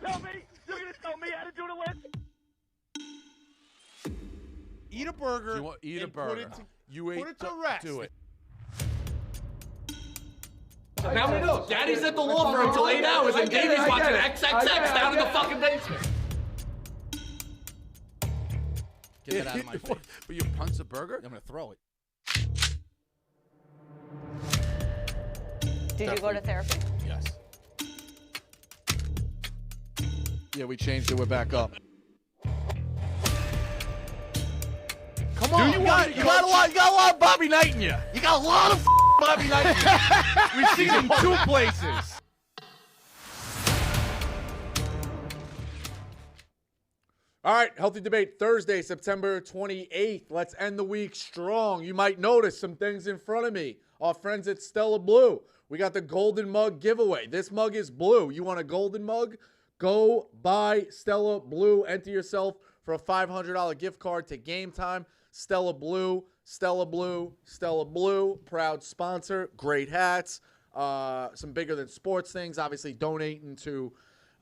You're gonna tell me how to do the list? Eat a burger. Eat a burger. Put it to rest. Do it. Now we know. Daddy's at the law firm until 8 hours, and Davey's watching XXX down in the fucking basement. Get that out of my face. But you punch the burger? I'm going to throw it. Did you go to therapy? Yes. Yeah, we changed it. We're back up. Come on. You got a lot of Bobby Knight in you. You got a lot of Bobby Knight in you. We've seen him 2 places. All right, Healthy Debate, Thursday, September 28th. Let's end the week strong. You might notice some things in front of me. Our friends at Stella Blue. We got the golden mug giveaway. This mug is blue. You want a golden mug? Go buy Stella Blue. Enter yourself for a $500 gift card to Game Time. Stella Blue, Stella Blue, Stella Blue. Proud sponsor. Great hats. Some bigger than sports things. Obviously donating to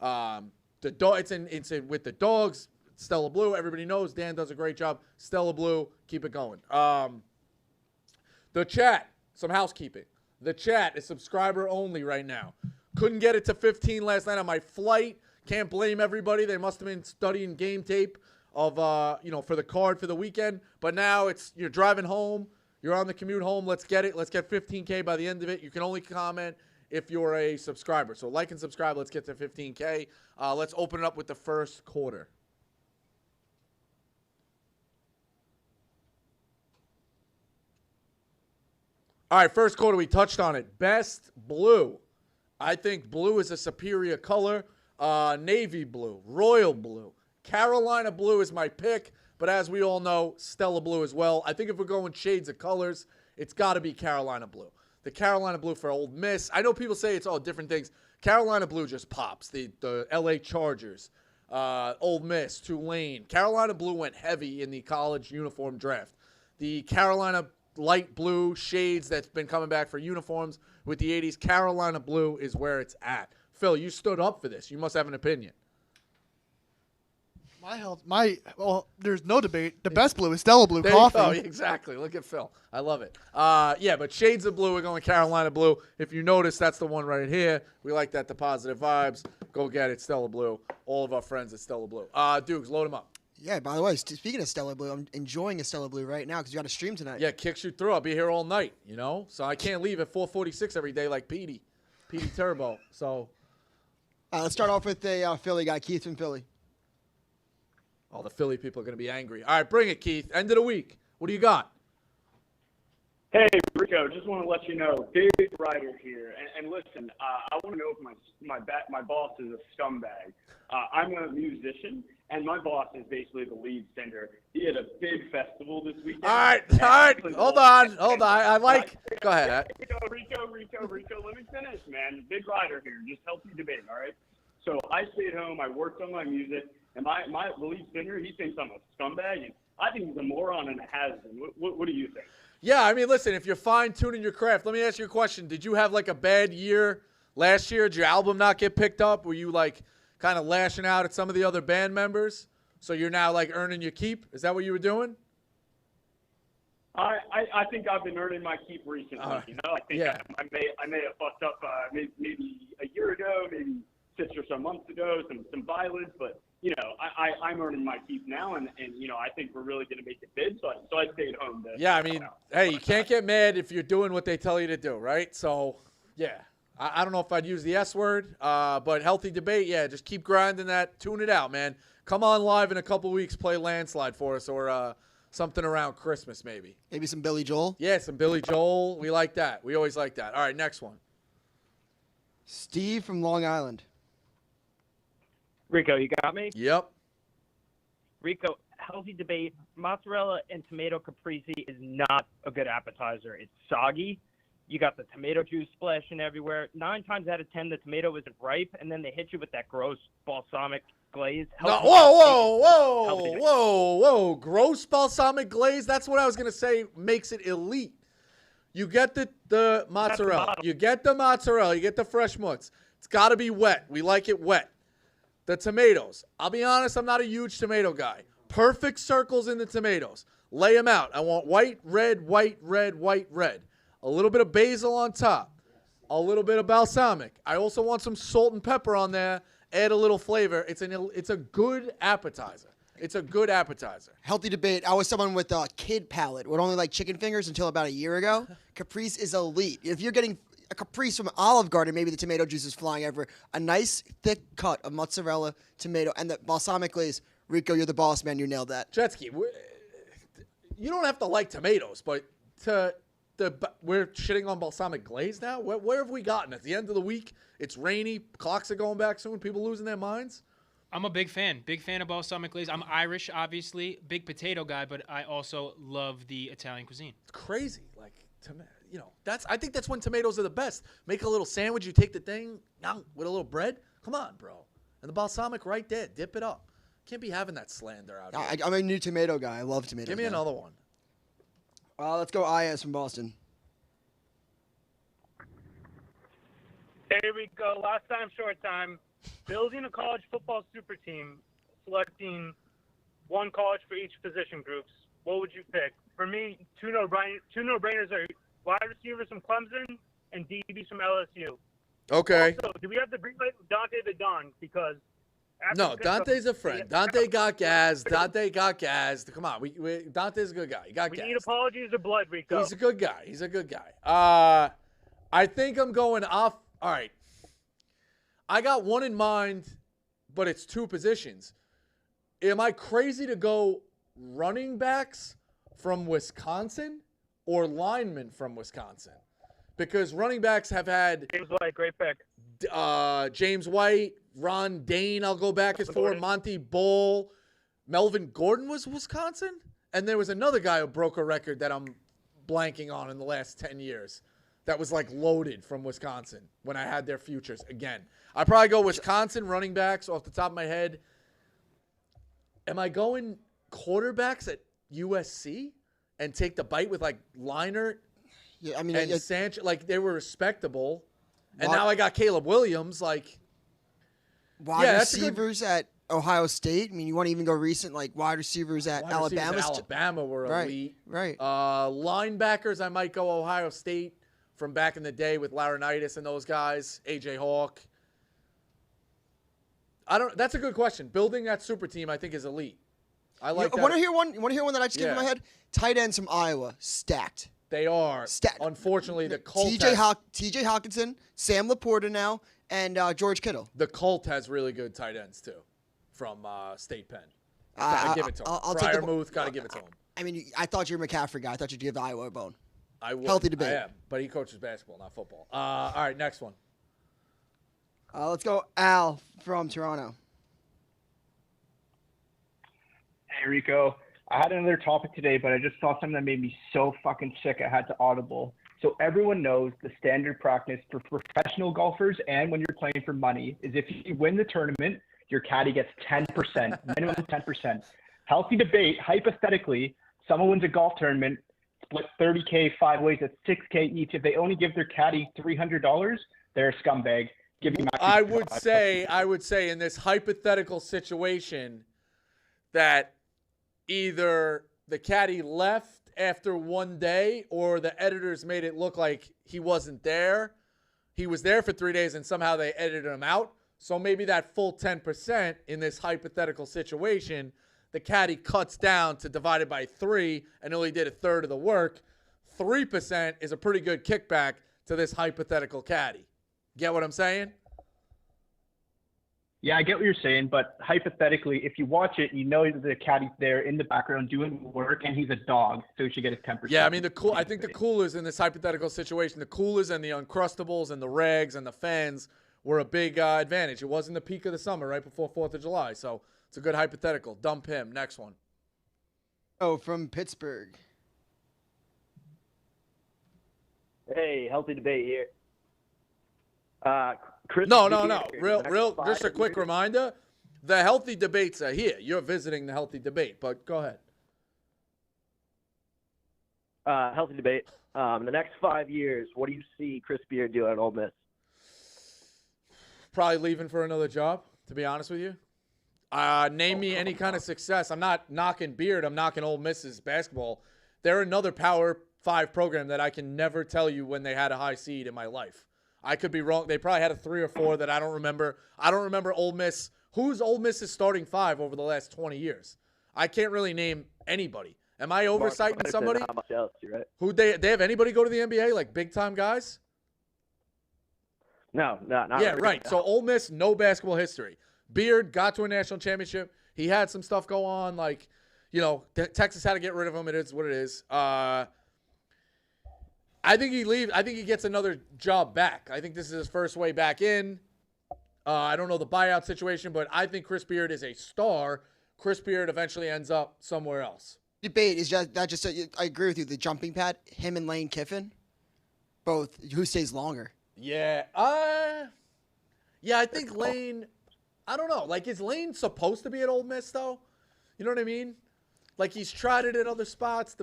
the dog. It's in with the dogs. Stella Blue, everybody knows Dan does a great job. Stella Blue, keep it going. The chat, some housekeeping. The chat is subscriber only right now. Couldn't get it to 15 last night on my flight. Can't blame everybody. They must have been studying game tape of for the card for the weekend. But now you're driving home. You're on the commute home. Let's get it. Let's get 15K by the end of it. You can only comment if you're a subscriber. So like and subscribe. Let's get to 15K. Let's open it up with the first quarter. All right, first quarter, we touched on it. Best blue. I think blue is a superior color. Navy blue, royal blue. Carolina blue is my pick, but as we all know, Stella Blue as well. I think if we're going shades of colors, it's got to be Carolina blue. The Carolina blue for Ole Miss. I know people say it's all different things. Carolina blue just pops. The LA Chargers, Ole Miss, Tulane. Carolina blue went heavy in the college uniform draft. The Carolina light blue shades that's been coming back for uniforms with the 80s. Carolina blue is where it's at. Phil, you stood up for this. You must have an opinion. Well, there's no debate. The best blue is Stella Blue coffee. Oh, exactly. Look at Phil. I love it. Yeah, but shades of blue, we're going Carolina blue. If you notice, that's the one right here. We like that, the positive vibes. Go get it, Stella Blue. All of our friends at Stella Blue. Dukes, load them up. Yeah, by the way, speaking of Stella Blue, I'm enjoying a Stella Blue right now because you got a stream tonight. Yeah, kicks you through. I'll be here all night, So I can't leave at 4:46 every day like Petey Turbo. So let's start off with a Philly guy, Keith from Philly. all the Philly people are going to be angry. All right, bring it, Keith. End of the week. What do you got? Hey, Rico, just want to let you know, big writer here. And listen, I want to know if my boss is a scumbag. I'm a musician, and my boss is basically the lead singer. He had a big festival this weekend. All right. Hold on. I like – go ahead. Rico, let me finish, man. Big writer here. Just help you debate, all right? So I stayed home. I worked on my music, and the lead singer, he thinks I'm a scumbag. And I think he's a moron and a has-been. What do you think? Yeah, I mean, listen, if you're fine-tuning your craft, let me ask you a question. Did you have, like, a bad year last year? Did your album not get picked up? Were you, like, kind of lashing out at some of the other band members? So you're now, like, earning your keep? Is that what you were doing? I think I've been earning my keep recently. I think I may have fucked up maybe a year ago, maybe 6 or so months ago, some violence, but I'm earning my keep now, and I think we're really going to make it big, so I stayed home. Hey, you can't get mad if you're doing what they tell you to do, right? So, yeah. I don't know if I'd use the S word, but healthy debate, yeah, just keep grinding that. Tune it out, man. Come on live in a couple weeks, play Landslide for us, or something around Christmas maybe. Maybe some Billy Joel? Yeah, some Billy Joel. We like that. We always like that. All right, next one. Steve from Long Island. Rico, you got me? Yep. Rico, healthy debate. Mozzarella and tomato caprese is not a good appetizer. It's soggy. You got the tomato juice splashing everywhere. 9 times out of 10, the tomato isn't ripe, and then they hit you with that gross balsamic glaze. Whoa. Gross balsamic glaze? That's what I was going to say makes it elite. You get the mozzarella. You get the mozzarella. You get the fresh mozz. It's got to be wet. We like it wet. The tomatoes. I'll be honest, I'm not a huge tomato guy. Perfect circles in the tomatoes. Lay them out. I want white, red, white, red, white, red. A little bit of basil on top. A little bit of balsamic. I also want some salt and pepper on there. Add a little flavor. It's a good appetizer. It's a good appetizer. Healthy debate. I was someone with a kid palate, would only like chicken fingers until about a year ago. Caprese is elite. If you're getting a Caprese from Olive Garden, maybe the tomato juice is flying everywhere. A nice thick cut of mozzarella, tomato, and the balsamic glaze. Rico, you're the boss, man. You nailed that. Jetsky, you don't have to like tomatoes, but we're shitting on balsamic glaze now? Where have we gotten? At the end of the week, it's rainy, clocks are going back soon, people losing their minds? I'm a big fan of balsamic glaze. I'm Irish, obviously, big potato guy, but I also love the Italian cuisine. It's crazy. Like, I think that's when tomatoes are the best. Make a little sandwich, you take the thing with a little bread. Come on, bro. And the balsamic right there, dip it up. Can't be having that slander out here. I'm a new tomato guy. I love tomatoes. Give me another one. Let's go Ayaz from Boston. There we go. Last time, short time. Building a college football super team, selecting one college for each position groups. What would you pick? For me, two no-brainers are wide receivers from Clemson and DBs from LSU. Okay. Also, do we have the green light with Dante the Don? Because no, Dante's a friend. Dante got gassed. Come on, Dante's a good guy. He got gassed. We need apologies or blood, Rico. He's a good guy. I think I'm going off. All right. I got one in mind, but it's two positions. Am I crazy to go running backs from Wisconsin or linemen from Wisconsin? Because running backs have had James White, great pick. James White, Ron Dane, I'll go back as forward, Monty Bull, Melvin Gordon was Wisconsin, and there was another guy who broke a record that I'm blanking on in the last 10 years. That was like loaded from Wisconsin when I had their futures again. I probably go Wisconsin running backs off the top of my head. Am I going quarterbacks at USC and take the bite with like Leinart and Sanchez? Like they were respectable. And now I got Caleb Williams. Like wide receivers at Ohio State. I mean, you want to even go recent, like wide receivers at Alabama. Alabama were elite. Right. Linebackers, I might go Ohio State. From back in the day with Laurinaitis and those guys, A.J. Hawk. That's a good question. Building that super team, I think, is elite. I like that. Want to hear one that I just came in my head? Tight ends from Iowa, stacked. They are. Stacked. Unfortunately, the Colt T.J. Hawkinson, Sam Laporta now, and George Kittle. The Colt has really good tight ends, too, from State Penn. Gotta give it to him. Fryermuth, gotta give it to him. I mean, I thought you were a McCaffrey guy. I thought you'd give Iowa a bone. I would. Healthy debate. I am, but he coaches basketball, not football. All right, next one. Let's go Al from Toronto. Hey, Rico. I had another topic today, but I just saw something that made me so fucking sick I had to audible. So everyone knows the standard practice for professional golfers and when you're playing for money is if you win the tournament, your caddy gets 10%, minimum 10%. Healthy debate, hypothetically, someone wins a golf tournament, split $30K 5 ways at $6K each. If they only give their caddy $300, they're a scumbag. I would say in this hypothetical situation that either the caddy left after one day or the editors made it look like he wasn't there. He was there for 3 days and somehow they edited him out. So maybe that full 10% in this hypothetical situation, the caddy cuts down to divided by 3 and only did a third of the work. 3% is a pretty good kickback to this hypothetical caddy. Get what I'm saying? Yeah, I get what you're saying, but hypothetically, if you watch it, you know that the caddy's there in the background doing work, and he's a dog, so he should get his 10%. Yeah, I mean, I think the coolers in this hypothetical situation, the coolers and the Uncrustables and the Regs and the fans were a big advantage. It wasn't the peak of the summer, right before 4th of July, so it's a good hypothetical. Dump him. Next one. Oh, from Pittsburgh. Hey, healthy debate here. Chris. No. Real. Just a quick reminder: the healthy debates are here. You're visiting the healthy debate, but go ahead. Healthy debate. In the next 5 years, what do you see Chris Beard do at Ole Miss? Probably leaving for another job. to be honest with you. Name me any kind of success. I'm not knocking Beard. I'm knocking Ole Miss's basketball. They're another Power 5 program that I can never tell you when they had a high seed in my life. I could be wrong. They probably had a 3 or 4 that I don't remember. I don't remember Ole Miss. Who's Ole Miss's starting 5 over the last 20 years? I can't really name anybody. Am I oversighting somebody? Who they have anybody go to the NBA, like big-time guys? No, not Yeah, really. right. So Ole Miss, no basketball history. Beard got to a national championship. He had some stuff go on, like, you know, Texas had to get rid of him. It is what it is. I think he leaves. I think he gets another job back. I think this is his first way back in. I don't know the buyout situation, but I think Chris Beard is a star. Chris Beard eventually ends up somewhere else. Debate is just that. I agree with you. The jumping pad, him and Lane Kiffin, both. Who stays longer? Yeah. Yeah. I think Lane. I don't know. Like, is Lane supposed to be at Ole Miss though? You know what I mean? Like, he's tried it at other spots.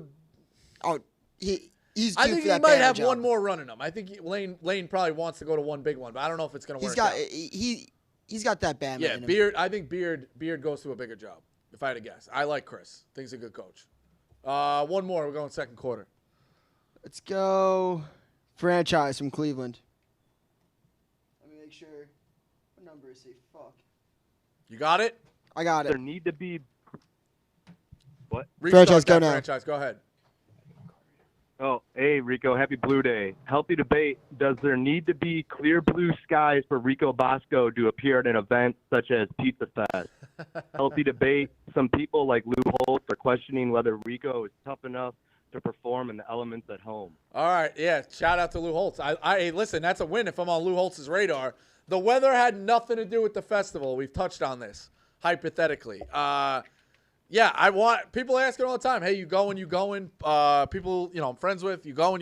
He's. I think he might have one more run in him. I think Lane probably wants to go to one big one, but I don't know if it's going to work out. He's got that Bama Yeah, in him. Beard. I think Beard goes to a bigger job. If I had to guess, I like Chris. Think he's a good coach. One more. We're going second quarter. Let's go. Franchise from Cleveland. Let me make sure. What number is he? Fuck. You got it. I got it. There need to be what? Franchise, go now. Franchise, go ahead. Oh, hey, Rico, happy Blue Day. Healthy debate. Does there need to be clear blue skies for Rico Bosco to appear at an event such as Pizza Fest? Healthy debate. Some people like Lou Holtz are questioning whether Rico is tough enough to perform in the elements at home. All right, yeah. Shout out to Lou Holtz. Hey, listen, that's a win if I'm on Lou Holtz's radar. The weather had nothing to do with the festival. We've touched on this hypothetically. Yeah, I want people asking all the time, hey, you going? People, you know, I'm friends with, you going?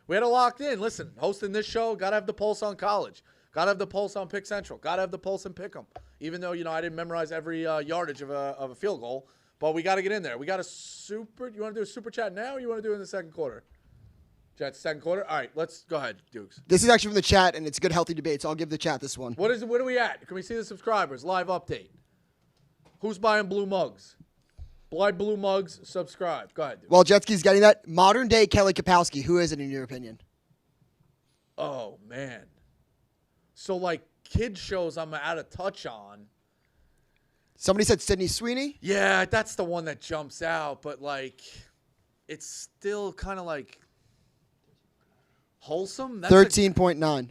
We had it locked in. Listen, hosting this show, got to have the pulse on college. Got to have the pulse on Pick Central. Got to have the pulse in Pick'em. Even though, you know, I didn't memorize every yardage of a field goal. But we got to get in there. We got you want to do a super chat now or you want to do it in the second quarter? Chat, second quarter? All right, let's go ahead, Dukes. This is actually from the chat, and it's a good, healthy debate, so I'll give the chat this one. What are we at? Can we see the subscribers? Live update. Who's buying blue mugs? Buy blue mugs, subscribe. Go ahead, Duke. While Jetski's getting that, modern-day Kelly Kapowski, who is it in your opinion? Oh, man. So, like, kids shows I'm out of touch on. Somebody said Sydney Sweeney? Yeah, that's the one that jumps out, but, like, it's still kind of, like, wholesome? 13.9.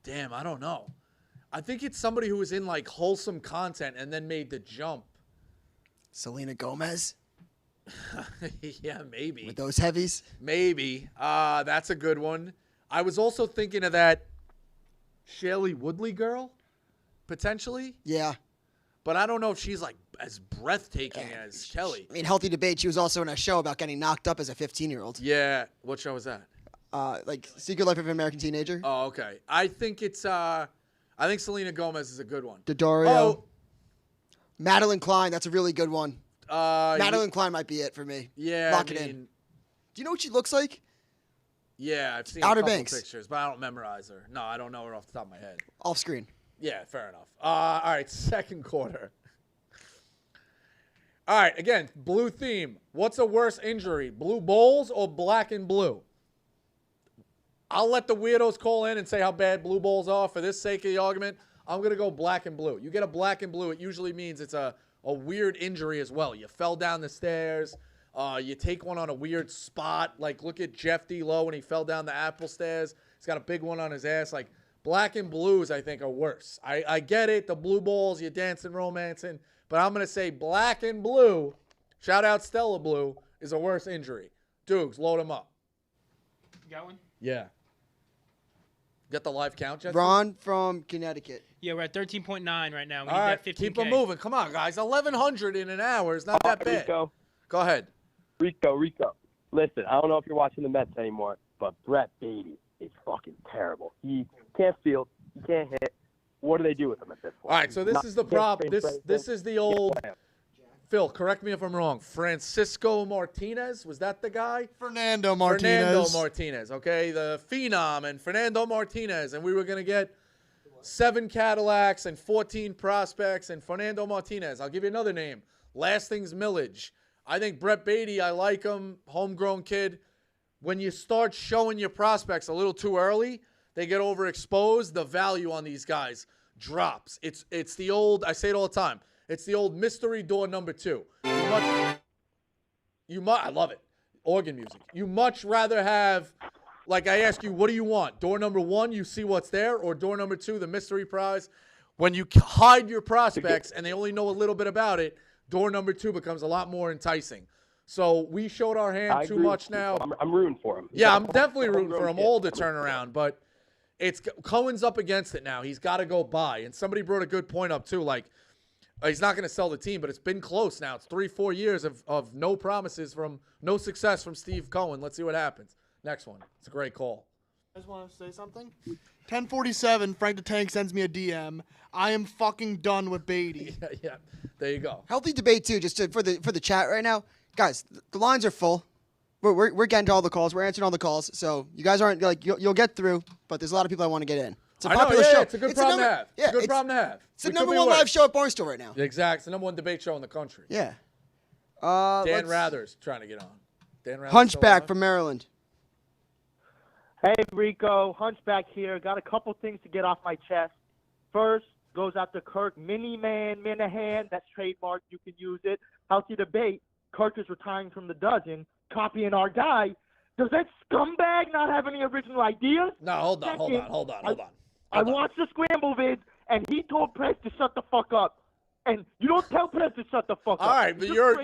Damn, I don't know. I think it's somebody who was in, like, wholesome content and then made the jump. Selena Gomez? Yeah, maybe. With those heavies? Maybe. That's a good one. I was also thinking of that Shailene Woodley girl, potentially. Yeah. But I don't know if she's, like, as breathtaking as Kelly. I mean, healthy debate. She was also in a show about getting knocked up as a 15-year-old. Yeah. What show was that? Like Secret Life of an American Teenager. Oh, okay. I think it's I think Selena Gomez is a good one. Daddario. Oh. Madeline Klein. That's a really good one. Madeline Klein might be it for me. Yeah. Lock it in. Do you know what she looks like? Yeah, I've seen Outer a couple Banks. pictures, but I don't memorize her. No, I don't know her off the top of my head. Off screen. Yeah, fair enough. All right, second quarter. All right, again, blue theme. What's a worse injury, blue balls or black and blue? I'll let the weirdos call in and say how bad blue balls are. For this sake of the argument, I'm going to go black and blue. You get a black and blue, it usually means it's a weird injury as well. You fell down the stairs. You take one on a weird spot. Like, look at Jeff D. Lowe when he fell down the Apple stairs. He's got a big one on his ass. Like, black and blues, I think, are worse. I get it. The blue balls, you're dancing, romancing. But I'm going to say black and blue, shout out Stella Blue, is a worse injury. Dukes, load them up. You got one? Yeah. Get the live count, Jesse? Ron from Connecticut. Yeah, we're at 13.9 right now. We All need right, that 15K. keep them moving. Come on, guys. 1,100 in an hour is not that bad. Rico. Go ahead. Rico. Listen, I don't know if you're watching the Mets anymore, but Brett Beatty is fucking terrible. He can't field. He can't hit. What do they do with him at this point? All right, so this is the prop. This is the old Phil, correct me if I'm wrong. Francisco Martinez, was that the guy? Fernando Martinez. Fernando Martinez, okay? The Phenom and Fernando Martinez. And we were going to get 7 Cadillacs and 14 prospects and Fernando Martinez. I'll give you another name. Lastings Millage. I think Brett Beatty, I like him, homegrown kid. When you start showing your prospects a little too early, they get overexposed. The value on these guys drops. It's the old, I say it all the time, it's the old mystery door number 2. I love it. Organ music. You much rather have, like I ask you, what do you want? Door number 1, you see what's there, or door number 2, the mystery prize? When you hide your prospects and they only know a little bit about it, door number 2 becomes a lot more enticing. So we showed our hand too much now. I'm rooting for him. Yeah, I'm definitely rooting for him all to turn around, but Cohen's up against it now. He's got to go buy. And somebody brought a good point up too, like he's not going to sell the team, but it's been close now. It's 3-4 years of no promises no success from Steve Cohen. Let's see what happens. Next one. It's a great call. I just want to say something. 10:47, Frank the Tank sends me a DM. I am fucking done with Beatty. Yeah. There you go. Healthy debate too, for the chat right now, guys. The lines are full. We're getting to all the calls. We're answering all the calls. So you guys aren't like you'll get through, but there's a lot of people I want to get in. It's a popular show. It's a good problem to have. Yeah, it's a good problem to have. It's the number 1 live show at Barstool right now. Exactly. It's the number 1 debate show in the country. Yeah. Dan Rather's trying to get on. Dan Rather's Hunchback from Maryland. Hey, Rico. Hunchback here. Got a couple things to get off my chest. First, goes out to Kirk. Mini-Man, Minahan. That's trademark. You can use it. Healthy debate. Kirk is retiring from the dozen, copying our guy. Does that scumbag not have any original ideas? No, hold on. I watched the scramble vid, and he told Prez to shut the fuck up. And you don't tell Prez to shut the fuck up. All right, but you're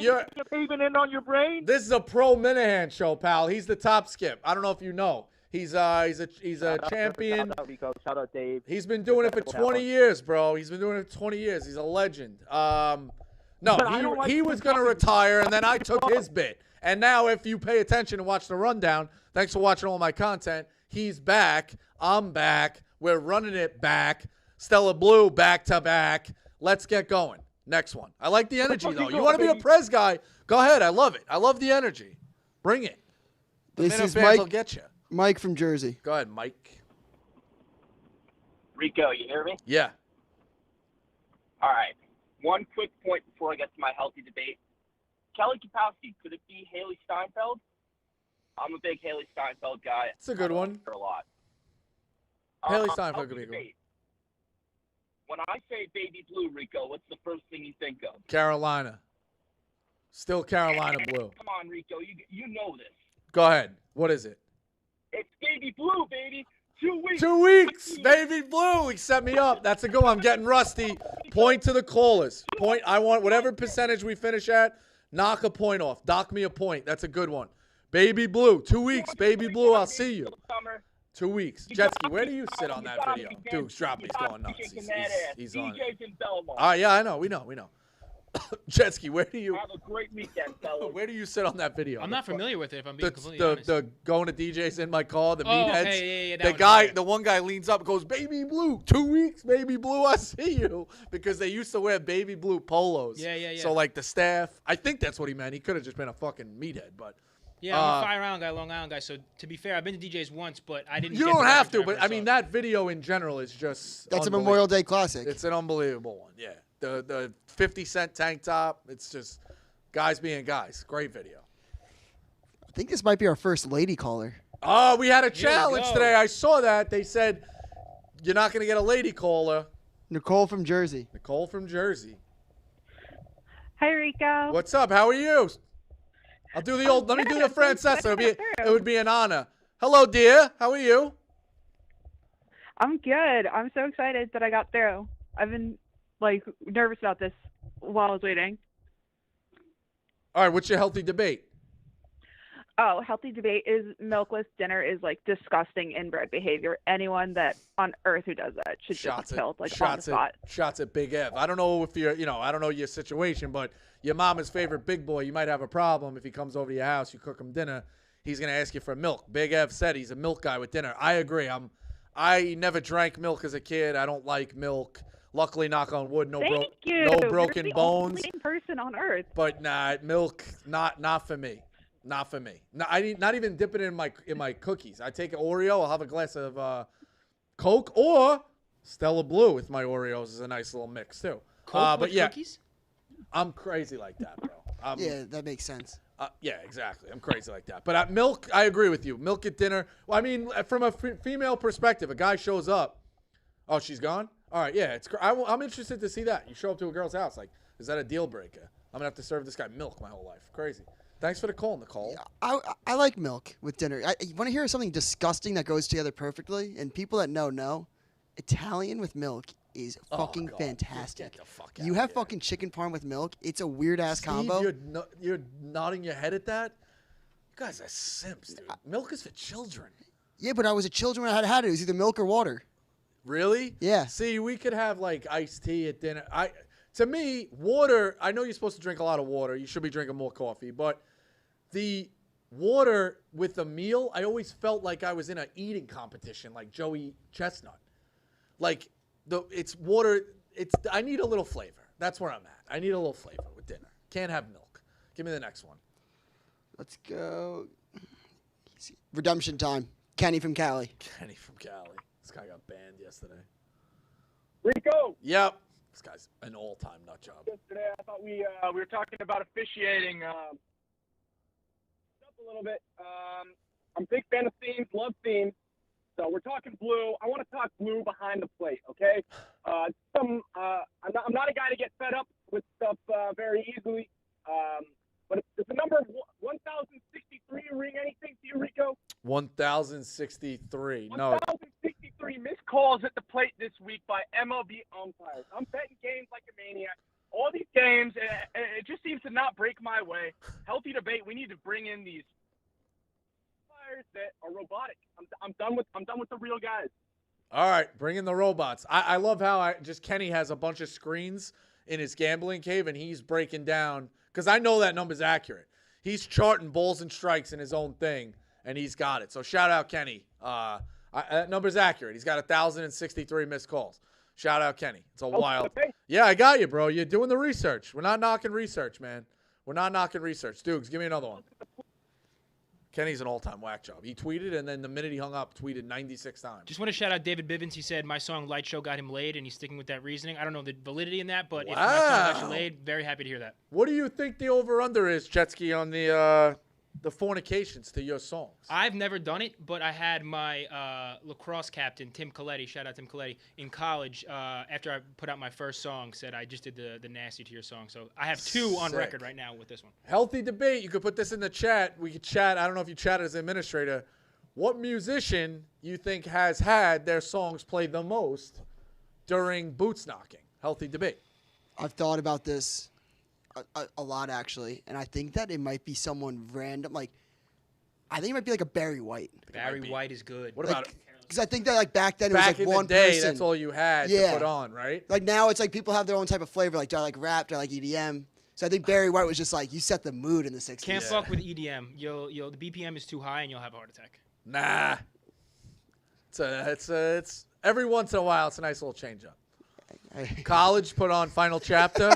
paving in on your brain. This is a pro Minahan show, pal. He's the top skip. I don't know if you know. He's a champion. Shout out, Rico. Shout out, Dave. He's been doing it for 20 years, bro. He's been doing it for 20 years. He's a legend. No, he was going to retire, and then I took his bit. And now if you pay attention and watch the rundown, thanks for watching all my content, he's back. I'm back. We're running it back. Stella Blue back to back. Let's get going. Next one. I like the energy, though. You want to be a Prez guy? Go ahead. I love it. I love the energy. Bring it. This is Mike. Will get you. Mike from Jersey. Go ahead, Mike. Rico, you hear me? Yeah. All right. One quick point before I get to my healthy debate. Kelly Kapowski, could it be Haley Steinfeld? I'm a big Haley Steinfeld guy. It's a good one. A lot. Haley Steinfeld could be a good one. When I say baby blue, Rico, what's the first thing you think of? Carolina. Still Carolina blue. Come on, Rico. You know this. Go ahead. What is it? It's baby blue, baby. 2 weeks. 2 weeks, baby blue. He set me up. That's a good one. I'm getting rusty. Point to the callers. Point. I want whatever percentage we finish at. Knock a point off. Dock me a point. That's a good one. Baby blue. 2 weeks, baby blue. I'll see you. 2 weeks. Jetski, where do you sit on that video? Duke's dropping. He's going nuts. He's on it. Yeah, I know. We know. Jetski, where do you? Have a great weekend, fellas. Where do you sit on that video? I'm not familiar with it. If I'm being completely honest. The going to DJs in my car, the meatheads. Okay, yeah, the one guy leans up, and goes, "Baby blue, 2 weeks, baby blue, I see you," because they used to wear baby blue polos. Yeah. So like the staff, I think that's what he meant. He could have just been a fucking meathead, but. Yeah, I'm a Fire Island guy, Long Island guy. So to be fair, I've been to DJs once, but I didn't. You don't have to, but I mean that video in general is just. That's a Memorial Day classic. It's an unbelievable one. Yeah, the 50 Cent tank top. It's just guys being guys. Great video. I think this might be our first lady caller. Oh, we had a challenge today. I saw that. They said you're not going to get a lady caller. Nicole from Jersey. Nicole from Jersey. Hi, Rico. What's up? How are you? I'll do the old. Let me do the Francesa. It would be an honor. Hello, dear. How are you? I'm good. I'm so excited that I got through. I've been nervous about this while I was waiting. All right. What's your healthy debate? Oh, healthy debate is milkless dinner is disgusting inbred behavior. Anyone that on earth who does that should just be killed on the spot. Shots at Big Ev. I don't know if you're, I don't know your situation, but your mama's favorite big boy, you might have a problem if he comes over to your house, you cook him dinner, he's going to ask you for milk. Big Ev said he's a milk guy with dinner. I agree. I never drank milk as a kid. I don't like milk. Luckily, knock on wood, no Thank you. no You're broken the bones. only person on earth. But nah, milk not for me. Not for me. No, I not even dip it in my cookies. I take an Oreo. I'll have a glass of Coke or Stella Blue with my Oreos is a nice little mix too. Coke but with yeah, cookies? I'm crazy like that, bro. Yeah, that makes sense. Yeah, exactly. I'm crazy like that. But milk, I agree with you. Milk at dinner. Well, I mean, from a female perspective, a guy shows up. Oh, she's gone? All right, yeah. I'm interested to see that. You show up to a girl's house. Like, is that a deal breaker? I'm going to have to serve this guy milk my whole life. Crazy. Thanks for the call, Nicole. I like milk with dinner. You want to hear something disgusting that goes together perfectly? And people that know, Italian with milk is fucking fantastic. Get the fuck You have fucking chicken parm with milk. It's a weird ass combo. You're nodding your head at that? You guys are simps, dude. Milk is for children. Yeah, but I was a children when I had it. It was either milk or water. Really? Yeah. See, we could have like iced tea at dinner. To me, water, I know you're supposed to drink a lot of water. You should be drinking more coffee. But the water with the meal, I always felt like I was in an eating competition like Joey Chestnut. Like, it's water. I need a little flavor. That's where I'm at. I need a little flavor with dinner. Can't have milk. Give me the next one. Let's go. Redemption time. Kenny from Cali. Kenny from Cali. This guy got banned yesterday. Rico. Yep. This guy's an all-time nut job. Yesterday, I thought we were talking about officiating. Up a little bit. I'm a big fan of themes. Love themes. So we're talking blue. I want to talk blue behind the plate, okay? I'm not a guy to get fed up with stuff very easily. But does the number 1,063 ring anything to you, Rico? 1,063. No. 1,063 missed calls at the plate this week by MLB umpires. I'm betting games like a maniac. All these games, it just seems to not break my way. Healthy debate. We need to bring in these umpires that are robotic. I'm done with the real guys. All right, bring in the robots. I love how Kenny has a bunch of screens in his gambling cave, and he's breaking down, because I know that number's accurate. He's charting balls and strikes in his own thing, and he's got it. So shout out Kenny. That number's accurate. He's got 1,063 missed calls. Shout out Kenny. It's a wild. Yeah, I got you, bro. You're doing the research. We're not knocking research, man. We're not knocking research. Dukes, give me another one. Kenny's an all-time whack job. He tweeted, and then the minute he hung up, tweeted 96 times. Just want to shout out David Bivens. He said, my song Light Show got him laid, and he's sticking with that reasoning. I don't know the validity in that, but if my song got you laid, very happy to hear that. What do you think the over-under is, Jetski, on the fornications to your songs? I've never done it, but I had my lacrosse captain, Tim Coletti, shout out Tim Coletti, in college, after I put out my first song, said I just did the nasty to your song. So I have 2 on record right now with this one. Healthy debate. You could put this in the chat. We could chat. I don't know if you chatted as an administrator. What musician you think has had their songs played the most during boots knocking? Healthy debate. I've thought about this a lot, actually, and I think that it might be someone random. Like, I think it might be like a Barry White. Barry White is good. What about because I think that like back then it back was like in one the day, person. that's all you had to put on, right? Like now it's like people have their own type of flavor. Like do I like rap? Do I like EDM? So I think Barry White was just like you set the mood in the 60s. Can't fuck with EDM. The BPM is too high and you'll have a heart attack. Nah. It's every once in a while. It's a nice little change up. College put on Final Chapter.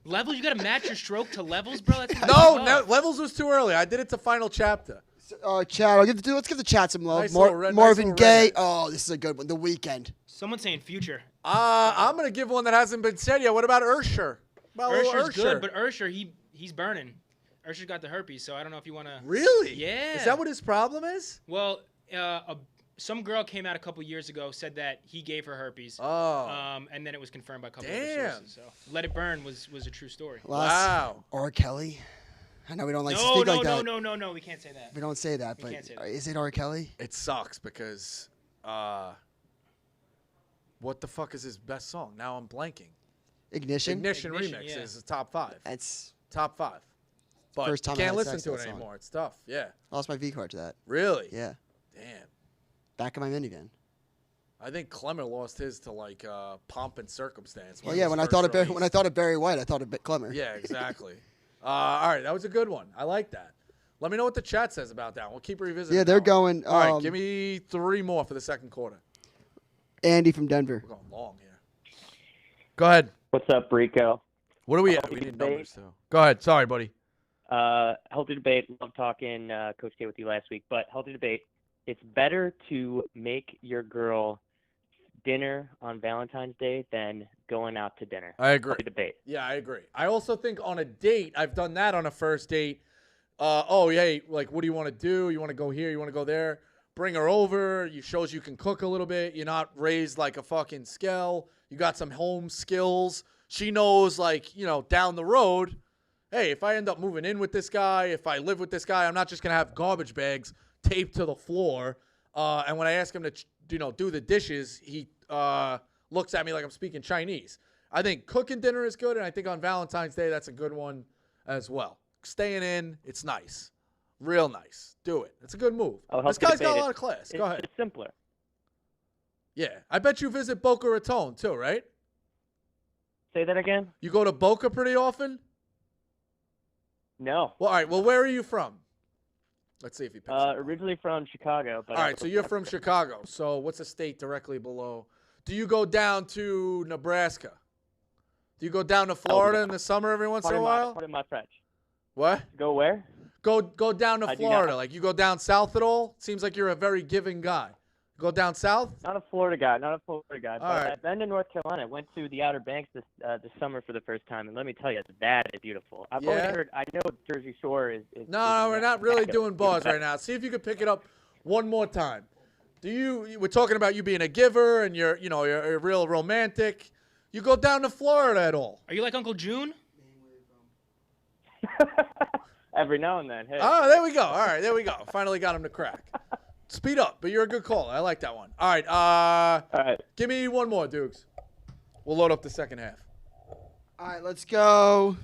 Levels, you gotta match your stroke to Levels, bro. That's no, Levels was too early. I did it to Final Chapter. Chat. Let's give the chat some love. Nice Marvin Gaye. Oh, this is a good one. The Weeknd. Someone's saying Future. I'm gonna give one that hasn't been said yet. What about Ursher? Ursher's good, but Ursher, he's burning. Ursher's got the herpes, so I don't know if you want to. Really? Yeah. Is that what his problem is? Well, some girl came out a couple years ago, said that he gave her herpes. Oh. And then it was confirmed by a couple other sources. So Let It Burn was a true story. Wow. R. Kelly. I know we don't like to speak like that. No, we can't say that. We don't say that, but is it R. Kelly? It sucks because what the fuck is his best song? Now I'm blanking. Ignition Remix is a top 5. That's top 5. But first time you I can't had listen sex to that it song. anymore. It's tough. Yeah. I lost my V card to that. Really? Yeah. Damn. Back in my minivan. I think Clemmer lost his to like Pomp and Circumstance. Well, yeah. When I thought of Barry White, I thought of Clemmer. Yeah, exactly. All right, that was a good one. I like that. Let me know what the chat says about that. We'll keep revisiting. Yeah, they're going. All right, give me 3 more for the second quarter. Andy from Denver. We're going long here. Go ahead. What's up, Rico? What do we have? We need numbers too. Go ahead. Sorry, buddy. Healthy debate. Love talking Coach K with you last week, but healthy debate. It's better to make your girl dinner on Valentine's Day than going out to dinner. I agree. Healthy debate. Yeah, I agree. I also think on a date, I've done that on a first date. Like, what do you want to do? You want to go here? You want to go there? Bring her over. You shows you can cook a little bit. You're not raised like a fucking skell. You got some home skills. She knows, like, down the road, hey, if I end up moving in with this guy, if I live with this guy, I'm not just going to have garbage bags taped to the floor. And when I ask him to, do the dishes, he looks at me like I'm speaking Chinese. I think cooking dinner is good, and I think on Valentine's Day, that's a good one as well. Staying in, it's nice. Real nice. Do it. It's a good move. This guy's got a lot of class. Go ahead. It's simpler. Yeah. I bet you visit Boca Raton, too, right? Say that again? You go to Boca pretty often? No. Well, all right. Well, where are you from? Let's see if he picks up. Originally from Chicago. But all right, so you're from Chicago. So what's a state directly below? Do you go down to Nebraska? Do you go down to Florida in the summer every once in a while? Pardon my French. What? Go where? Go down to I do Florida. not. Like, you go down south at all? Seems like you're a very giving guy. Go down south? Not a Florida guy. But right. I've been to North Carolina. I went to the Outer Banks this summer for the first time, and let me tell you, that is beautiful. I've always heard. I know Jersey Shore is. No, we're not really doing bars right now. See if you could pick it up one more time. We're talking about you being a giver and you're a real romantic. You go down to Florida at all? Are you like Uncle June? Every now and then. Hey. Oh, there we go. All right, there we go. Finally got him to crack. Speed up, but you're a good caller. I like that one. All right. All right. Give me one more, Dukes. We'll load up the second half. All right, let's go.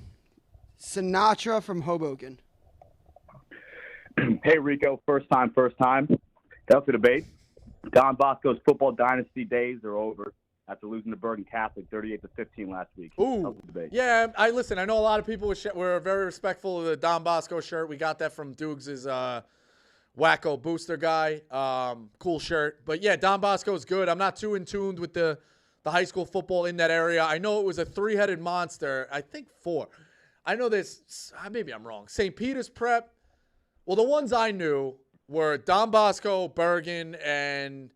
Sinatra from Hoboken. Hey, Rico. First time. Healthy debate. Don Bosco's football dynasty days are over after losing to Bergen Catholic 38-15 last week. Ooh. Healthy debate. Yeah, I know a lot of people were very respectful of the Don Bosco shirt. We got that from Dukes' wacko booster guy. Cool shirt. But yeah, Don Bosco's good. I'm not too in tuned with the high school football in that area. I know it was a three-headed monster. I think four. I know this. Maybe I'm wrong. St. Peter's Prep. Well, the ones I knew were Don Bosco, Bergen, and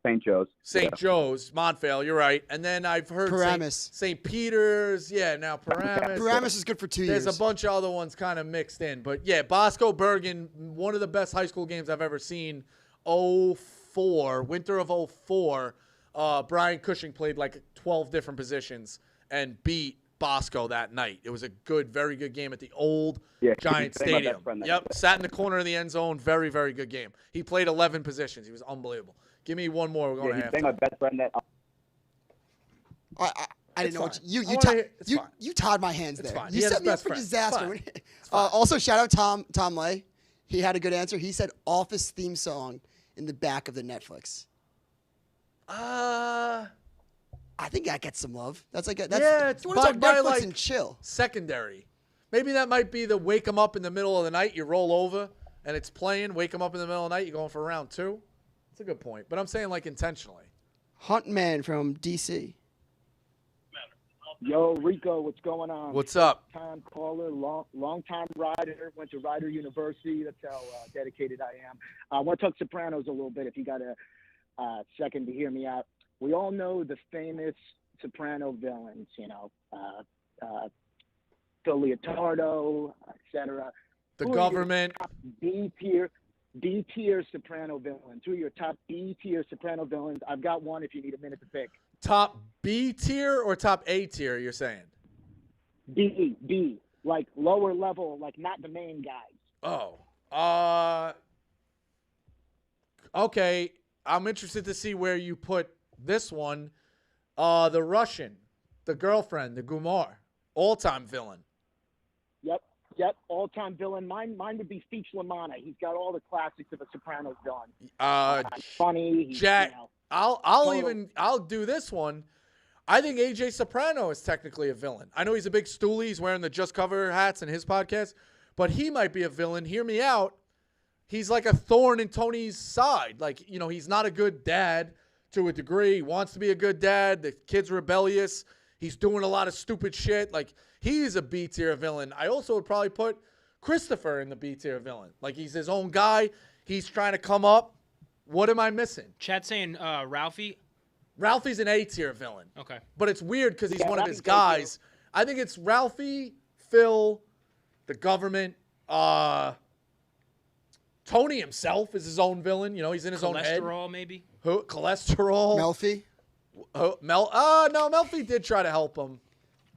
St. Joe's. St. Joe's, Montvale, you're right. And then I've heard Paramus. St. Peter's. Yeah, now Paramus. Paramus is good for 2 years. There's a bunch of other ones kind of mixed in. But yeah, Bosco, Bergen, one of the best high school games I've ever seen. 04, winter of 04. Brian Cushing played like 12 different positions and beat Bosco that night. It was a very good game at the old Giant Stadium. Yep, sat in the corner of the end zone. Very, very good game. He played 11 positions. He was unbelievable. Give me one more. We're going to have my best friend that. I didn't know fine. what you tied my hands there. Fine. You set me up for disaster. Also, shout out Tom Lay. He had a good answer. He said Office theme song in the back of the Netflix. I think that gets some love. That's like it's you want to talk by Netflix like and chill. Secondary. Maybe that might be the wake 'em up in the middle of the night. You roll over and it's playing. Wake 'em up in the middle of the night. You're going for round 2. That's a good point. But I'm saying like intentionally. Huntman from DC. Yo, Rico, what's going on? What's up? Time caller, long time rider. Went to Rider University. That's how dedicated I am. I want to talk Sopranos a little bit. If you got a second to hear me out. We all know the famous Soprano villains. Phil Leotardo, etc. The government. B tier Soprano villains. Who are your top B tier Soprano villains? I've got one. If you need a minute to pick. Top B tier or top A tier, you're saying? B, like lower level, like not the main guys. Oh. Okay. I'm interested to see where you put this one. The Russian, the girlfriend, the Gumar, all-time villain. Yep, all-time villain. Mine would be Feach LaManna. He's got all the classics of a Sopranos villain. Funny. Jack. I'll do this one. I think AJ Soprano is technically a villain. I know he's a big stoolie. He's wearing the Just Cover hats in his podcast, but he might be a villain. Hear me out. He's like a thorn in Tony's side. Like, he's not a good dad to a degree. He wants to be a good dad. The kid's rebellious. He's doing a lot of stupid shit. Like, he's a B tier villain. I also would probably put Christopher in the B tier villain. Like, he's his own guy. He's trying to come up. What am I missing? Chat saying Ralphie. Ralphie's an A tier villain. Okay. But it's weird because he's one of his guys. I think it's Ralphie, Phil, the government, Tony himself is his own villain. You know, he's in his own head. Cholesterol, maybe? Who? Cholesterol. Melfi? No, Melfi did try to help him.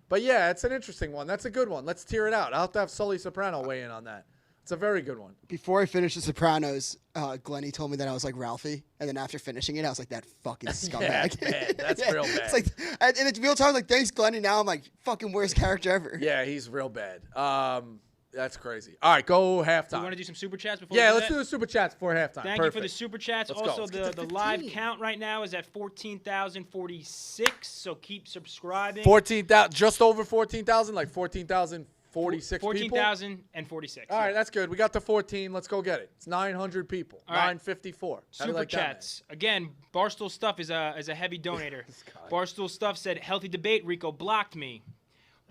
But yeah, it's an interesting one. That's a good one. Let's tear it out. I'll have to have Sully Soprano weigh in on that. It's a very good one. Before I finished The Sopranos, Glennie told me that I was like Ralphie, and then after finishing it, I was like, that fucking scumbag. Yeah, bad. That's real bad. It's like, and it's real time, like, thanks, Glennie. Now I'm like, fucking worst character ever. Yeah, he's real bad. That's crazy. All right, go halftime. You want to do some super chats before? Yeah, we let's do the super chats before halftime. Thank you for the super chats. Let's go. Also, Let's get to the 15. live count right now is at 14,046. So keep subscribing. 14,000, just over 14,000, like 14,046 people. 14,046. All right, that's good. We got to 14. Let's go get it. It's 900 people. All right. 954. How do Super you like that, chats. Again, Barstool Stuff is a heavy donator. Barstool Stuff said, healthy debate. Rico blocked me.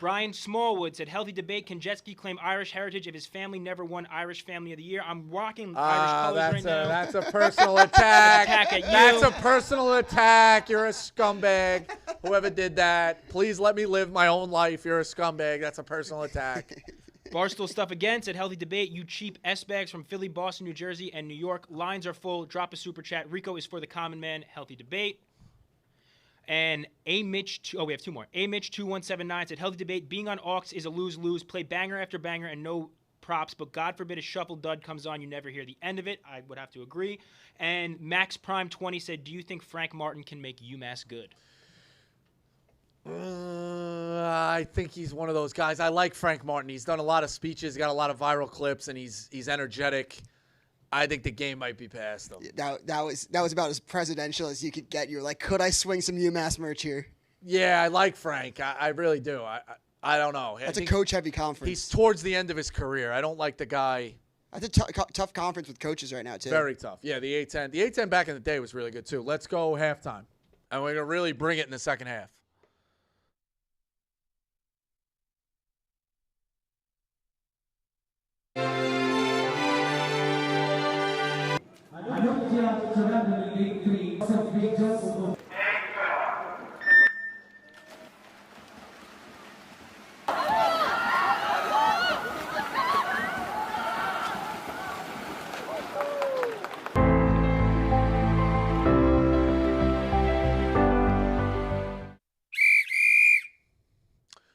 Brian Smallwood said, healthy debate. Can Jetski claim Irish heritage if his family never won Irish Family of the Year? I'm rocking Irish colors right now. That's a personal attack. Attack at you. That's a personal attack. You're a scumbag. Whoever did that, please let me live my own life. You're a scumbag. That's a personal attack. Barstool Stuff again said, healthy debate. You cheap S-bags from Philly, Boston, New Jersey, and New York. Lines are full. Drop a super chat. Rico is for the common man. Healthy debate. And we have two more. Mitch2179 said, healthy debate. Being on aux is a lose-lose. Play banger after banger and no props, but God forbid a shuffle dud comes on. You never hear the end of it. I would have to agree. And Max Prime 20 said, do you think Frank Martin can make UMass good? I think he's one of those guys. I like Frank Martin. He's done a lot of speeches, got a lot of viral clips, and he's energetic. I think the game might be past him. That was about as presidential as you could get. You're like, could I swing some UMass merch here? Yeah, I like Frank. I really do. I don't know. That's a coach-heavy conference. He's towards the end of his career. I don't like the guy. That's a tough conference with coaches right now, too. Very tough. Yeah, the A-10. The A-10 back in the day was really good, too. Let's go halftime. And we're going to really bring it in the second half.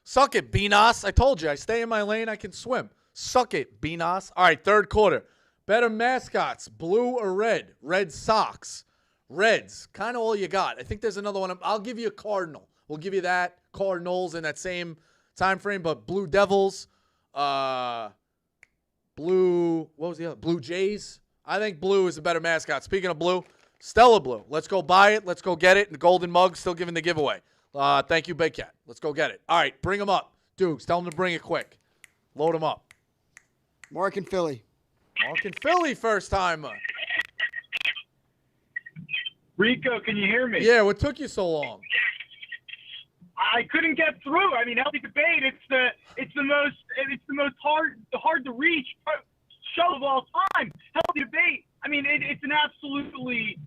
Suck it, Beanos. I told you, I stay in my lane, I can swim. Suck it, Beanos. All right, third quarter. Better mascots, blue or red? Red Sox. Reds, kind of all you got. I think there's another one. I'll give you a Cardinal. We'll give you that. Cardinals in that same time frame, but Blue Devils, what was the other? Blue Jays. I think blue is a better mascot. Speaking of blue, Stella Blue. Let's go buy it. Let's go get it. The golden mug still giving the giveaway. Thank you, Big Cat. Let's go get it. All right, bring them up. Dukes, tell them to bring it quick. Load them up. Mark and Philly. Mark and Philly, first time. Rico, can you hear me? Yeah, what took you so long? I couldn't get through. I mean, healthy debate. It's the most hard to reach show of all time. Healthy debate. I mean, it's an absolutely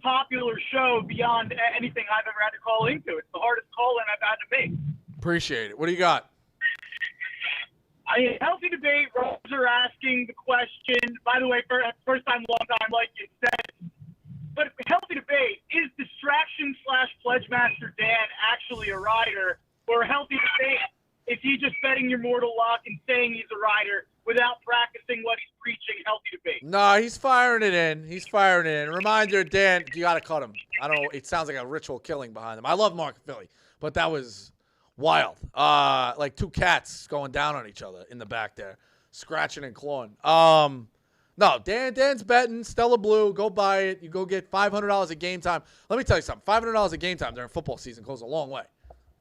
popular show beyond anything I've ever had to call into. It's the hardest call-in I've had to make. Appreciate it. What do you got? Healthy debate. Rose are asking the question. By the way, first time, long time, like you said. But healthy debate, is distraction/pledge master Dan actually a rider, or healthy debate is he just betting your mortal luck and saying he's a rider without practicing what he's preaching? Healthy debate. No, he's firing it in. He's firing it in. Reminder, Dan, you got to cut him. I don't know. It sounds like a ritual killing behind him. I love Mark and Philly, but that was wild. Like two cats going down on each other in the back there, scratching and clawing. No, Dan's betting. Stella Blue, go buy it. You go get $500 at game time. Let me tell you something. $500 at game time during football season goes a long way.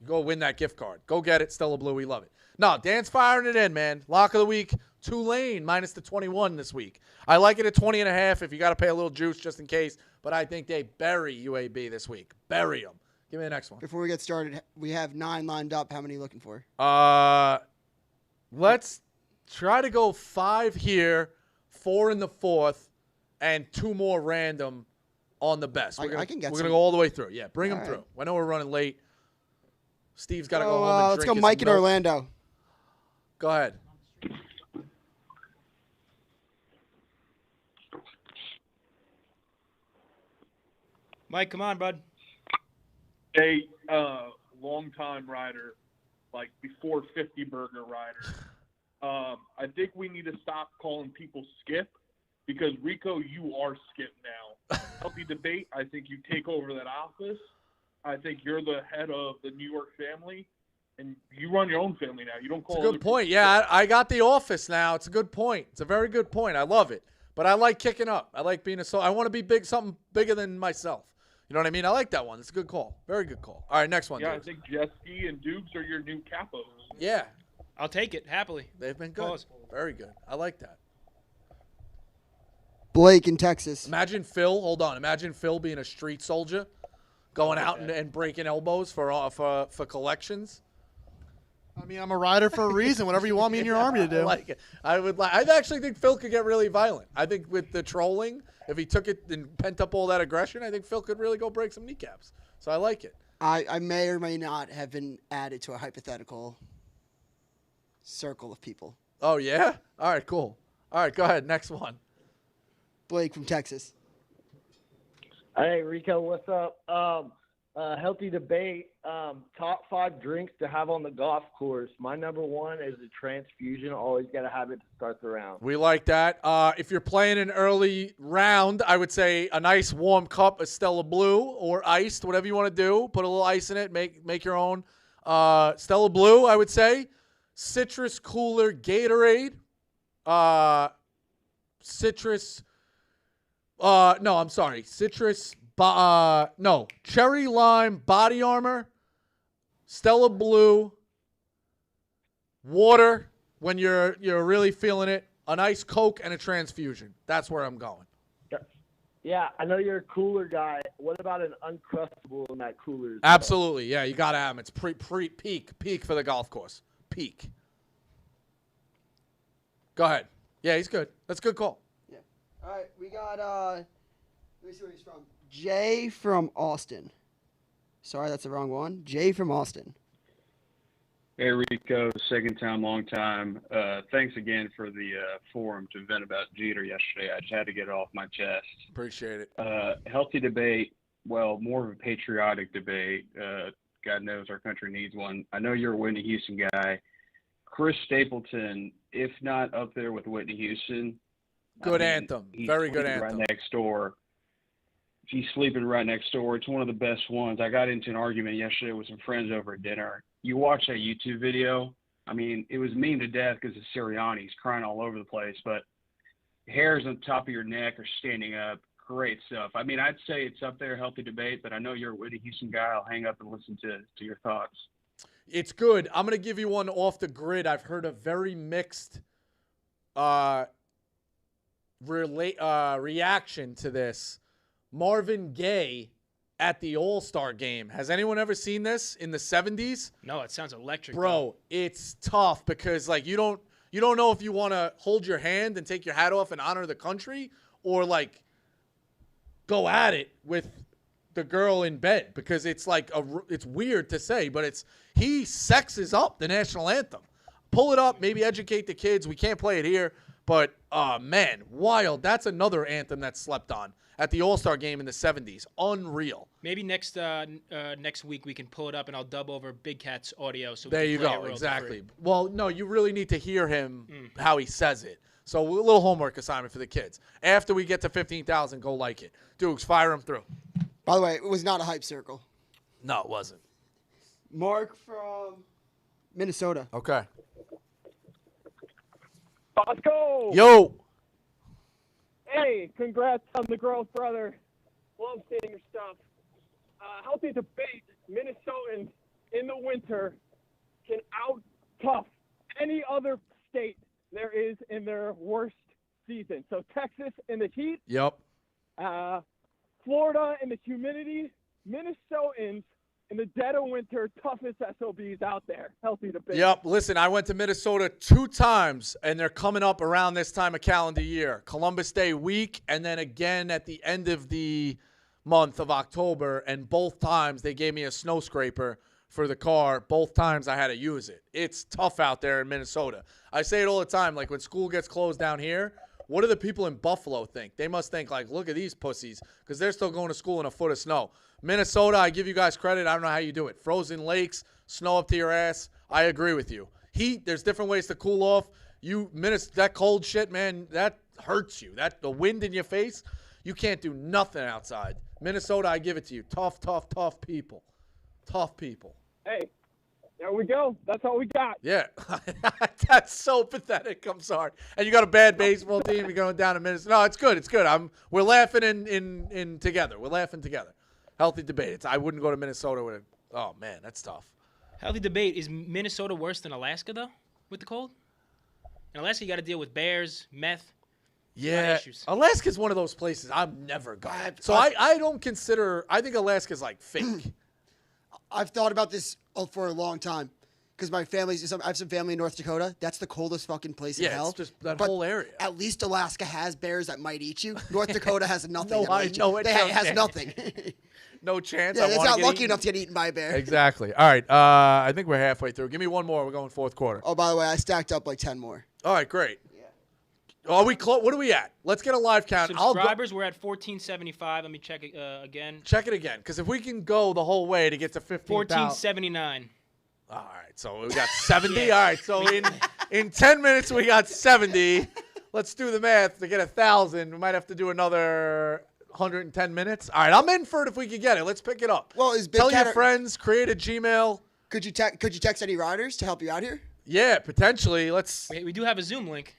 You go win that gift card. Go get it. Stella Blue, we love it. No, Dan's firing it in, man. Lock of the week, Tulane minus the 21 this week. I like it at 20.5 if you got to pay a little juice just in case. But I think they bury UAB this week. Bury them. Give me the next one. Before we get started, we have 9 lined up. How many are you looking for? Let's try to go 5 here, 4 in the 4th, and 2 more random on the best. We're gonna go all the way through. Yeah, bring them through. I know we're running late. Steve's got to go home and let's drink go his Mike in milk. Orlando. Go ahead. Mike, come on, bud. A long-time rider, like before 50 burger rider. I think we need to stop calling people Skip because, Rico, you are Skip now. Healthy debate, I think you take over that office. I think you're the head of the New York family, and you run your own family now. You don't call It's a good point. Yeah, I got the office now. It's a good point. It's a very good point. I love it. But I like kicking up. I like being I want to be big, something bigger than myself. You know what I mean? I like that one. It's a good call. Very good call. All right, next one. Yeah, Dukes. I think Jesky and Dukes are your new capos. Yeah. I'll take it happily. They've been good. Pause. Very good. I like that. Blake in Texas. Imagine Phil. Hold on. Imagine Phil being a street soldier, going out and breaking elbows for collections. I mean, I'm a rider for a reason. Whatever you want me in your army to do. I like it. I actually think Phil could get really violent. I think with the trolling, if he took it and pent up all that aggression, I think Phil could really go break some kneecaps. So I like it. I may or may not have been added to a hypothetical circle of people. Oh, yeah? All right, cool. All right, go ahead. Next one. Blake from Texas. Hey, Rico, what's up? Healthy debate. Top 5 drinks to have on the golf course. My number 1 is a transfusion. Always got to have it to start the round. We like that. If you're playing an early round, I would say a nice warm cup of Stella Blue or iced, whatever you want to do. Put a little ice in it. Make your own. Stella Blue, I would say. Citrus cooler Gatorade. Citrus. No, I'm sorry. Citrus. No. Cherry Lime Body Armor. Stella Blue. Water when you're really feeling it. A nice Coke and a transfusion. That's where I'm going. Yeah, I know you're a cooler guy. What about an Uncrustable in that cooler? Absolutely. Yeah, you got to have them. It's peak for the golf course. Peak. Go ahead. Yeah, he's good. That's a good call. Yeah. All right, we got let me see where he's from. Jay from Austin. Sorry, that's the wrong one. Jay from Austin. Hey, Rico, second time, long time. Thanks again for the forum to vent about Jeter yesterday. I just had to get it off my chest. Appreciate it. Healthy debate, well, more of a patriotic debate. God knows our country needs one. I know you're a Whitney Houston guy. Chris Stapleton, if not up there with Whitney Houston. Good anthem. Very good anthem. anthem. Right next door. He's sleeping right next door. It's one of the best ones. I got into an argument yesterday with some friends over at dinner. You watch that YouTube video. I mean, it was mean to death because of Sirianni. He's crying all over the place. But hairs on top of your neck are standing up. Great stuff. I mean, I'd say it's up there, healthy debate. But I know you're a Whitney Houston guy. I'll hang up and listen to your thoughts. It's good. I'm going to give you one off the grid. I've heard a very mixed reaction to this. Marvin Gaye at the All-Star game. Has anyone ever seen this in the 70s? No, it sounds electric. Bro, it's tough because like you don't know if you want to hold your hand and take your hat off and honor the country or like go at it with the girl in bed because it's like it's weird to say, but he sexes up the national anthem. Pull it up, maybe educate the kids. We can't play it here, but man, wild. That's another anthem that's slept on at the All-Star game in the 70s. Unreal. Maybe next week we can pull it up and I'll dub over Big Cat's audio. So there we you can play go. it Exactly. Well, no, you really need to hear him how he says it. So a little homework assignment for the kids. After we get to 15,000, go like it. Dukes, fire him through. By the way, it was not a hype circle. No, it wasn't. Mark from Minnesota. Okay. Bosco! Yo! Hey, congrats on the growth, brother. Love seeing your stuff. Healthy debate. Minnesotans in the winter can out-tough any other state there is in their worst season. So Texas in the heat. Yep. Florida in the humidity. Minnesotans in the dead of winter, toughest SOBs out there. Healthy debate. Yep. Listen, I went to Minnesota 2 times, and they're coming up around this time of calendar year. Columbus Day week, and then again at the end of the month of October. And both times they gave me a snow scraper for the car. Both times I had to use it. It's tough out there in Minnesota. I say it all the time. Like when school gets closed down here, what do the people in Buffalo think? They must think like, look at these pussies, because they're still going to school in a foot of snow. Minnesota, I give you guys credit. I don't know how you do it. Frozen lakes, snow up to your ass. I agree with you. Heat, there's different ways to cool off. That cold shit, man, that hurts you. The wind in your face, you can't do nothing outside. Minnesota, I give it to you. Tough people. Tough people. Hey, there we go. That's all we got. Yeah. That's so pathetic. I'm sorry. And you got a bad baseball team. You're going down to Minnesota. No, it's good. It's good. We're laughing in together. We're laughing together. Healthy debate. I wouldn't go to Minnesota with it. Oh, man, that's tough. Healthy debate. Is Minnesota worse than Alaska, though, with the cold? In Alaska, you got to deal with bears, meth. Yeah. Alaska's one of those places I'm never going. So I don't consider – I think Alaska's like fake. I've thought about this for a long time because I have some family in North Dakota. That's the coldest fucking place in hell. It's just that whole area. At least Alaska has bears that might eat you. North Dakota has nothing. No, I know it has nothing. No chance. Yeah, it's not lucky enough to get eaten by a bear. Exactly. All right. I think we're halfway through. Give me one more. We're going fourth quarter. Oh, by the way, I stacked up like 10 more. All right, great. Yeah. Are we close? What are we at? Let's get a live count. Subscribers, we're at 1475. Let me check it again. Check it again, because if we can go the whole way to get to 15,000. 1479. All right, so we got 70. Yeah. All right, so in 10 minutes we got 70. Let's do the math to get 1,000. We might have to do another 110 minutes. All right, I'm in for it if we can get it. Let's pick it up. Well, Tell your friends, create a Gmail. Could you text any riders to help you out here? Yeah, potentially. We do have a Zoom link.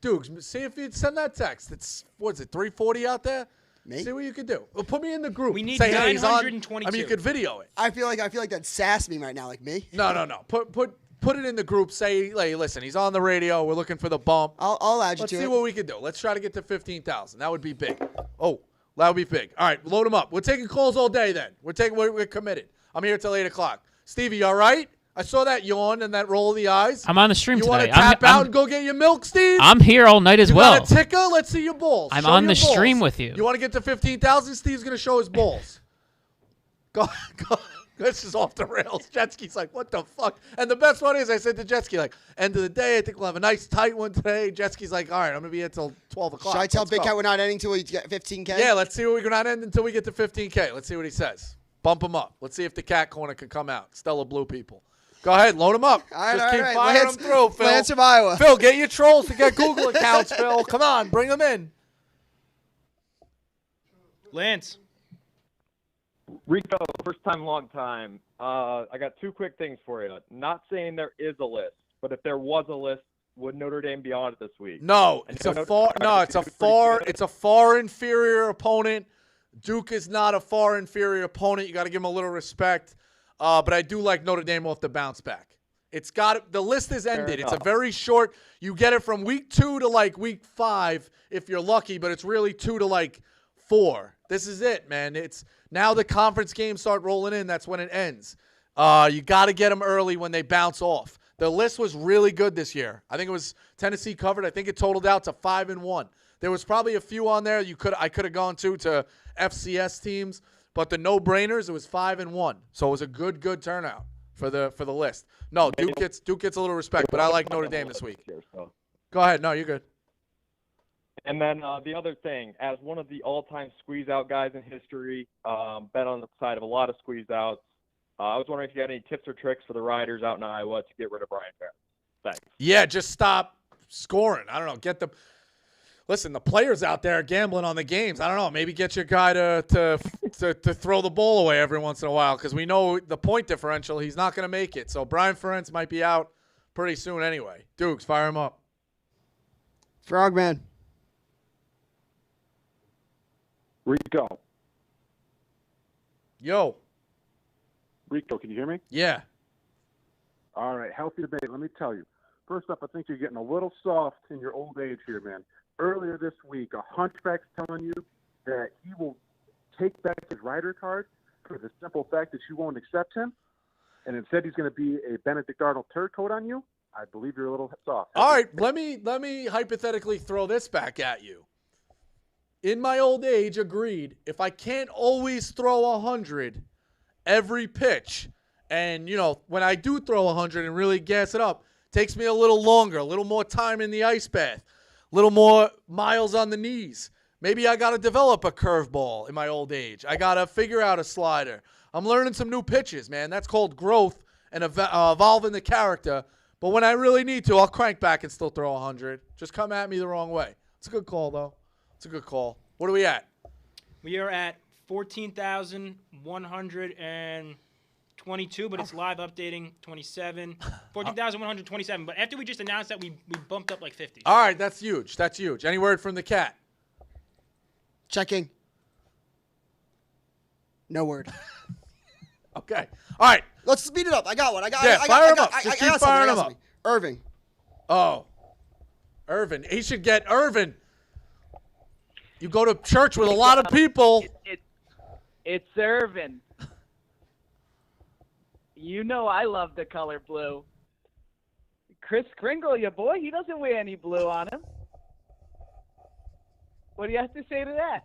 Dude, see if you'd send that text. It's, what is it, 340 out there? Me? See what you could do. Well, put me in the group. We need Say, 922. I mean, you could video it. I feel like that's sass me right now, like me. No. Put it in the group. Say, like, listen, he's on the radio. We're looking for the bump. I'll add you Let's to it. see what we can do. Let's try to get to 15,000. That would be big. Oh, that would be big. All right, load them up. We're taking calls all day then. We're committed. I'm here till 8 o'clock. Stevie, you all right? I saw that yawn and that roll of the eyes. I'm on the stream today. today. You want to tap out and go get your milk, Steve? I'm here all night as well. You got a ticker? Let's see your balls. I'm Show on your the balls. stream with you. You want to get to 15,000? Steve's going to show his balls. Go. This is off the rails. Jetski's like, what the fuck? And the best one is I said to Jetski, like, end of the day, I think we'll have a nice tight one today. Jetski's like, all right, I'm going to be here until 12 o'clock. Should I tell Let's Big go. Cat we're not ending until we get 15K? Yeah, let's see what we're not end until we get to 15K. Let's see what he says. Bump him up. Let's see if the cat corner can come out. Stella Blue people. Go ahead, load them up. All right, Just keep all right. firing them through, Phil. Lance of Iowa. Phil, get your trolls to get Google accounts, Phil. Come on, bring them in. Lance. Rico, first time, long time. I got 2 quick things for you. Not saying there is a list, but if there was a list, would Notre Dame be on it this week? No, it's a far inferior opponent. Duke is not a far inferior opponent. You got to give them a little respect. But I do like Notre Dame off the bounce back. The list is ended. It's a very short. You get it from week 2 to like week 5 if you're lucky, but it's really 2 to like 4. This is it, man. It's now the conference games start rolling in. That's when it ends. You got to get them early when they bounce off. The list was really good this year. I think it was Tennessee covered. I think it totaled out to 5-1. There was probably a few on there I could have gone to FCS teams, but the no-brainers, it was 5-1. So it was a good turnout for the list. No, Duke gets a little respect, but I like Notre Dame this week. Go ahead. No, you're good. And then the other thing, as one of the all-time squeeze-out guys in history, been on the side of a lot of squeeze-outs, I was wondering if you had any tips or tricks for the riders out in Iowa to get rid of Brian Ferentz. Thanks. Yeah, just stop scoring. I don't know. Listen, the players out there are gambling on the games. I don't know. Maybe get your guy to throw the ball away every once in a while, because we know the point differential. He's not going to make it. So Brian Ferentz might be out pretty soon anyway. Dukes, fire him up. Frogman. Rico. Yo. Rico, can you hear me? Yeah. All right, healthy debate. Let me tell you. First up, I think you're getting a little soft in your old age here, man. Earlier this week, a hunchback's telling you that he will take back his rider card. for the simple fact that you won't accept him, and instead he's going to be a Benedict Arnold turncoat on you, I believe you're a little soft. All right, let me hypothetically throw this back at you. In my old age, agreed, if I can't always throw 100 every pitch, and, you know, when I do throw 100 and really gas it up, takes me a little longer, a little more time in the ice bath, a little more miles on the knees. Maybe I got to develop a curveball in my old age. I got to figure out a slider. I'm learning some new pitches, man. That's called growth and evolving the character. But when I really need to, I'll crank back and still throw 100. Just come at me the wrong way. It's a good call, though. It's a good call. What are we at? We are at 14,122, but it's live updating 27. 14,127. But after we just announced that, we bumped up like 50. All right, that's huge. That's huge. Any word from the cat? Checking. No word. Okay. All right. Let's speed it up. I got one. Fire him up. Just keep firing him up. Irving. Oh. Irvin. He should get Irvin. You go to church with a lot of people. It's Irvin. You know I love the color blue. Chris Kringle, your boy, he doesn't wear any blue on him. What do you have to say to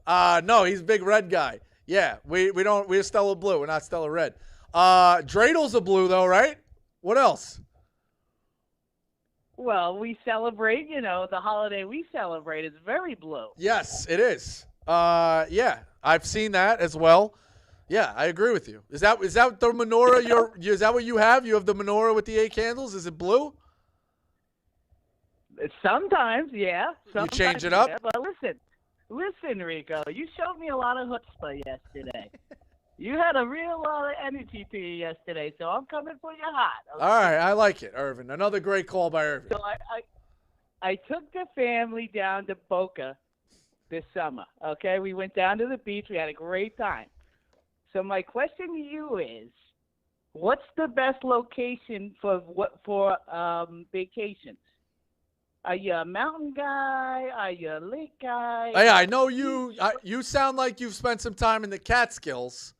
that? No, he's a big red guy. Yeah, we're Stella Blue. We're not Stella Red. Dreidel's a blue, though, right? What else? Well, we celebrate, the holiday we celebrate is very blue. Yes, it is. Yeah, I've seen that as well. Yeah, I agree with you. Is that the menorah? Is that what you have? You have the menorah with the 8 candles? Is it blue? Sometimes, yeah. You change it up? Yeah, but listen, Rico, you showed me a lot of chutzpah yesterday. You had a real lot of energy to you yesterday, so I'm coming for you hot. Okay? All right, I like it, Irvin. Another great call by Irvin. So I took the family down to Boca this summer. Okay, we went down to the beach. We had a great time. So my question to you is, what's the best location for vacations? Are you a mountain guy? Are you a lake guy? Oh, yeah, I know you. You sound like you've spent some time in the Catskills.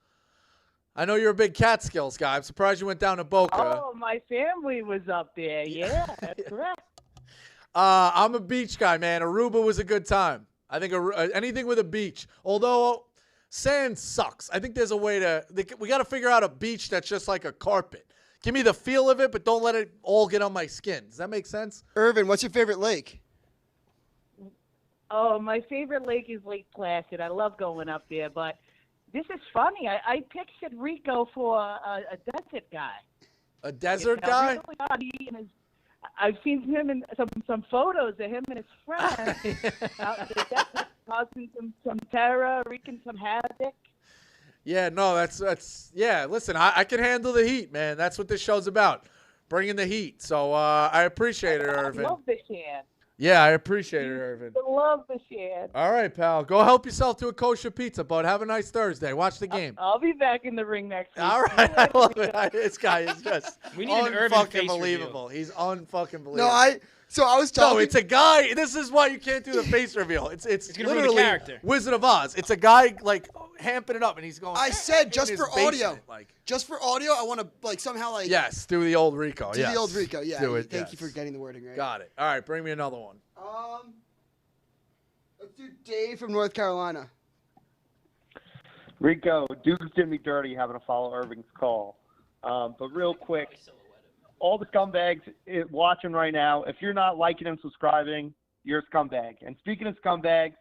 I know you're a big Catskills guy. I'm surprised you went down to Boca. Oh, my family was up there. Yeah, that's correct. I'm a beach guy, man. Aruba was a good time. I think anything with a beach. Although sand sucks. I think there's a way we got to figure out a beach that's just like a carpet. Give me the feel of it, but don't let it all get on my skin. Does that make sense? Irvin, what's your favorite lake? Oh, my favorite lake is Lake Placid. I love going up there, but this is funny. I pictured Rico for a desert guy. A desert guy? I've seen him in some photos of him and his friends out in the desert, causing some terror, wreaking some havoc. Yeah, no, that's yeah. Listen, I can handle the heat, man. That's what this show's about, bringing the heat. So I appreciate it, Irvin. I love the Shan. Yeah, I appreciate it, Irvin. I love the Shan. All right, pal. Go help yourself to a kosher pizza, bud. Have a nice Thursday. Watch the game. I'll be back in the ring next week. All right, I love it. This guy is just we need an Irvin face unfucking-believable. He's unfucking believable. No, I was talking. No, it's a guy. This is why you can't do the face reveal. It's gonna ruin the literally character. Wizard of Oz. It's a guy like hamping it up, and he's going. I said just in for his basement, audio. Just for audio, I want to somehow Yes, do the old Rico. Do yes. the old Rico. Yeah. Do it. Thank you for getting the wording right. Got it. All right, bring me another one. Let's do Dave from North Carolina. Rico, Duke's did me dirty having to follow Irving's call. But real quick, all the scumbags watching right now, if you're not liking and subscribing, you're a scumbag. And speaking of scumbags,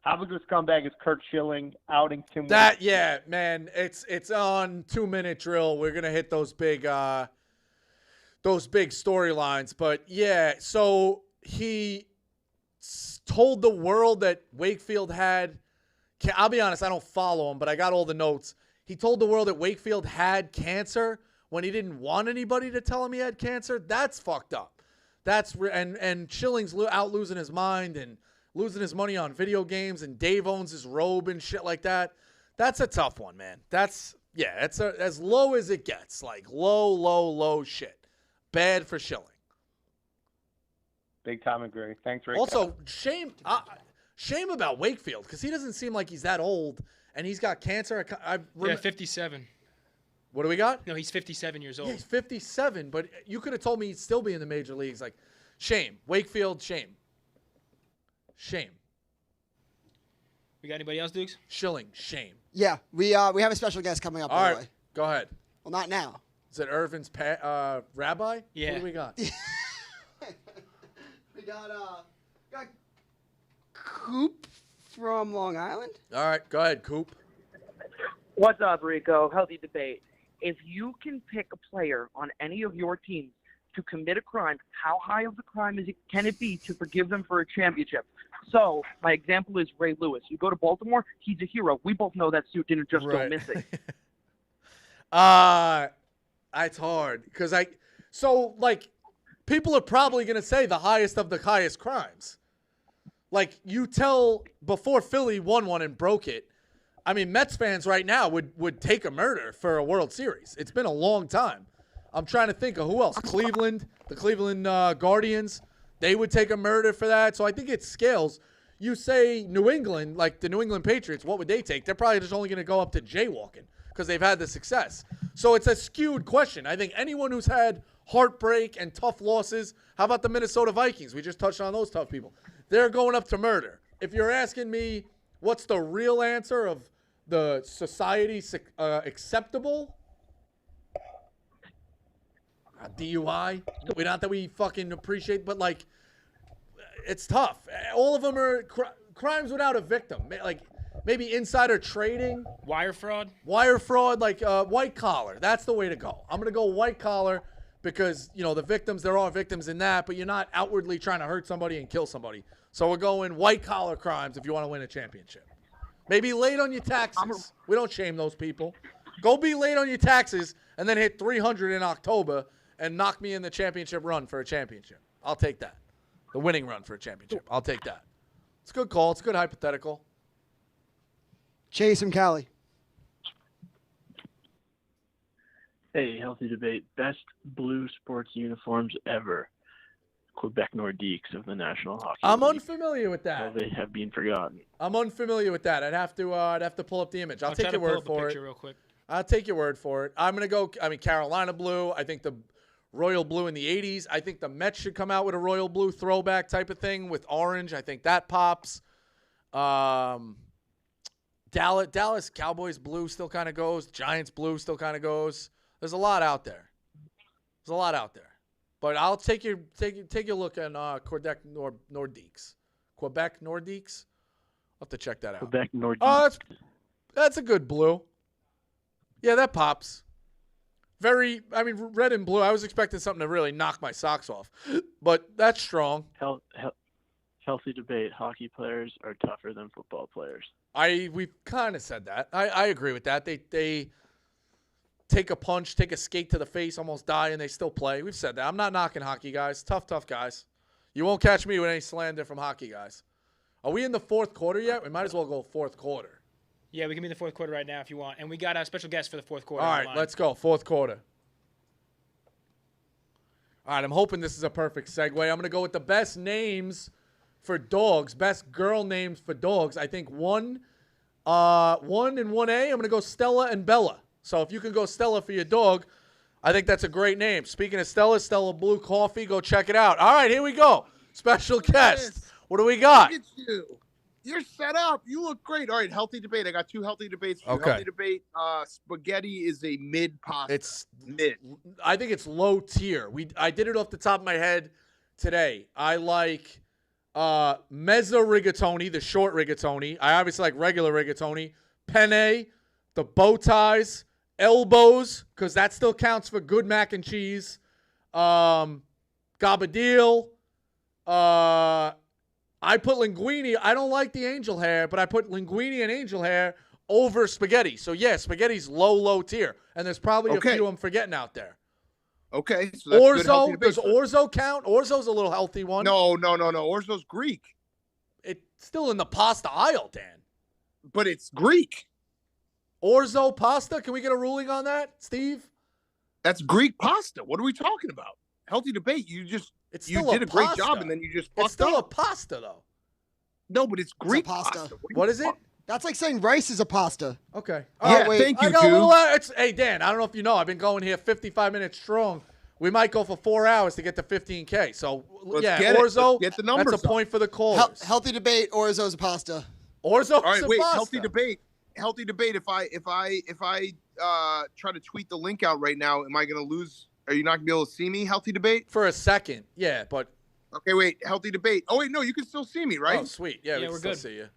how big of a scumbag is Kurt Schilling outing Tim Wilson? Yeah, man, it's on 2-minute drill. We're gonna hit those big storylines. But yeah, so he told the world that Wakefield had. I'll be honest, I don't follow him, but I got all the notes. He told the world that Wakefield had cancer when he didn't want anybody to tell him he had cancer. That's fucked up. And Schilling's out losing his mind and losing his money on video games, and Dave owns his robe and shit like that. That's a tough one, man. It's as low as it gets. Like low shit. Bad for Schilling. Big time agree. Thanks, Rico. Also, shame about Wakefield because he doesn't seem like he's that old, and he's got cancer. Yeah, 57. What do we got? No, he's 57 years old. Yeah, he's 57, but you could have told me he'd still be in the major leagues. Like, shame. Wakefield, shame. Shame. We got anybody else, Dukes? Schilling, shame. Yeah, we have a special guest coming up. All by right, the way. go ahead. Well, not now. Is it Irvin's rabbi? Yeah. What do we got? We got Coop from Long Island. All right, go ahead, Coop. What's up, Rico? Healthy debate. If you can pick a player on any of your teams to commit a crime, how high of a crime can it be to forgive them for a championship? So, my example is Ray Lewis. You go to Baltimore, he's a hero. We both know that suit didn't just go missing. It's hard because people are probably going to say the highest of the highest crimes. Like, you tell before Philly won one and broke it, I mean, Mets fans right now would take a murder for a World Series. It's been a long time. I'm trying to think of who else. Cleveland, the Cleveland Guardians, they would take a murder for that. So I think it scales. You say New England, like the New England Patriots, what would they take? They're probably just only going to go up to jaywalking because they've had the success. So it's a skewed question. I think anyone who's had heartbreak and tough losses, how about the Minnesota Vikings? We just touched on those tough people. They're going up to murder. If you're asking me what's the real answer of the society acceptable? DUI? Not that we fucking appreciate, but, like, it's tough. All of them are crimes without a victim. Like, maybe insider trading. Wire fraud? Wire fraud, like white collar. That's the way to go. I'm going to go white collar because, the victims, there are victims in that, but you're not outwardly trying to hurt somebody and kill somebody. So we're going white collar crimes if you want to win a championship. Maybe late on your taxes. We don't shame those people. Go be late on your taxes and then hit 300 in October and knock me in the championship run for a championship. I'll take that. The winning run for a championship. I'll take that. It's a good call. It's a good hypothetical. Chase from Cali. Hey, healthy debate. Best blue sports uniforms ever. Quebec Nordiques of the National Hockey I'm League. unfamiliar with that. Well, they have been forgotten. I'm unfamiliar with that. I'd have to pull up the image. I'll take your word for it. Real quick. I'll take your word for it. I'm going to go, Carolina blue. I think the royal blue in the 80s. I think the Mets should come out with a royal blue throwback type of thing with orange. I think that pops. Dallas Cowboys blue still kind of goes. Giants blue still kind of goes. There's a lot out there. But I'll take your look at Quebec Nordiques. Quebec Nordiques? I'll have to check that out. Quebec Nordiques. Oh, that's a good blue. Yeah, that pops. Red and blue. I was expecting something to really knock my socks off. But that's strong. Healthy debate. Hockey players are tougher than football players. We've kind of said that. I agree with that. They take a punch, take a skate to the face, almost die, and they still play. We've said that. I'm not knocking hockey guys. Tough guys. You won't catch me with any slander from hockey guys. Are we in the fourth quarter yet? We might as well go fourth quarter. Yeah, we can be in the fourth quarter right now if you want. And we got a special guest for the fourth quarter. All right, let's go. Fourth quarter. All right, I'm hoping this is a perfect segue. I'm going to go with the best names for dogs, best girl names for dogs. I think one and 1A, I'm going to go Stella and Bella. So if you can go Stella for your dog, I think that's a great name. Speaking of Stella Blue Coffee, go check it out. All right, here we go. Special guest. What do we got? Look at you. You're set up. You look great. All right, healthy debate. I got two healthy debates. Okay. Healthy debate. Spaghetti is a mid pasta. It's mid. I think it's low tier. I did it off the top of my head today. I like mezza rigatoni, the short rigatoni. I obviously like regular rigatoni. Penne, the bow ties, elbows, because that still counts for good mac and cheese. Gabardine. I put linguine. I don't like the angel hair, but I put linguine and angel hair over spaghetti. So, yeah, spaghetti's low tier. And there's probably a few I'm forgetting out there. Okay. So that's orzo, does orzo count? Orzo's a little healthy one. No. Orzo's Greek. It's still in the pasta aisle, Dan. But it's Greek. Orzo pasta? Can we get a ruling on that, Steve? That's Greek pasta. What are we talking about? Healthy debate. You did a great job, and then you just fucked up. It's still a pasta, though. No, but it's Greek pasta. What is it? That's like saying rice is a pasta. Okay. Yeah, thank you, I got a Q. little, hey, Dan, I don't know if you know, I've been going here 55 minutes strong. We might go for 4 hours to get to 15K. So, Let's yeah, get it. Orzo, Let's get the numbers that's a up. point for the callers. Healthy debate. Orzo's a pasta. Orzo's All right, a wait. pasta. Healthy debate. Healthy debate. If I try to tweet the link out right now, am I going to lose? Are you not going to be able to see me? Healthy debate. For a second, yeah, but. Okay, wait. Healthy debate. Oh wait, no, you can still see me, right? Oh, sweet. Yeah, we can still see you.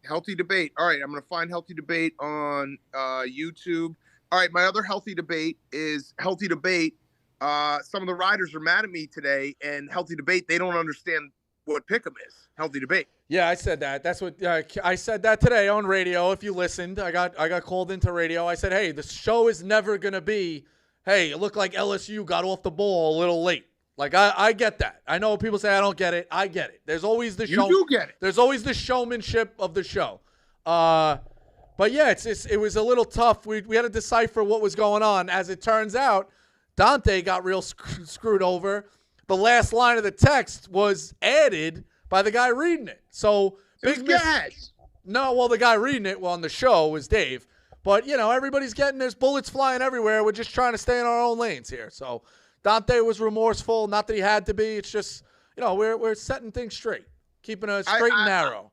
Healthy debate. All right, I'm going to find healthy debate on YouTube. All right, my other healthy debate is healthy debate. Some of the riders are mad at me today, and healthy debate. They don't understand what pick'em is. Healthy debate. Yeah, I said that. That's what I said that today on radio. If you listened, I got called into radio. I said, hey, the show is never gonna be, hey, it looked like LSU got off the ball a little late. Like I get that. I know people say I don't get it. I get it. There's always the show. You do get it. There's always the showmanship of the show. But yeah, it was a little tough. We had to decipher what was going on. As it turns out, Dante got real screwed over. The last line of the text was added by the guy reading it. So big miss. No, well, the guy reading it on the show was Dave. But, you know, everybody's there's bullets flying everywhere. We're just trying to stay in our own lanes here. So Dante was remorseful. Not that he had to be. It's just, you know, we're setting things straight, keeping it straight and narrow.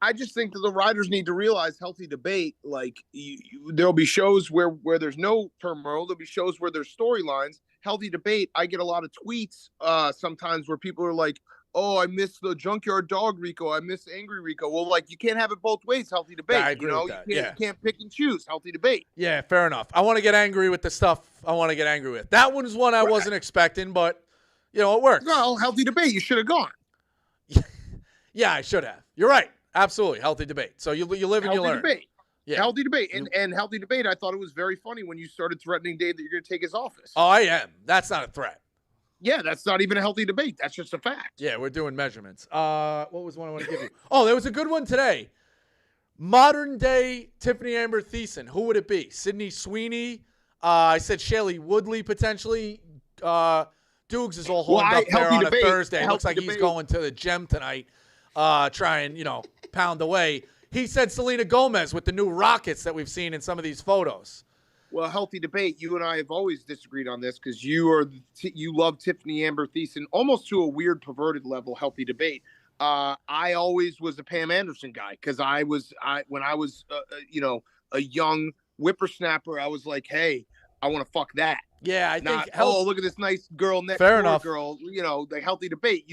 I just think that the riders need to realize healthy debate. Like there'll be shows where there's no turmoil. There'll be shows where there's storylines. Healthy debate. I get a lot of tweets sometimes where people are like, "Oh, I miss the junkyard dog Rico. I miss angry Rico." Well, like you can't have it both ways. Healthy debate. I agree with that. You can't pick and choose. Healthy debate. Yeah, fair enough. I want to get angry with the stuff I want to get angry with. That one's one I wasn't expecting, but you know it works. Well, healthy debate. You should have gone. Yeah, I should have. You're right. Absolutely. Healthy debate. So you live and you learn. Debate. Yeah. Healthy debate. And healthy debate, I thought it was very funny when you started threatening Dave that you're going to take his office. Oh, I am. That's not a threat. Yeah, that's not even a healthy debate. That's just a fact. Yeah, we're doing measurements. What was one I want to give you? Oh, there was a good one today. Modern day Tiffany Amber Thiessen. Who would it be? Sydney Sweeney? I said Shaylee Woodley potentially. Dukes is all horned up there on a Thursday. Looks like he's going to the gym tonight. Try and, pound away. He said Selena Gomez with the new rockets that we've seen in some of these photos. Well, healthy debate. You and I have always disagreed on this because you love Tiffany Amber Thiessen almost to a weird perverted level. Healthy debate. I always was a Pam Anderson guy because when I was a young whippersnapper, I was like, hey, I want to fuck that. Yeah, I think. Look at this nice girl next Fair door enough. girl. The healthy debate.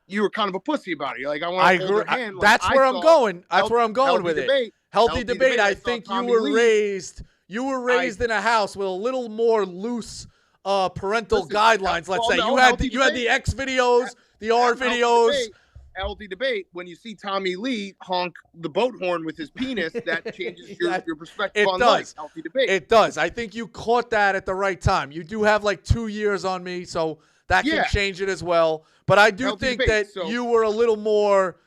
You were kind of a pussy about it. You're like, I want to hold her hand. That's where I'm going. That's where I'm going with it. Healthy debate. I think you were raised. You were raised in a house with a little more loose parental guidelines. Let's say you had the X videos, the R videos. Healthy debate. When you see Tommy Lee honk the boat horn with his penis, that changes your perspective on life. Healthy debate. It does. I think you caught that at the right time. You do have like 2 years on me, so that can change it as well. But I do think that you were a little more.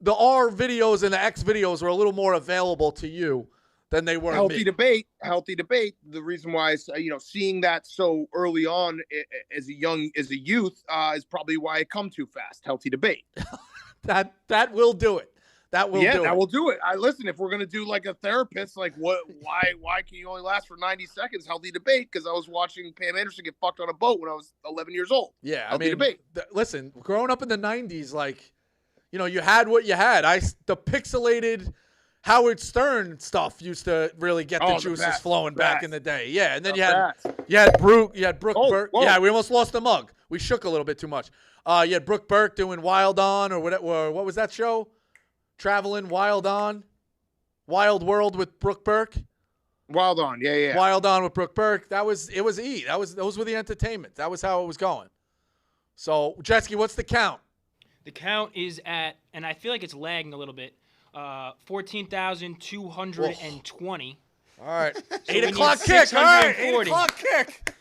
The R videos and the X videos were a little more available to you than they were. Healthy debate. The reason why seeing that so early on as a youth is probably why I come too fast. Healthy debate. that will do it. That will do it. Listen, if we're gonna do like a therapist, like why can you only last for 90 seconds? Healthy debate, because I was watching Pam Anderson get fucked on a boat when I was 11 years old. Yeah, healthy debate. Listen, growing up in the 90s, like, you had what you had. The pixelated Howard Stern stuff used to really get the juices flowing back in the day. Yeah, and then you had Brooke Burke. Whoa. Yeah, we almost lost the mug. We shook a little bit too much. You had Brooke Burke doing Wild On or what was that show? Traveling Wild On, Wild World with Brooke Burke. Wild On, yeah. Wild On with Brooke Burke. It was E. Those were the entertainment. That was how it was going. So, Jetski, what's the count? The count is at, and I feel like it's lagging a little bit, 14,220. All right. So 8 o'clock kick. All right. 8 o'clock kick.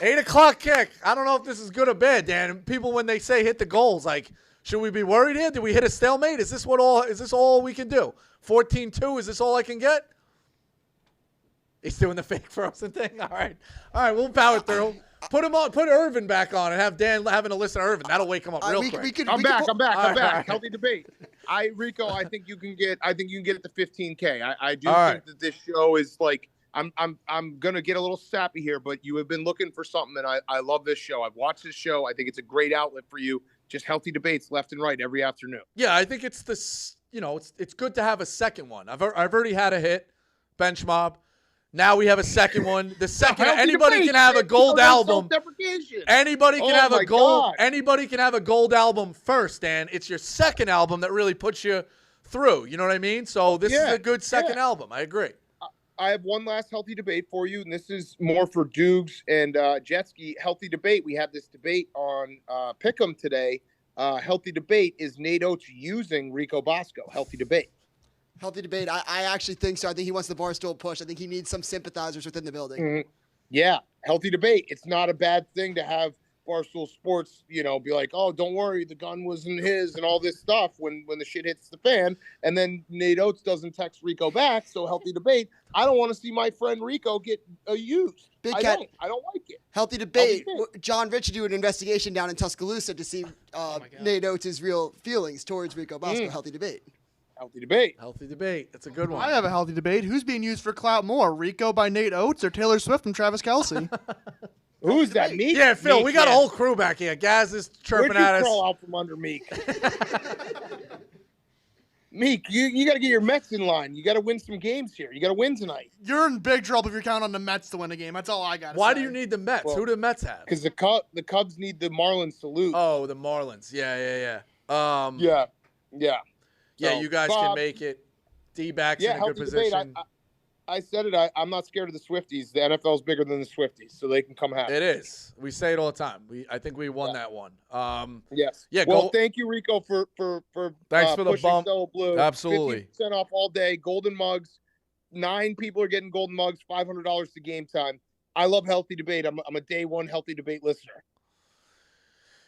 8 o'clock kick. I don't know if this is good or bad, Dan. People, when they say hit the goals, like, should we be worried here? Did we hit a stalemate? Is this all we can do? 14-2, is this all I can get? He's doing the fake frozen thing. All right, we'll power through. Put him on. Put Irvin back on and have Dan having to listen to Irvin. That'll wake him up real quick. I'm back. I'm All back. right. Healthy debate. Rico, I think you can get it to 15K. I do All think right. that this show is like I'm gonna get a little sappy here, but you have been looking for something, and I love this show. I've watched this show. I think it's a great outlet for you. Just healthy debates left and right every afternoon. Yeah, I think it's this. It's good to have a second one. I've already had a hit, Bench Mob. Now we have a second one. The second, anybody can have a gold album. Anybody can have a gold. Anybody can have a gold album first, Dan. It's your second album that really puts you through. You know what I mean? So this is a good second album. I agree. I have one last healthy debate for you, and this is more for Dukes and Jetski. Healthy debate. We had this debate on Pick'em today. Healthy debate. Is Nate Oates using Rico Bosco? Healthy debate. Healthy debate. I actually think so. I think he wants the Barstool push. I think he needs some sympathizers within the building. Mm-hmm. Yeah, healthy debate. It's not a bad thing to have Barstool Sports, be like, oh, don't worry, the gun wasn't his and all this stuff when the shit hits the fan. And then Nate Oates doesn't text Rico back. So healthy debate. I don't want to see my friend Rico get used. Big Cat. I don't like it. Healthy debate. John Rich should do an investigation down in Tuscaloosa to see Nate Oates' real feelings towards Rico Bosco. Healthy debate. Healthy debate. Healthy debate. That's a good one. I have a healthy debate. Who's being used for clout more, Rico by Nate Oates or Taylor Swift from Travis Kelce? Who's that? Meek? Yeah, Phil, Meek, we got a whole crew back here. Gaz is chirping at us. Crawl out from under Meek? Meek, you got to get your Mets in line. You got to win some games here. You got to win tonight. You're in big trouble if you're counting on the Mets to win a game. That's all I got. Why do you need the Mets? Well, who do the Mets have? Because the Cubs need the Marlins salute. Oh, the Marlins. Yeah. Yeah. Yeah, So, you guys Bob, can make it. D-backs in a good healthy debate. position. I said it. I'm not scared of the Swifties. The NFL's bigger than the Swifties, so they can come have It is. We say it all the time. I think we won that one. Yes. Yeah. Well, thank you, Rico, for Thanks for the pushing bump. Stella Blue. Absolutely. 15% off all day. Golden mugs. 9 people are getting golden mugs. $500 to game time. I love healthy debate. I'm a day one healthy debate listener.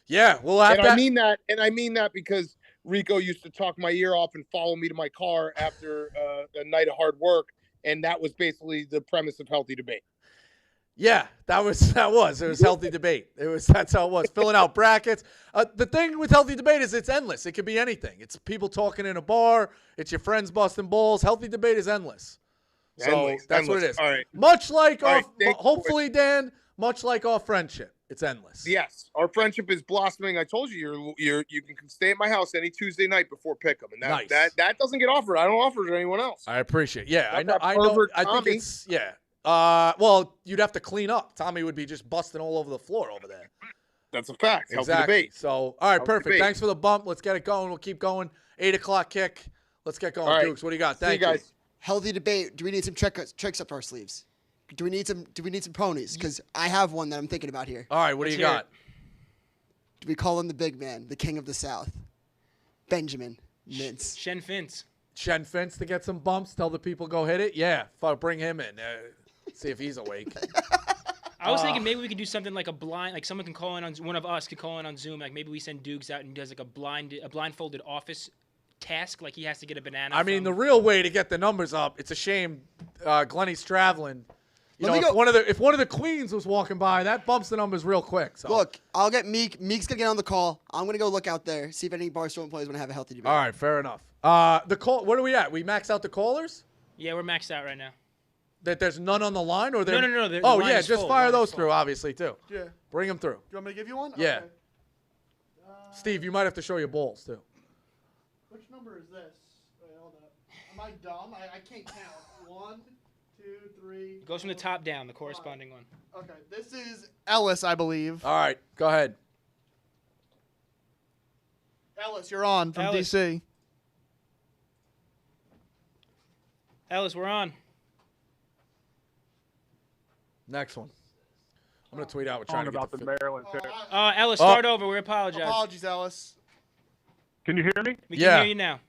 Yeah, we'll have I mean that because Rico used to talk my ear off and follow me to my car after a night of hard work, and that was basically the premise of healthy debate. Yeah, it was healthy debate. That's how it was. Filling out brackets. The thing with healthy debate is it's endless. It could be anything. It's people talking in a bar. It's your friends busting balls. Healthy debate is endless. So that's what it is. All right. Much like All right, hopefully, Dan, much like our friendship. It's endless. Yes, our friendship is blossoming. I told you, you can stay at my house any Tuesday night before Pick'em, and Nice. that doesn't get offered. I don't offer it to anyone else. I appreciate it. Yeah, Not I know. that I know. pervert I think Tommy. it's well, you'd have to clean up. Tommy would be just busting all over the floor over there. That's a fact. Healthy Exactly. debate. So, all right, Healthy perfect. debate. Thanks for the bump. Let's get it going. We'll keep going. 8:00 kick. Let's get going. All right. Dukes, what do you got? See you Thank you. guys. Healthy debate. Do we need some tricks up our sleeves? Do we need some ponies? Because I have one that I'm thinking about here. All right, what do you got? Do we call him the big man, the king of the South? Benjamin Mintz. Shen Fintz. Shen Fintz to get some bumps. Tell the people go hit it. Yeah, bring him in. See if he's awake. I was thinking maybe we could do something like a blind, like someone can call in on one of us could call in on Zoom. Like maybe we send Dukes out and he does like a blindfolded office task, like he has to get a banana. I mean, the real way to get the numbers up. It's a shame Glenny's traveling. You know, if one of the queens was walking by, that bumps the numbers real quick. So. Look, I'll get Meek. Meek's gonna get on the call. I'm gonna go look out there, see if any Barstool employees want to have a healthy debate. All right, fair enough. The call. What are we at? We max out the callers? Yeah, we're maxed out right now. That there's none on the line, or No. The Oh line yeah, is just full. fire The line those is through, full. obviously too. Yeah. Bring them through. Do you want me to give you one? Yeah. Okay. Steve, you might have to show your balls too. Which number is this? Wait, hold up. Am I dumb? I can't count. 1, 2, 3. It goes from the top down, the corresponding one. Okay, this is Ellis, I believe. All right, go ahead. Ellis, you're on from Ellis. DC. Ellis, we're on. Next one. I'm gonna tweet out. We're Talking trying to about get the the Maryland. Ellis, start over. We apologize. Apologies, Ellis. Can you hear me? We can hear you now.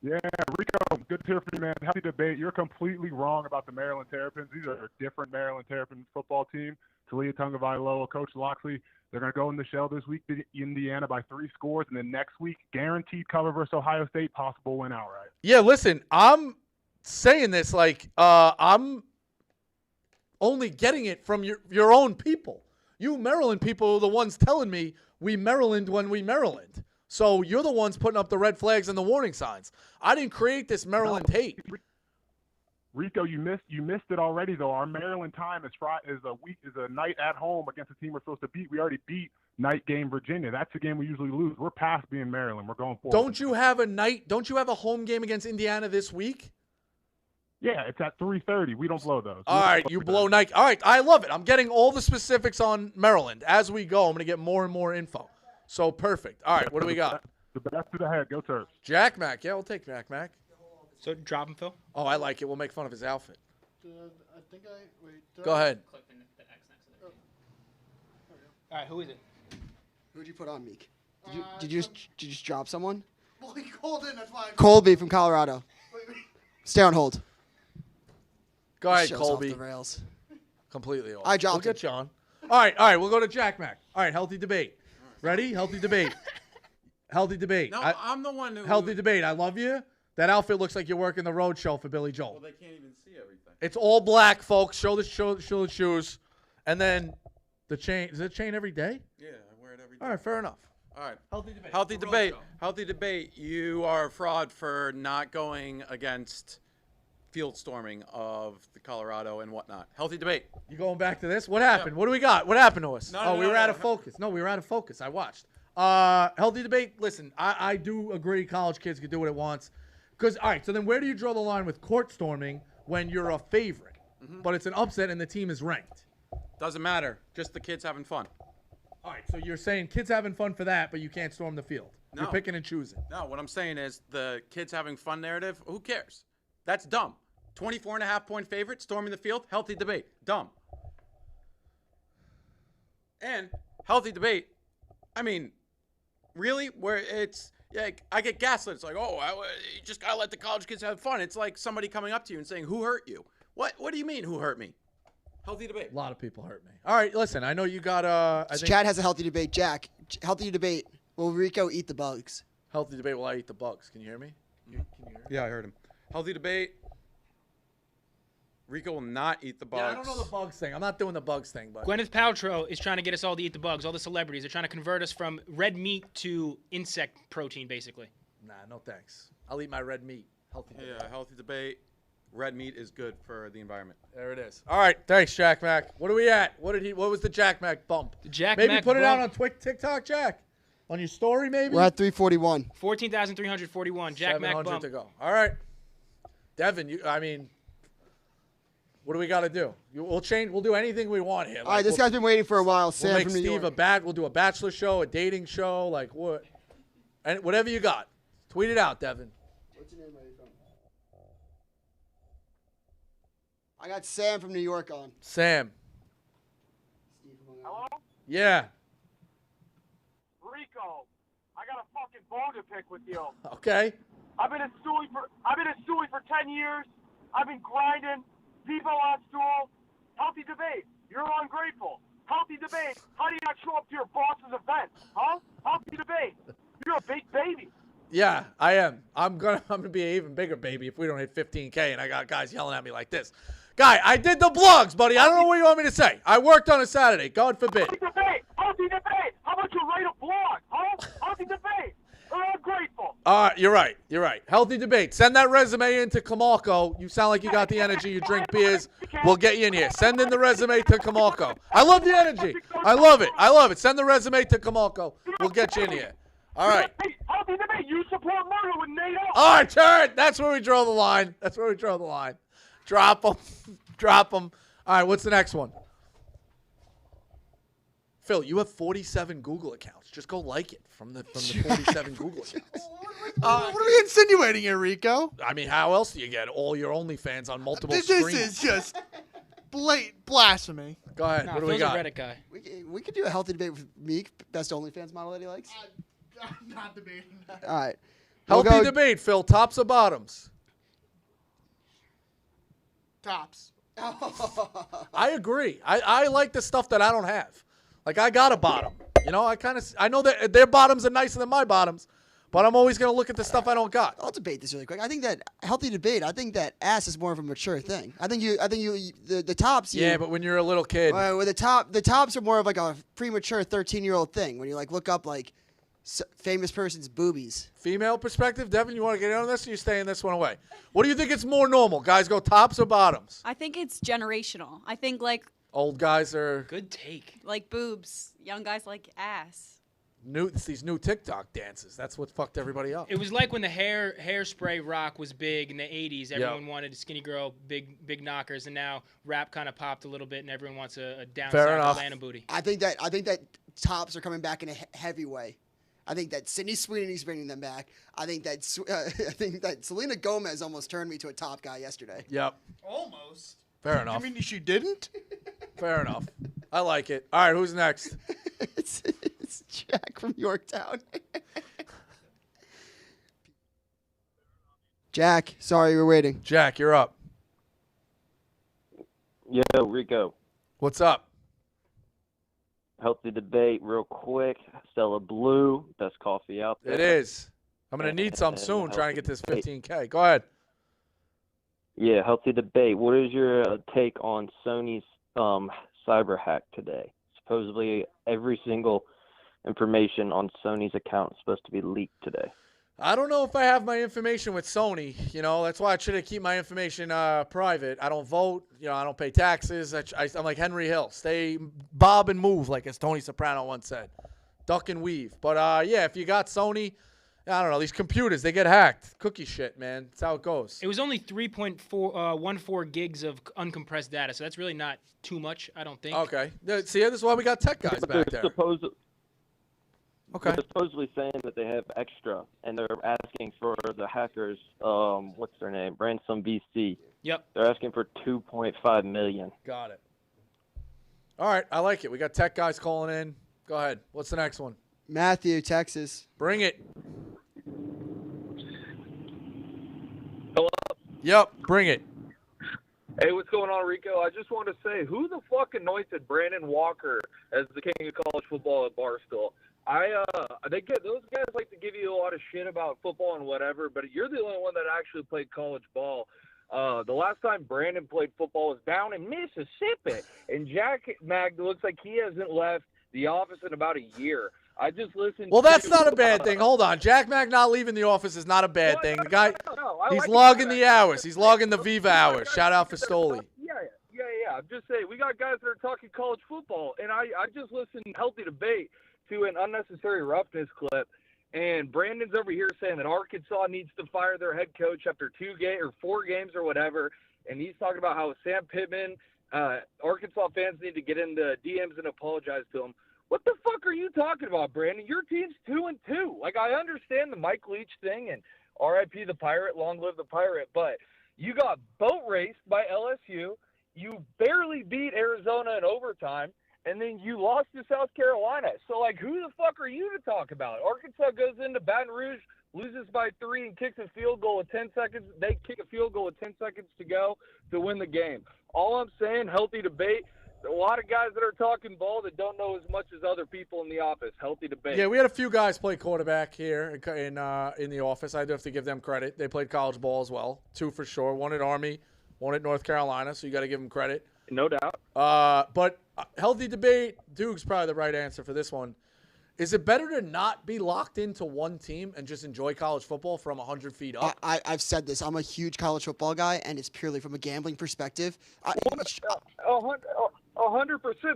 Yeah, Rico, good to hear from you, man. Happy debate. You're completely wrong about the Maryland Terrapins. These are a different Maryland Terrapin football team. Talia Tungavailoa, Coach Loxley, they're going to go in the shell this week to Indiana by 3 scores, and then next week, guaranteed cover versus Ohio State, possible win outright. Yeah, listen, I'm saying this like I'm only getting it from your own people. You Maryland people are the ones telling me we Maryland when we Maryland. So you're the ones putting up the red flags and the warning signs. I didn't create this Maryland hate. Rico, you missed it already though. Our Maryland time is a night at home against a team we're supposed to beat. We already beat night game Virginia. That's the game we usually lose. We're past being Maryland. We're going forward. Don't you have a home game against Indiana this week? Yeah, it's at 3:30. We don't blow those. All right, you blow Nike. All right, I love it. I'm getting all the specifics on Maryland as we go. I'm going to get more and more info. So perfect. All right, what do we got? The best to the head. Go Terps. Jack Mac. Yeah, we'll take Jack Mac. So drop him, Phil. Oh, I like it. We'll make fun of his outfit. I think Go ahead. All right, who is it? Who'd you put on, Meek? Did you just drop someone? Well, he called in. That's why. Colby from Colorado. Stay on hold. Go ahead, Show's Colby. Off the rails. Completely off. I dropped We'll get you on. All right. We'll go to Jack Mac. All right, healthy debate. Ready? Healthy debate. Healthy debate. No, I'm the one who. Healthy debate. I love you. That outfit looks like you're working the road show for Billy Joel. Well, they can't even see everything. It's all black, folks. Show the shoes, and then the chain. Is it chain every day? Yeah, I wear it every day. All right, fair enough. All right. Healthy debate. Healthy The road debate. show. Healthy debate. You are a fraud for not going against field storming of the Colorado and whatnot. Healthy debate. You going back to this? What happened? What do we got? What happened to us? No, we were out of focus. No, we were out of focus. I watched. Healthy debate. Listen, I do agree college kids can do what it wants. Because, all right, so then where do you draw the line with court storming when you're a favorite, but it's an upset and the team is ranked? Doesn't matter. Just the kids having fun. All right, so you're saying kids having fun for that, but you can't storm the field. No. You're picking and choosing. No, what I'm saying is the kids having fun narrative, who cares? That's dumb. 24.5-point favorite, storming the field, healthy debate. Dumb. And healthy debate, I mean, really? Where it's, yeah, I get gaslit. It's like, you just got to let the college kids have fun. It's like somebody coming up to you and saying, who hurt you? What do you mean, who hurt me? Healthy debate. A lot of people hurt me. All right, listen, I know you got Chad has a healthy debate. Jack, healthy debate. Will Rico eat the bugs? Healthy debate, will I eat the bugs? Can you hear me? Yeah, I heard him. Healthy debate. Rico will not eat the bugs. Yeah, I don't know the bugs thing. I'm not doing the bugs thing, but Gwyneth Paltrow is trying to get us all to eat the bugs. All the celebrities are trying to convert us from red meat to insect protein, basically. Nah, no thanks. I'll eat my red meat. Healthy debate. Yeah, healthy debate. Red meat is good for the environment. There it is. All right, thanks, Jack Mac. What are we at? What was the Jack Mac bump? The Jack maybe Mac put it out bump. on TikTok, Jack. On your story, maybe. We're at 341. 14,341. Jack Mac 700 bump. to go. All right, Devin. What do we got to do? We'll change. We'll do anything we want here. All right, this guy's been waiting for a while. We'll Sam make from New Steve York. We'll do a bachelor show, a dating show, like what? And whatever you got, tweet it out, Devin. What's your name? Where are you from? I got Sam from New York on. Sam. Hello? Yeah. Rico, I got a fucking bone to pick with you. Okay. I've been a stoolie for 10 years. I've been grinding. People on stool. Healthy debate. You're ungrateful. Healthy debate. How do you not show up to your boss's event? Huh? Healthy debate. You're a big baby. Yeah, I am. I'm gonna be an even bigger baby if we don't hit 15K and I got guys yelling at me like this. Guy, I did the blogs, buddy. I don't know what you want me to say. I worked on a Saturday. God forbid. Healthy debate. Healthy debate. How about you write a blog? Huh? Healthy debate. You're ungrateful. You're right. You're right. Healthy debate. Send that resume in to Kamalko. You sound like you got the energy. You drink beers. We'll get you in here. Send in the resume to Kamalko. I love the energy. I love it. I love it. Send the resume to Kamalko. We'll get you in here. All right. Healthy debate. You support murder with NATO. All right, turn. That's where we draw the line. That's where we draw the line. Drop them. Drop them. All right, what's the next one? Phil, you have 47 Google accounts. Just go like it from the 47 Google accounts. What are we insinuating here, Rico? I mean, how else do you get all your OnlyFans on multiple This screens? is just blatant blasphemy. Go ahead. What do we Phil's got? a Reddit guy. We could do a healthy debate with Meek, best OnlyFans model that he likes. I'm not debating that. All right. Healthy debate, Phil. Tops or bottoms? Tops. I agree. I like the stuff that I don't have. Like, I got a bottom. You know, I know that their bottoms are nicer than my bottoms, But I'm always going to look at the stuff I don't got. I'll debate this really quick. I think that healthy debate. I think that ass is more of a mature thing. I think the tops. Yeah, but when you're a little kid. With the tops are more of like a premature 13-year-old thing. When you like look up like famous person's boobies. Female perspective, Devin, you want to get in on this, or you staying this one away? What do you think it's more normal? Guys go tops or bottoms? I think it's generational. I think like Old guys are good take. Like boobs, young guys like ass. It's these new TikTok dances. That's what fucked everybody up. It was like when the hairspray rock was big in the 80s. Everyone wanted a skinny girl, big knockers, and now rap kind of popped a little bit, and everyone wants a down south Atlanta booty. I think that tops are coming back in a heavy way. I think that Sydney Sweeney's bringing them back. I think that Selena Gomez almost turned me to a top guy yesterday. Yep. Almost. Fair enough. You mean she didn't? Fair enough. I like it. All right, who's next? It's Jack from Yorktown. Jack, sorry we're waiting. Jack, you're up. Yo, Rico. What's up? Healthy debate, real quick. Stella Blue, best coffee out there. It is. I'm going to need some soon trying to get this 15K. Go ahead. Yeah, healthy debate. What is your take on Sony's cyber hack today? Supposedly every single information on Sony's account is supposed to be leaked today. I don't know if I have my information with Sony. You know, that's why I try to keep my information private. I don't vote. You know, I don't pay taxes. I'm like Henry Hill. Stay bob and move, like as Tony Soprano once said. Duck and weave. But, yeah, if you got Sony, I don't know. These computers, they get hacked. Cookie shit, man. That's how it goes. It was only 3.14 gigs of uncompressed data, so that's really not too much, I don't think. Okay. See, this is why we got tech guys back there. Okay. They're supposedly saying that they have extra, and they're asking for the hackers, what's their name? Ransom VC. Yep. They're asking for $2.5 million. Got it. All right, I like it. We got tech guys calling in. Go ahead. What's the next one? Matthew, Texas. Bring it. Hello? Yep, bring it. Hey, what's going on, Rico? I just wanted to say, who the fuck anointed Brandon Walker as the king of college football at Barstool? Those guys like to give you a lot of shit about football and whatever, but you're the only one that actually played college ball. The last time Brandon played football was down in Mississippi, and Jack Mag looks like he hasn't left the office in about a year. I just listened. Well, that's not a bad thing. Hold on. Jack Mack not leaving the office is not a bad thing. The guy, he's logging the hours. He's logging the Viva hours. Shout out Fastoli. Yeah. I'm just saying, we got guys that are talking college football, and I just listened to Healthy Debate to an unnecessary roughness clip, and Brandon's over here saying that Arkansas needs to fire their head coach after 4 games or whatever, and he's talking about how Sam Pittman, Arkansas fans need to get in the DMs and apologize to him. What the fuck are you talking about, Brandon? Your team's 2-2. Like, I understand the Mike Leach thing and R.I.P. the Pirate, long live the Pirate, but you got boat raced by LSU. You barely beat Arizona in overtime, and then you lost to South Carolina. So, like, who the fuck are you to talk about? Arkansas goes into Baton Rouge, loses by 3, and kicks a field goal with 10 seconds. They kick a field goal with 10 seconds to go to win the game. All I'm saying, healthy debate. A lot of guys that are talking ball that don't know as much as other people in the office. Healthy debate. Yeah, we had a few guys play quarterback here in the office. I do have to give them credit. They played college ball as well. 2 for sure. 1 at Army, 1 at North Carolina, so you got to give them credit. No doubt. But healthy debate, Duke's probably the right answer for this one. Is it better to not be locked into one team and just enjoy college football from 100 feet up? I've said this. I'm a huge college football guy, and it's purely from a gambling perspective. 100%.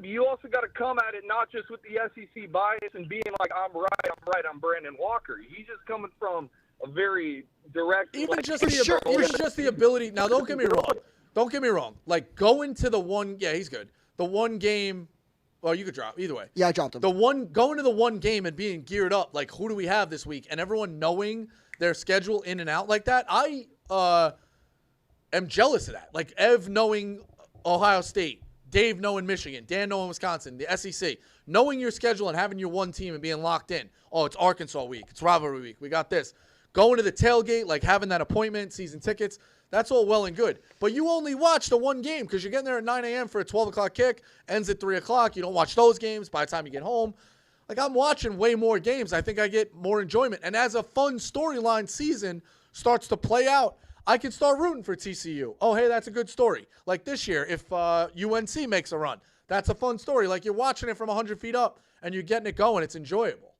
You also got to come at it not just with the SEC bias and being like, I'm right, I'm Brandon Walker. He's just coming from a very direct. Even just the ability. Now, don't get me wrong. Like, going to the one. Yeah, he's good. The one game. Well, you could drop either way. Yeah, I dropped him. Going to the one game and being geared up. Like, who do we have this week? And everyone knowing their schedule in and out like that. I am jealous of that. Like, Ev knowing Ohio State. Dave knowing Michigan, Dan knowing Wisconsin, the SEC, knowing your schedule and having your one team and being locked in. Oh, it's Arkansas week. It's rivalry week. We got this. Going to the tailgate, like having that appointment, season tickets, that's all well and good. But you only watch the one game because you're getting there at 9 a.m. for a 12 o'clock kick, ends at 3 o'clock. You don't watch those games by the time you get home. Like, I'm watching way more games. I think I get more enjoyment. And as a fun storyline season starts to play out, I can start rooting for TCU. Oh, hey, that's a good story. Like this year, if UNC makes a run, that's a fun story. Like, you're watching it from 100 feet up, and you're getting it going. It's enjoyable.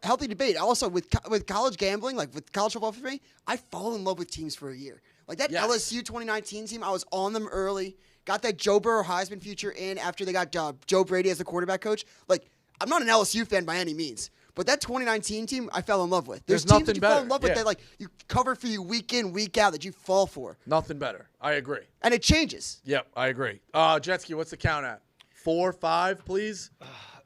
Healthy debate. Also, with college gambling, like with college football for me, I fall in love with teams for a year. Like that LSU 2019 team, I was on them early. Got that Joe Burrow Heisman future in after they got Joe Brady as the quarterback coach. Like, I'm not an LSU fan by any means, but that 2019 team, I fell in love with. There's teams that you fall in love with that like you cover for you week in, week out that you fall for. Nothing better. I agree. And it changes. Yep, I agree. Jetski, what's the count at? 4, 5, please.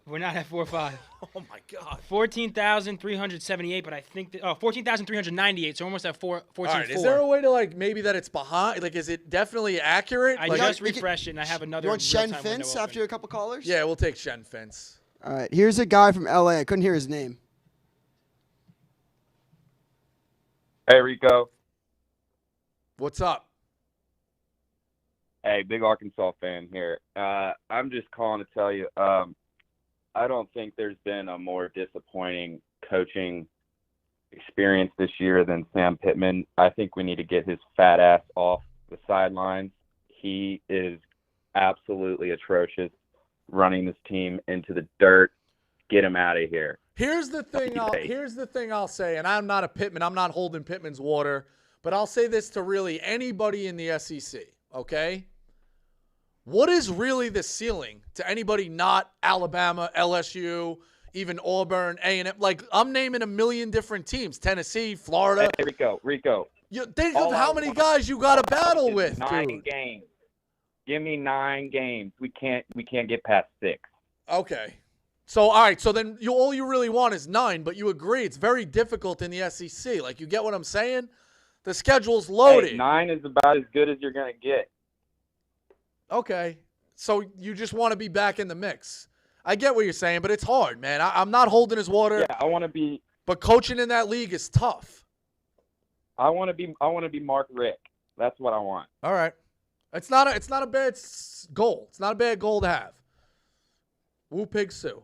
We're not at 4 or 5. Oh my God. 14,378, but I think that 14,398. So almost at 14. All right. Is there a way to like maybe that it's behind? Like, is it definitely accurate? I like, just refreshed it, and I have another. You want Shen real-time Fence window after a couple callers? Yeah, we'll take Shen Fence. All right. Here's a guy from LA. I couldn't hear his name. Hey, Rico. What's up? Hey, big Arkansas fan here. I'm just calling to tell you, I don't think there's been a more disappointing coaching experience this year than Sam Pittman. I think we need to get his fat ass off the sidelines. He is absolutely atrocious, running this team into the dirt. Get him out of here. Here's the thing I'll say, and I'm not a Pittman. I'm not holding Pittman's water, but I'll say this to really anybody in the SEC, okay? What is really the ceiling to anybody not Alabama, LSU, even Auburn, A&M? Like, I'm naming a million different teams. Tennessee, Florida. Hey, Rico. Think of how many guys you got to battle with, 9 dude. games. Give me 9 games. We can't get past 6. Okay. So, all right. So then all you really want is 9, but you agree it's very difficult in the SEC. Like, you get what I'm saying? The schedule's loaded. Hey, 9 is about as good as you're going to get. Okay. So you just want to be back in the mix. I get what you're saying, but it's hard, man. I'm not holding his water. Yeah, I want to be. But coaching in that league is tough. I want to be Mark Rick. That's what I want. All right. It's not a bad goal. It's not a bad goal to have. Woo Pig Sue.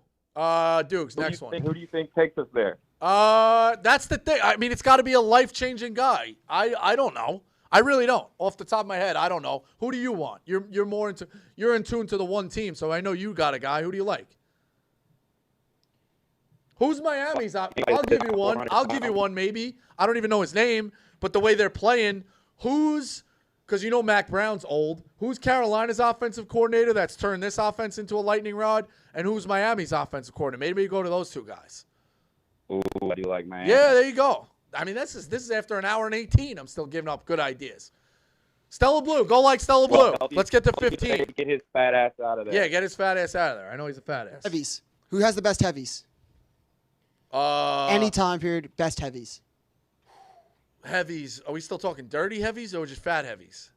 Dukes, next one. Who do you think takes us there? That's the thing. I mean, it's got to be a life-changing guy. I don't know. I really don't. Off the top of my head, I don't know. Who do you want? You're in tune to the one team, so I know you got a guy. Who do you like? Who's Miami's? I'll give you one. I'll give you one maybe. I don't even know his name, but the way they're playing, because you know Mac Brown's old. Who's Carolina's offensive coordinator that's turned this offense into a lightning rod? And who's Miami's offensive coordinator? Maybe you go to those two guys. Ooh, I do like Miami. Yeah, there you go. I mean, this is after an hour and 18. I'm still giving up good ideas. Stella Blue. Go like Stella Blue. Let's get to 15. Get his fat ass out of there. Yeah, get his fat ass out of there. I know he's a fat ass. Heavies. Who has the best heavies? Any time period, best heavies. Heavies. Are we still talking dirty heavies or just fat heavies?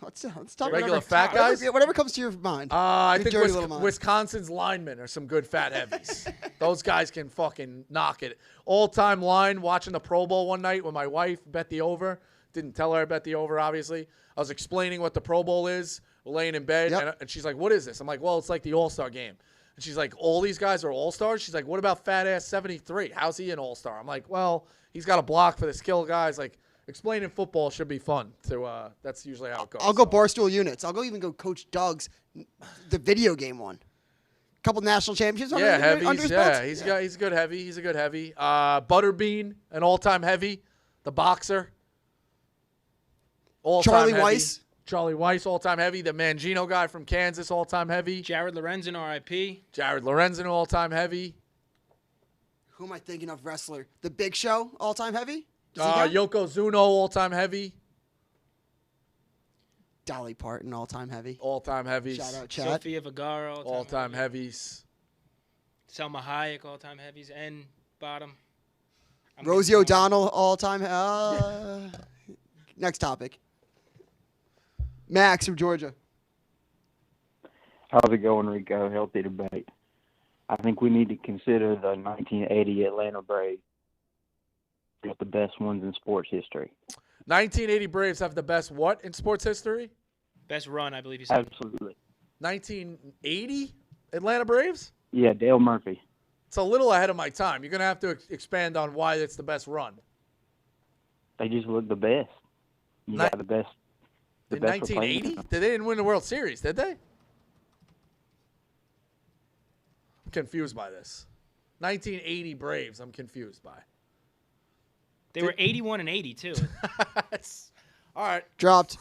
Let's talk regular fat guys. Whatever comes to your mind. I Your think Wisconsin's linemen are some good fat heavies. Those guys can fucking knock it. All-time line, watching the Pro Bowl one night when my wife bet the over. Didn't tell her I bet the over, obviously. I was explaining what the Pro Bowl is. We're laying in bed, and she's like, what is this? I'm like, well, it's like the All-Star game. And she's like, all these guys are All-Stars? She's like, what about fat-ass 73? How's he an All-Star? I'm like, well, he's got a block for the skill guys. Like, explaining football should be fun. That's usually how it goes. I'll go Barstool Units. I'll even go Coach Doug's, the video game one. Couple national championships. Yeah, under heavies. his Yeah, belt. he's a good heavy. He's a good heavy. Butterbean, an all-time heavy. The boxer. All-time Charlie heavy. Weiss. Charlie Weiss, all-time heavy. The Mangino guy from Kansas, all-time heavy. Jared Lorenzen, R.I.P. Jared Lorenzen, all-time heavy. Who am I thinking of wrestler? The Big Show, all-time heavy? Does he count? Yokozuna, all-time heavy. Dolly Parton, all-time heavy. All-time heavies. Shout out, Chad. Sofia Vergara, all-time heavies. Selma Hayek, all-time heavies, and bottom. Rosie O'Donnell, all-time. Next topic. Max from Georgia. How's it going, Rico? Healthy debate. I think we need to consider the 1980 Atlanta Braves as the best ones in sports history. 1980 Braves have the best what in sports history? Best run, I believe you said. Absolutely. 1980 Atlanta Braves? Yeah, Dale Murphy. It's a little ahead of my time. You're going to have to expand on why it's the best run. They just look the best. You got the best. In 1980? They didn't win the World Series, did they? I'm confused by this. 1980 Braves, I'm confused by. They were 81 and 82. All right. Dropped.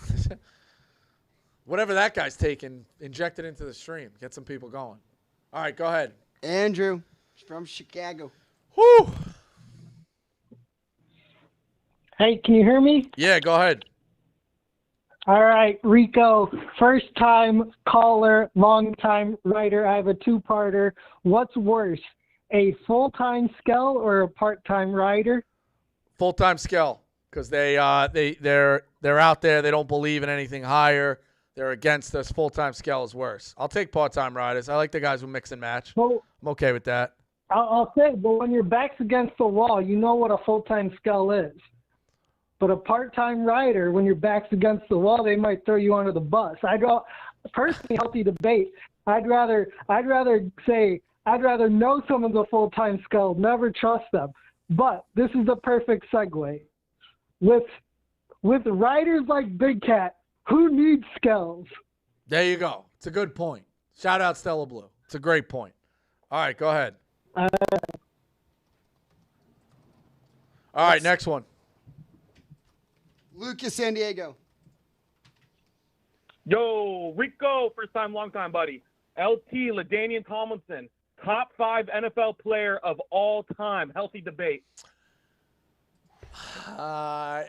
Whatever that guy's taking, inject it into the stream. Get some people going. All right, go ahead. Andrew from Chicago. Whew. Hey, can you hear me? Yeah, go ahead. All right, Rico, first time caller, long time writer. I have a two-parter. What's worse, a full-time skell or a part-time writer? Full-time skell, because they're out there. They don't believe in anything higher. They're against us. Full-time skell is worse. I'll take part-time riders. I like the guys who mix and match. Well, I'm okay with that. I'll say, but when your back's against the wall, you know what a full-time skell is. But a part-time rider, when your back's against the wall, they might throw you under the bus. Personally, healthy debate. I'd rather know some of the full-time skulls, never trust them. But this is the perfect segue. With riders like Big Cat, who needs skulls? There you go. It's a good point. Shout out Stella Blue. It's a great point. All right, go ahead. All right, next one. Lucas, San Diego. Yo, Rico, first time, long time, buddy. LT, LaDainian Tomlinson, top 5 NFL player of all time. Healthy debate. I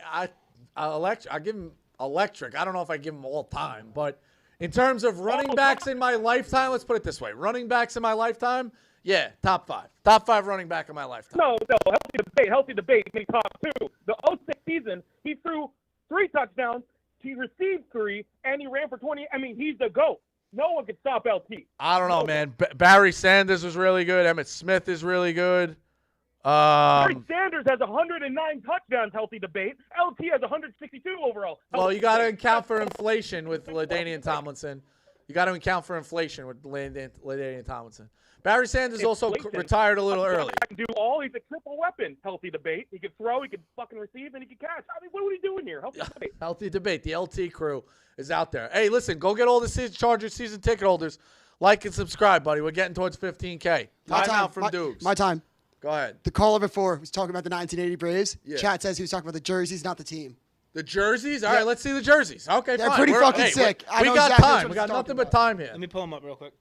give him electric. I don't know if I give him all time, but in terms of running backs in my lifetime, let's put it this way: running backs in my lifetime, yeah, top 5. Top 5 running back in my lifetime. No, healthy debate. Maybe top 2. The 06 season, he threw 3 touchdowns, he received 3, and he ran for 20. I mean, he's the GOAT. No one can stop LT. I don't know, man. Barry Sanders was really good. Emmitt Smith is really good. Barry Sanders has 109 touchdowns, healthy debate. LT has 162 overall. Well, you got to account for inflation with LaDainian Tomlinson. You got to account for inflation with LaDainian Tomlinson. Barry Sanders also retired a little early. He can do all. He's a triple weapon. Healthy debate. He can throw, he can fucking receive, and he can catch. I mean, what are we doing here? Healthy debate. Healthy debate. The LT crew is out there. Hey, listen, go get all the Chargers season ticket holders. Like and subscribe, buddy. We're getting towards 15K. Time out from Dukes. My time. Go ahead. The caller before was talking about the 1980 Braves. Yeah. Chat says he was talking about the jerseys, not the team. The jerseys? All right, let's see the jerseys. Okay, They're fine. pretty fucking sick. We got time. We got nothing but time here. Let me pull them up real quick.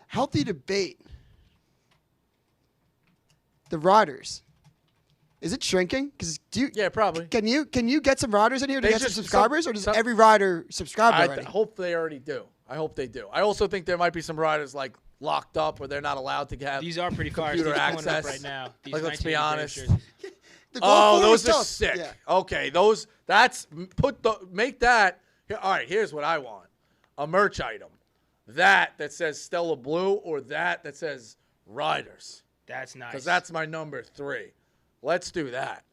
Healthy debate. The riders. Is it shrinking? Yeah, probably. Can you get some riders in here to They get some just- subscribers, or does every rider subscribe already? I hope they already do. I hope they do. I also think there might be some riders like locked up where they're not allowed to have These are pretty fire. computer Steve's pulling it up access right now. These Like, let's be 1980 honest. jerseys. Oh, those are tough. sick. Yeah. Okay, make that. All right, here's what I want: a merch item, that says Stella Blue, or that says Riders. That's nice. Because that's my number 3. Let's do that.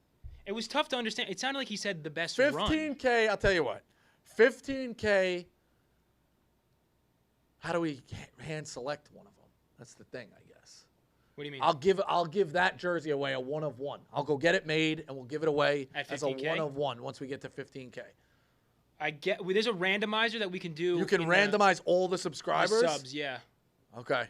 It was tough to understand. It sounded like he said the best 15K. I'll tell you what. 15K. How do we hand select one of them? That's the thing, I guess. What do you mean? I'll give that jersey away, a 1 of 1. I'll go get it made and we'll give it away At as a 15K? 1 of 1 once we get to 15K. There's a randomizer that we can do. You can randomize all the subscribers. Subs, yeah. Okay.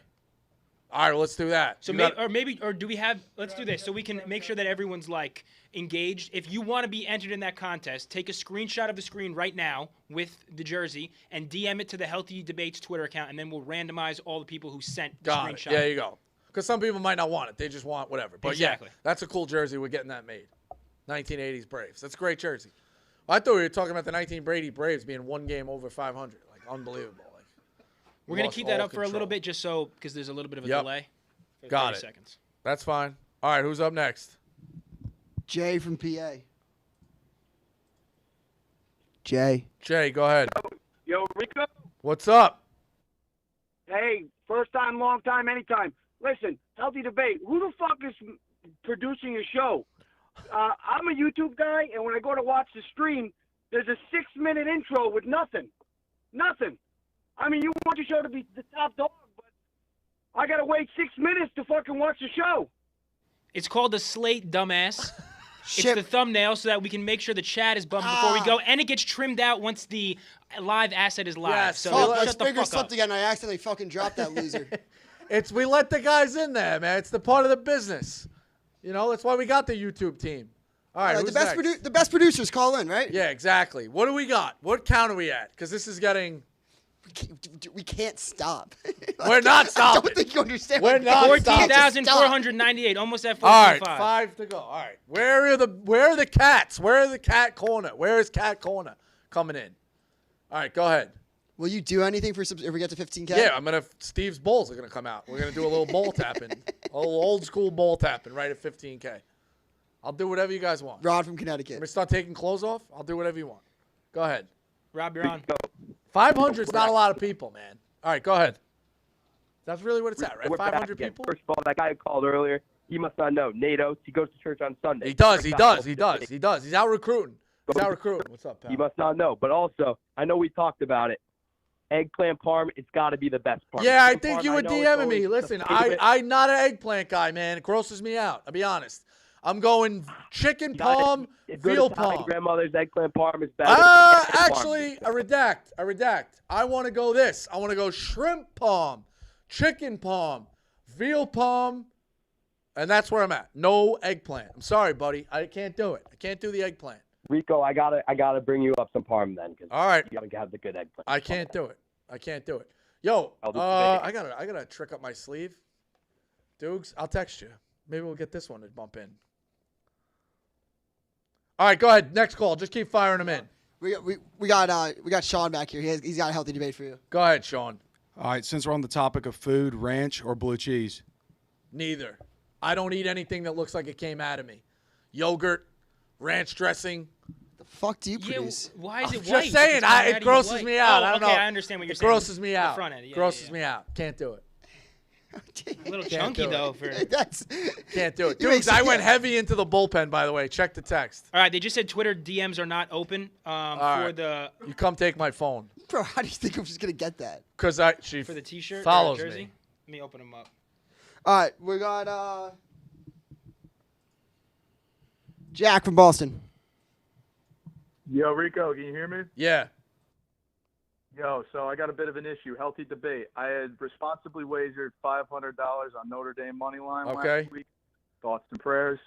All right, well, let's do that. So do we have? Let's do this so we can make sure that everyone's like engaged. If you want to be entered in that contest, take a screenshot of the screen right now with the jersey and DM it to the Healthy Debates Twitter account, and then we'll randomize all the people who sent the Got screenshot. it. There you go. Because some people might not want it; they just want whatever. But Exactly. yeah, that's a cool jersey. We're getting that made. 1980s Braves. That's a great jersey. I thought we were talking about the 1980 Braves being 1 game over 500. Like unbelievable. We're gonna Lost keep that all up for a little control. bit, just so because there's a little bit of a Yep. delay. For Got 30 it. seconds. That's fine. All right, who's up next? Jay from PA. Jay. Jay, go ahead. Yo, Rico. What's up? Hey, first time, long time, anytime. Listen, healthy debate. Who the fuck is producing your show? I'm a YouTube guy, and when I go to watch the stream, there's a 6-minute intro with nothing. Nothing. I mean, you want your show to be the top dog, but I gotta wait 6 minutes to fucking watch the show. It's called the slate, dumbass. It's the thumbnail so that we can make sure the chat is bumped before we go, and it gets trimmed out once the live asset is live. Yes, so Oh, my shut the finger fuck slipped up. again. I accidentally fucking dropped that loser. We let the guys in there, man. It's the part of the business. You know, that's why we got the YouTube team. All right, who's next? The best producers call in, right? Yeah, exactly. What do we got? What count are we at? Because this is getting... We can't stop. We're not I stopping. don't think you understand. We're not 14,498, almost at 4.5. All right, 5 to go. All right. Where are the cats? Where are the cat corner? Where is cat corner coming in? All right, go ahead. Will you do anything if we get to 15K? Yeah, Steve's Bulls are gonna come out. We're gonna do a little bowl tapping, a little old school bowl tapping right at 15K. I'll do whatever you guys want. Rod from Connecticut. Let me start taking clothes off. I'll do whatever you want. Go ahead. Rob, you're on. 500 is not a lot of people, man. All right, go ahead. That's really what it's at, right? We're 500 back. people? First of all, that guy who called earlier, he must not know. NATO, he goes to church on Sunday. He does. He's out recruiting. He's out recruiting. What's up, pal? He must not know. But also, I know we talked about it. Eggplant parm, it's got to be the best parm. Yeah, I Chicken think parm, you were I know it's DMing always me. the Listen, favorite. I'm not an eggplant guy, man. It grosses me out. I'll be honest. I'm going chicken palm, veal palm. Grandmother's eggplant parm is better. Actually, I redact. I want to go this. I want to go shrimp palm, chicken palm, veal palm, and that's where I'm at. No eggplant. I'm sorry, buddy. I can't do it. I can't do the eggplant. Rico, I gotta bring you up some parm then. All right. You gotta have the good eggplant. I can't do it. Yo, I got a trick up my sleeve. Dukes, I'll text you. Maybe we'll get this one to bump in. All right, go ahead. Next call. Just keep firing them in. We got Sean back here. He's got a healthy debate for you. Go ahead, Sean. All right, since we're on the topic of food, ranch or blue cheese? Neither. I don't eat anything that looks like it came out of me. Yogurt, ranch dressing. The fuck do you produce? Why is it I'm white? just saying. It grosses me out. I don't know. I understand what you're it saying. Grosses me out. The front end. Yeah, grosses me out. Can't do it. A little Can't chunky do it. though. Can't do it. You make Dudes, I sense. went heavy into the bullpen, by the way. Check the text. All right, they just said Twitter DMs are not open for right. the You come take my phone. Bro, how do you think I'm just gonna get that? Because she for the T-shirt follows or jersey. me. Let me open them up. All right, we got Jack from Boston. Yo, Rico, can you hear me? Yeah. Yo, so I got a bit of an issue. Healthy debate. I had responsibly wagered $500 on Notre Dame money line last week. Thoughts and prayers.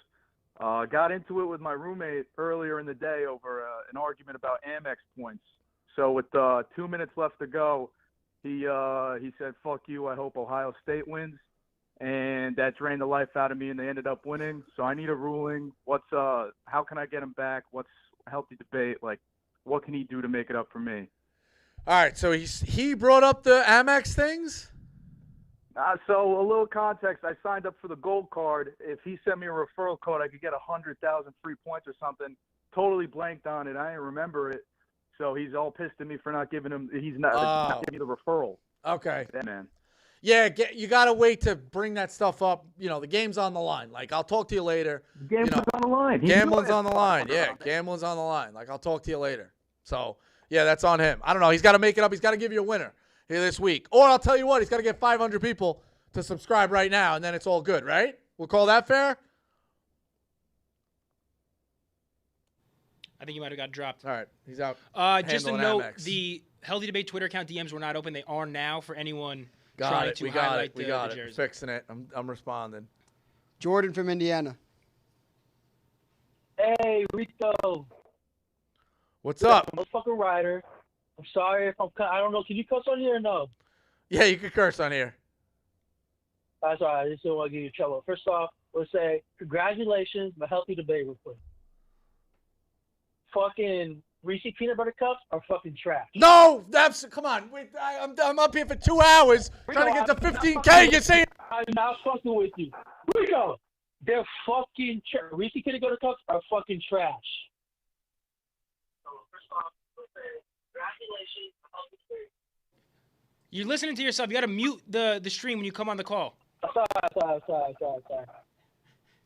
Got into it with my roommate earlier in the day over an argument about Amex points. So with 2 minutes left to go, he said, "Fuck you. I hope Ohio State wins," and that drained the life out of me, and they ended up winning. So I need a ruling. How can I get him back? What's a healthy debate? Like, what can he do to make it up for me? All right, so he brought up the Amex things? So a little context, I signed up for the gold card. If he sent me a referral code, I could get 100,000 free points or something. Totally blanked on it. I didn't remember it. So he's all pissed at me for not giving him – he's not giving me the referral. Okay. Yeah, man. Yeah, you got to wait to bring that stuff up. You know, the game's on the line. Like, I'll talk to you later. Gambling's on the line. Gambling's on the line. Yeah, gambling's on the line. Like, I'll talk to you later. So, yeah, that's on him. I don't know. He's got to make it up. He's got to give you a winner here this week. Or I'll tell you what, he's got to get 500 people to subscribe right now, and then it's all good, right? We'll call that fair? I think you might have got dropped. All right, he's out. Just a handling note, Amex. the Healthy Debate Twitter account DMs were not open. They are now for anyone Got trying it. to We got highlight it. We the got it. jersey. Fixing it. I'm responding. Jordan from Indiana. Hey, Rico. What's up? Motherfucking Ryder. I'm sorry if I don't know. Can you cuss on here or no? Yeah, you can curse on here. That's all right. I just don't want to give you trouble. First off, let's say congratulations, my Healthy Debate real quick. Fucking Reese peanut butter cups are fucking trash. No, come on. Wait, I'm up here for 2 hours trying to get to 15K. You're saying I'm not fucking with you, Rico. They're fucking Reese peanut butter cups are fucking trash. First off, let's say congratulations, my Healthy Debate. You're listening to yourself. You got to mute the stream when you come on the call. Sorry.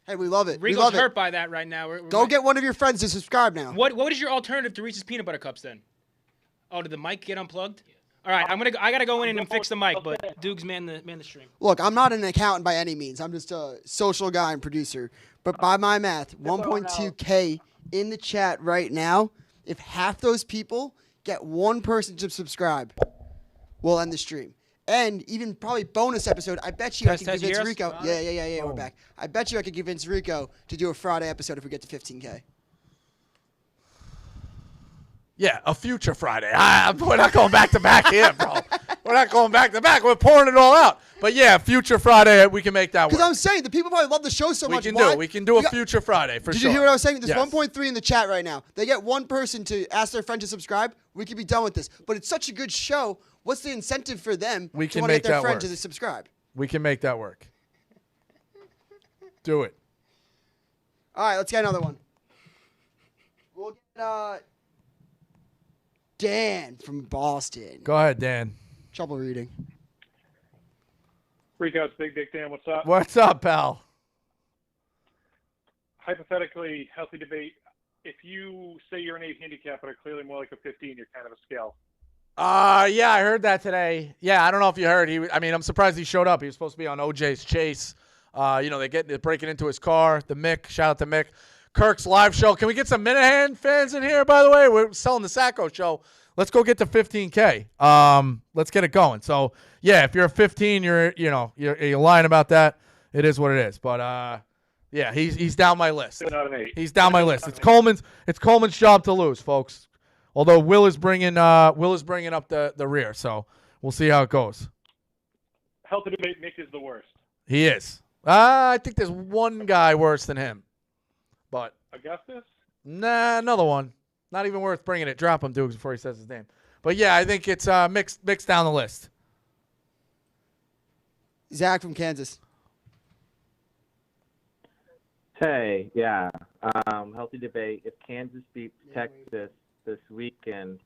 Hey, we love it. Rico's we love hurt it. by that right now. Go get one of your friends to subscribe now. What is your alternative to Reese's peanut butter cups then? Oh, did the mic get unplugged? All right, I gotta go in and fix the mic, but Dukes man the stream. Look, I'm not an accountant by any means. I'm just a social guy and producer. But by my math, 1.2K in the chat right now. If half those people get one person to subscribe, we'll end the stream. And even probably bonus episode, I bet you I can convince Rico. Yeah, we're back. I bet you I could convince Rico to do a Friday episode if we get to 15K. Yeah, a future Friday. We're not going back to back here, bro. We're not going back to back. We're pouring it all out. But yeah, future Friday, we can make that work. Because I'm saying the people probably love the show so much. We can do a future Friday for sure. Did you hear what I was saying? There's Yes. 1.3 in the chat right now. They get one person to ask their friend to subscribe. We could be done with this. But it's such a good show. What's the incentive for them We to can want to make get their that friend work. to subscribe? We can make that work. Do it. All right, let's get another one. We'll get Dan from Boston. Go ahead, Dan. Trouble reading. Rico, it's Big Dick Dan. What's up? What's up, pal? Hypothetically, healthy debate. If you say you're an 8 handicap but are clearly more like a 15, you're kind of a scale. Yeah, I heard that today. Yeah, I don't know if you heard. I'm surprised he showed up. He was supposed to be on OJ's chase. They're breaking into his car. The Mick, shout out to Mick. Kirk's live show. Can we get some Minahan fans in here, by the way? We're selling the Sacco show. Let's go get to 15K. Let's get it going. So, yeah, if you're a 15, you're lying about that. It is what it is. But, yeah, he's down my list. Not an 8. He's down my list. It's Coleman's job to lose, folks. Although Will is bringing up the rear, so we'll see how it goes. Healthy debate, Mick is the worst. He is. I think there's one guy worse than him, but Augustus? Nah, another one. Not even worth bringing it. Drop him, Dukes, before he says his name. But yeah, I think it's mixed down the list. Zach from Kansas. Hey, yeah. Healthy debate. If Kansas beats Texas this weekend,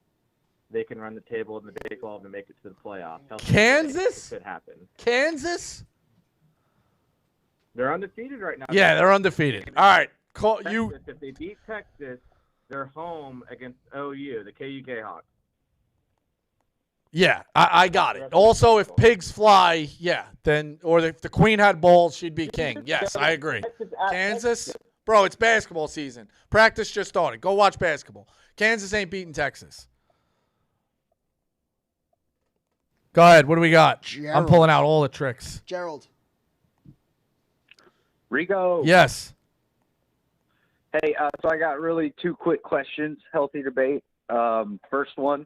they can run the table in the Big 12 and make it to the playoffs. Healthy Kansas? debate. It could happen. Kansas? They're undefeated right now. Yeah, they're undefeated. All right. Texas, if they beat Texas, they're home against OU, the KU Jayhawks. Yeah, I got it. Also, if pigs fly, or if the queen had balls, she'd be king. Yes, I agree. Kansas? Bro, it's basketball season. Practice just started. Go watch basketball. Kansas ain't beating Texas. Go ahead. What do we got? Gerald. I'm pulling out all the tricks. Gerald. Rico. Yes. Hey, so I got really 2 quick questions. Healthy debate. First one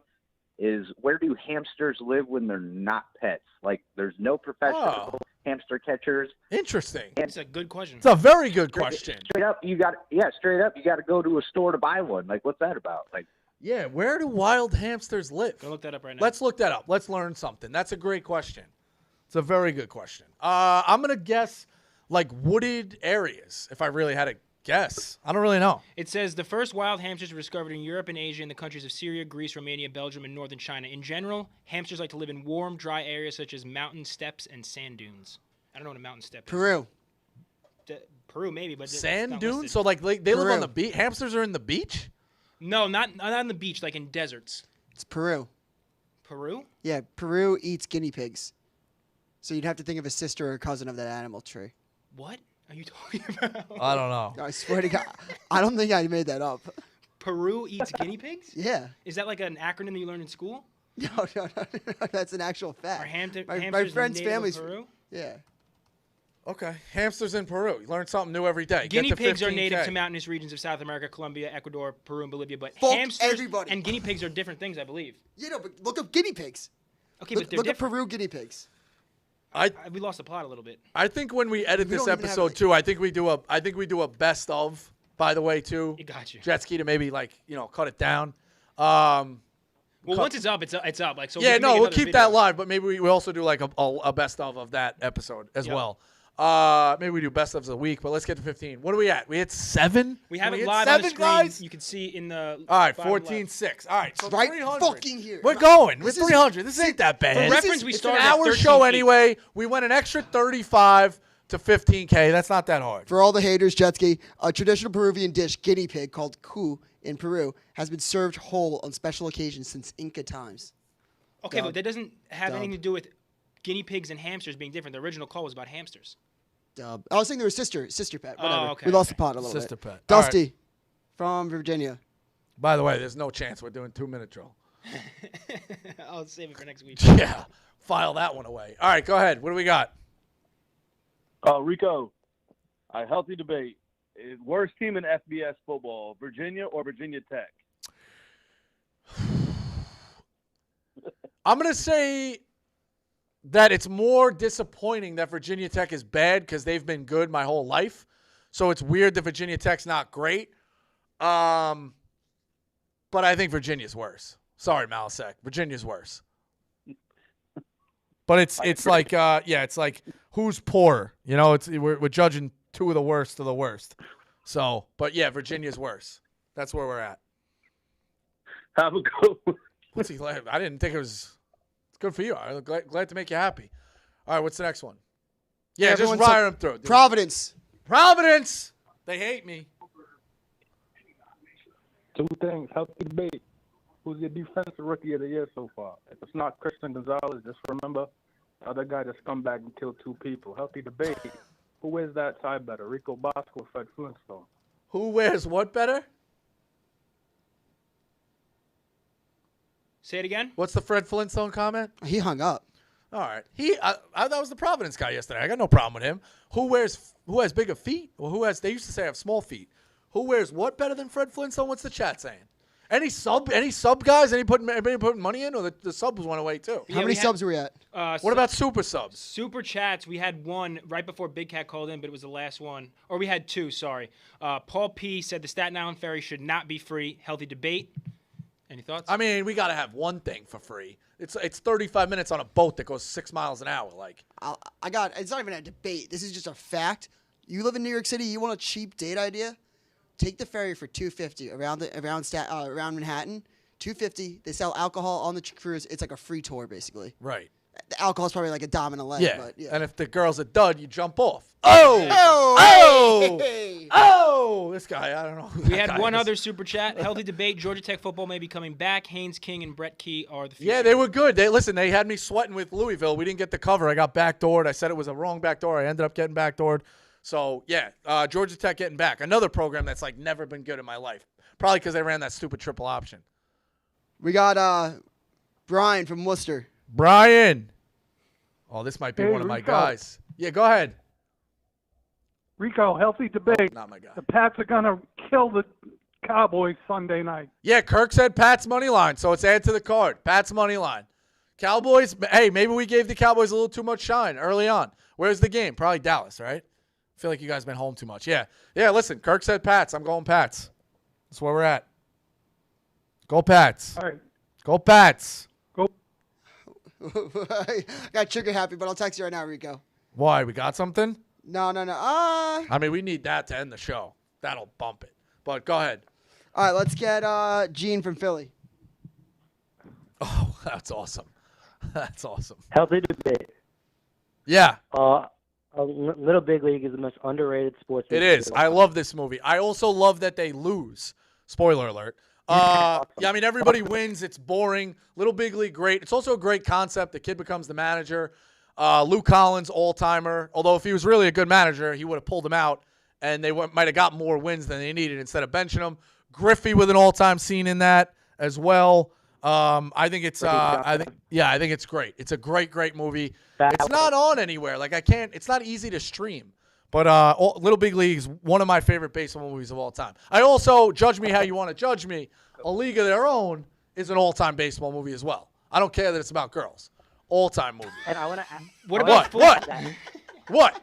is, where do hamsters live when they're not pets? Like, there's no professional hamster catchers. Interesting. That's a good question. It's a very good question. Straight up, you got to go to a store to buy one. Like, what's that about? Like, Yeah, where do wild hamsters live? Go look that up right now. Let's look that up. Let's learn something. That's a great question. It's a very good question. I'm going to guess, like, wooded areas, if I really had to guess. I don't really know. It says the first wild hamsters were discovered in Europe and Asia in the countries of Syria, Greece, Romania, Belgium, and northern China. In general, hamsters like to live in warm, dry areas such as mountain steppes and sand dunes. I don't know what a mountain step is. Peru. Peru, maybe, but Sand not dunes? listed. So, like, they live on the beach? Hamsters are in the beach? No, not on the beach, like in deserts. It's Peru. Peru? Yeah, Peru eats guinea pigs. So you'd have to think of a sister or cousin of that animal tree. What are you talking about? I don't know. I swear to God, I don't think I made that up. Peru eats guinea pigs? Yeah. Is that like an acronym that you learned in school? No, that's an actual fact. Are my hamsters friend's native of family's Peru? Yeah. Okay. Hamsters in Peru. You learn something new every day. Guinea Get to pigs are 15K. native to mountainous regions of South America, Colombia, Ecuador, Peru, and Bolivia. But Fuck hamsters everybody. and guinea pigs are different things, I believe. Yeah, no, but look up guinea pigs. Okay, look, but they're look up different. Peru guinea pigs. We lost the plot a little bit. I think when we edit We this don't even have, episode like- too, I think we do a best of, by the way, too. It got you. Jet ski to maybe cut it down. Well, once it's up, it's up. Like so. Yeah, we can no, make we'll another keep video. that live, but maybe we also do like a best of that episode as Yep. well. Maybe we do best of the week, but let's get to 15. What are we at? We hit 7? We have Did it hit live on the 7, screen. guys? You can see in the. All right, bottom left. 14-6. All right, so Right 300. fucking here. We're going. We're This is- 300. This ain't that bad. For reference, we it's started an at hour 13 show feet. anyway. We went an extra 35 to 15K. That's not that hard. For all the haters, jet ski, a traditional Peruvian dish, guinea pig, called cu in Peru, has been served whole on special occasions since Inca times. Okay, Dub. but that doesn't have Dub. anything to do with guinea pigs and hamsters being different. The original call was about hamsters. Dub. I was thinking they were sister pet. Whatever. okay, We lost the pot a little Sister bit. pet. All right. Dusty from Virginia. By the way, there's no chance we're doing 2-minute drill. I'll save it for next week. Yeah. File that one away. All right, go ahead. What do we got? Rico, a healthy debate. Worst team in FBS football, Virginia or Virginia Tech? I'm going to say that it's more disappointing that Virginia Tech is bad because they've been good my whole life. So it's weird that Virginia Tech's not great. But I think Virginia's worse. Sorry, Malasek. Virginia's worse. But it's like it's like who's poorer? You know, we're judging two of the worst of the worst. So, but yeah, Virginia's worse. That's where we're at. Have a good one. What's he laughing? I didn't think it was. It's good for you. I'm glad to make you happy. All right, what's the next one? Yeah, just everyone's wire them through. Dude. Providence. Providence. They hate me. Two things. Healthy debate. Who's your defensive rookie of the year so far? If it's not Christian Gonzalez, just remember the other guy that scumbag and killed 2 people. Healthy debate. Who wears that tie better, Rico Bosco or Fred Flintstone? Who wears what better? Say it again. What's the Fred Flintstone comment? He hung up. All right. That was the Providence guy yesterday. I got no problem with him. Who has bigger feet? Or they used to say I have small feet. Who wears what better than Fred Flintstone? What's the chat saying? Any sub guys? Anybody putting money in, or the subs went away too? How many subs were we at? What about super subs? Super chats. We had one right before Big Cat called in, but it was the last one. Or we had 2. Sorry. Paul P said the Staten Island ferry should not be free. Healthy debate. Any thoughts? I mean, we got to have one thing for free. It's 35 minutes on a boat that goes 6 miles an hour. Like It's not even a debate. This is just a fact. You live in New York City. You want a cheap date idea? Take the ferry for $250 around Manhattan. $250. They sell alcohol on the cruise. It's like a free tour, basically. Right. The alcohol's probably like a dime and a leg. Yeah. But yeah. And if the girl's a dud, you jump off. Oh! This guy, I don't know. Who We that had guy one is. other super chat. Healthy debate. Georgia Tech football may be coming back. Haynes King and Brett Key are the future. Yeah, they were good. They had me sweating with Louisville. We didn't get the cover. I got backdoored. I said it was a wrong backdoor. I ended up getting backdoored. So, yeah, Georgia Tech getting back. Another program that's, like, never been good in my life. Probably because they ran that stupid triple option. We got Brian from Worcester. Brian. Oh, this might be Hey, one of my Rico. guys. Yeah, go ahead. Rico, healthy debate. Not my guy. The Pats are going to kill the Cowboys Sunday night. Yeah, Kirk said Pat's money line, so it's add to the card. Pat's money line. Cowboys, hey, maybe we gave the Cowboys a little too much shine early on. Where's the game? Probably Dallas, right? I feel like you guys been home too much. Yeah, listen, Kirk said Pats. I'm going Pats. That's where we're at. Go Pats. All right. Go Pats. I got trigger happy, but I'll text you right now, Rico. Why? We got something? No. I mean, we need that to end the show. That'll bump it. But go ahead. All right, let's get Gene from Philly. Oh, that's awesome. That's awesome. Healthy debate. Yeah. Little Big League is the most underrated sports. It is. I love this movie. I also love that they lose. Spoiler alert. Yeah, I mean, everybody wins. It's boring. Little Big League, great. It's also a great concept. The kid becomes the manager. Lou Collins, all-timer. Although if he was really a good manager, he would have pulled him out, and they might have got more wins than they needed instead of benching him. Griffey with an all-time scene in that as well. I think it's I think it's great. It's a great movie. It's not on anywhere. Like it's not easy to stream. But Little Big League is one of my favorite baseball movies of all time. I also, judge me how you want to judge me, A League of Their Own is an all-time baseball movie as well. I don't care that it's about girls. All-time movie. And I want to ask. What?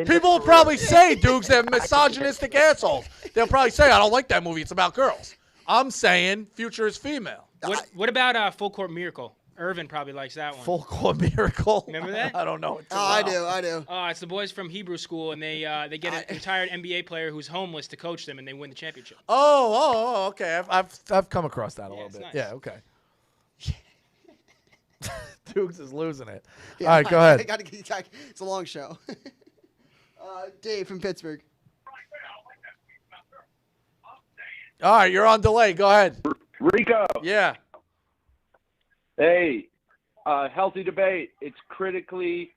People will probably say, Dukes, they're misogynistic assholes. They'll probably say, I don't like that movie. It's about girls. I'm saying Future is female. What about Full Court Miracle? Irvin probably likes that one. Full Court Miracle. Remember that? I don't know. I do. It's the boys from Hebrew school, and they get a retired NBA player who's homeless to coach them, and they win the championship. Oh, okay. I've come across that a little bit. nice. Yeah, okay. Dukes is losing it. All right, go ahead. It's a long show. Dave from Pittsburgh. All right, you're on delay. Go ahead. Rico. Yeah. Hey, Healthy debate. It's critically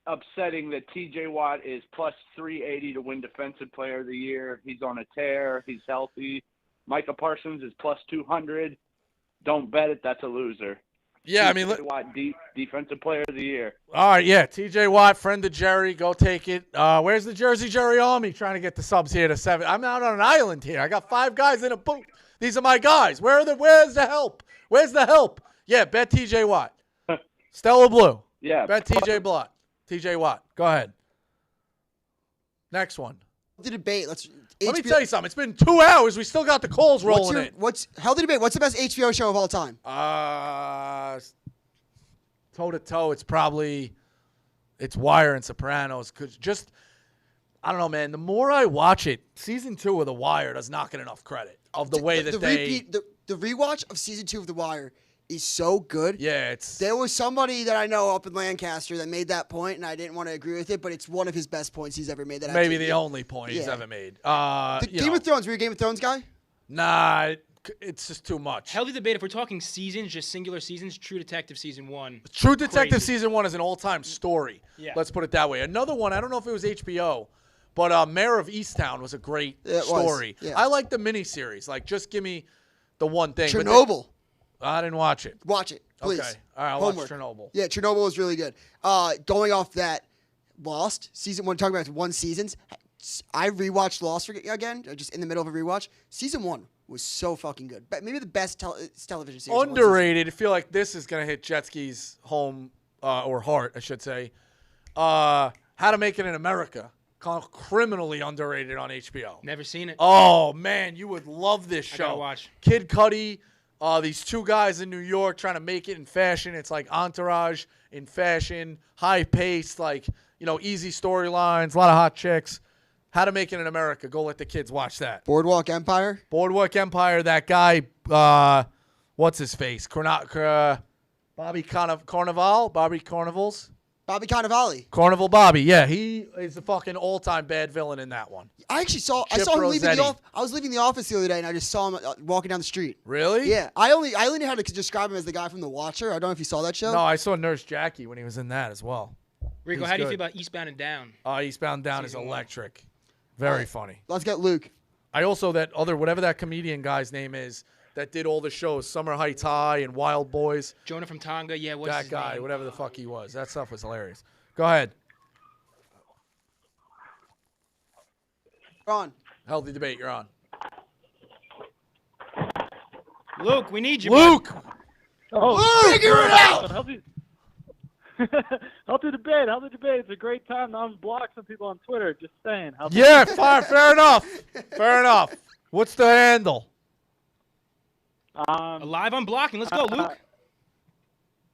upsetting that T.J. Watt is plus 380 to win Defensive Player of the Year. He's on a tear. He's healthy. Micah Parsons is plus 200. Don't bet it. That's a loser. Yeah, I mean, T.J. Watt, Defensive Player of the Year. all right, yeah, T.J. Watt, friend of Jerry, go take it. Where's the Jersey Jerry Army trying to get the subs here to 7? I'm out on an island here. I got 5 guys in a booth. These are my guys. Where's the help? Where's the help? Yeah, bet T.J. Watt. Stella Blue. Yeah. Bet T.J. Watt. T.J. Watt. Go ahead. Next one. The debate. Let me tell you something. It's been 2 hours. We still got the calls rolling in. Healthy debate. What's the best HBO show of all time? Toe to toe, it's Wire and Sopranos. I don't know, man. The more I watch it, season 2 of The Wire does not get enough credit of the way that the rewatch of season 2 of The Wire is so good. Yeah, there was somebody that I know up in Lancaster that made that point, and I didn't want to agree with it, but it's one of his best points he's ever made. That maybe the only point he's ever made. Game of Thrones. Were you a Game of Thrones guy? Nah, it's just too much. Healthy debate. If we're talking seasons, just singular seasons, True Detective season 1. True Detective season 1 is an all-time story. Yeah. Let's put it that way. Another one, I don't know if it was HBO, but Mayor of Easttown was a great story. Yeah. I like the miniseries. Like, just give me the one thing. Chernobyl. I didn't watch it. Watch it, please. Okay. All right, I'll watch Chernobyl. Yeah, Chernobyl is really good. Going off that, Lost season 1, talking about 1 seasons, I rewatched Lost again, just in the middle of a rewatch. Season 1 was so fucking good. But maybe the best television series. Underrated. I feel like this is going to hit Jetski's home or heart, I should say. How to Make It in America. Criminally underrated on HBO. Never seen it. Oh, man, you would love this show. I gotta watch. Kid Cudi, these 2 guys in New York trying to make it in fashion. It's like Entourage in fashion, high-paced, easy storylines, a lot of hot chicks. How to Make It in America. Go let the kids watch that. Boardwalk Empire? Boardwalk Empire, that guy, what's his face? Bobby Carnival? Bobby Carnivals? Bobby Cannavale. Carnival Bobby, yeah. He is the fucking all-time bad villain in that one. I actually saw Chip him leaving Rossetti. the office. I was leaving the office the other day, and I just saw him walking down the street. Really? Yeah. I only knew how to describe him as the guy from The Watcher. I don't know if you saw that show. No, I saw Nurse Jackie when he was in that as well. Rico, He's how do you good. feel about Eastbound and Down? Eastbound and Down is electric. Very funny. Let's get Luke. I also, whatever that comedian guy's name is, that did all the shows, Summer Heights High and Wild Boys. Jonah from Tonga, yeah, what's That his guy, name? whatever the fuck he was. That stuff was hilarious. Go ahead. You're on. Healthy debate, you're on. Luke, we need you, Luke! bud. Oh, figure it out! Healthy debate. It's a great time to unblock some people on Twitter. Just saying. Yeah, fair enough. Fair enough. What's the handle? Live unblocking. Let's go, Luke.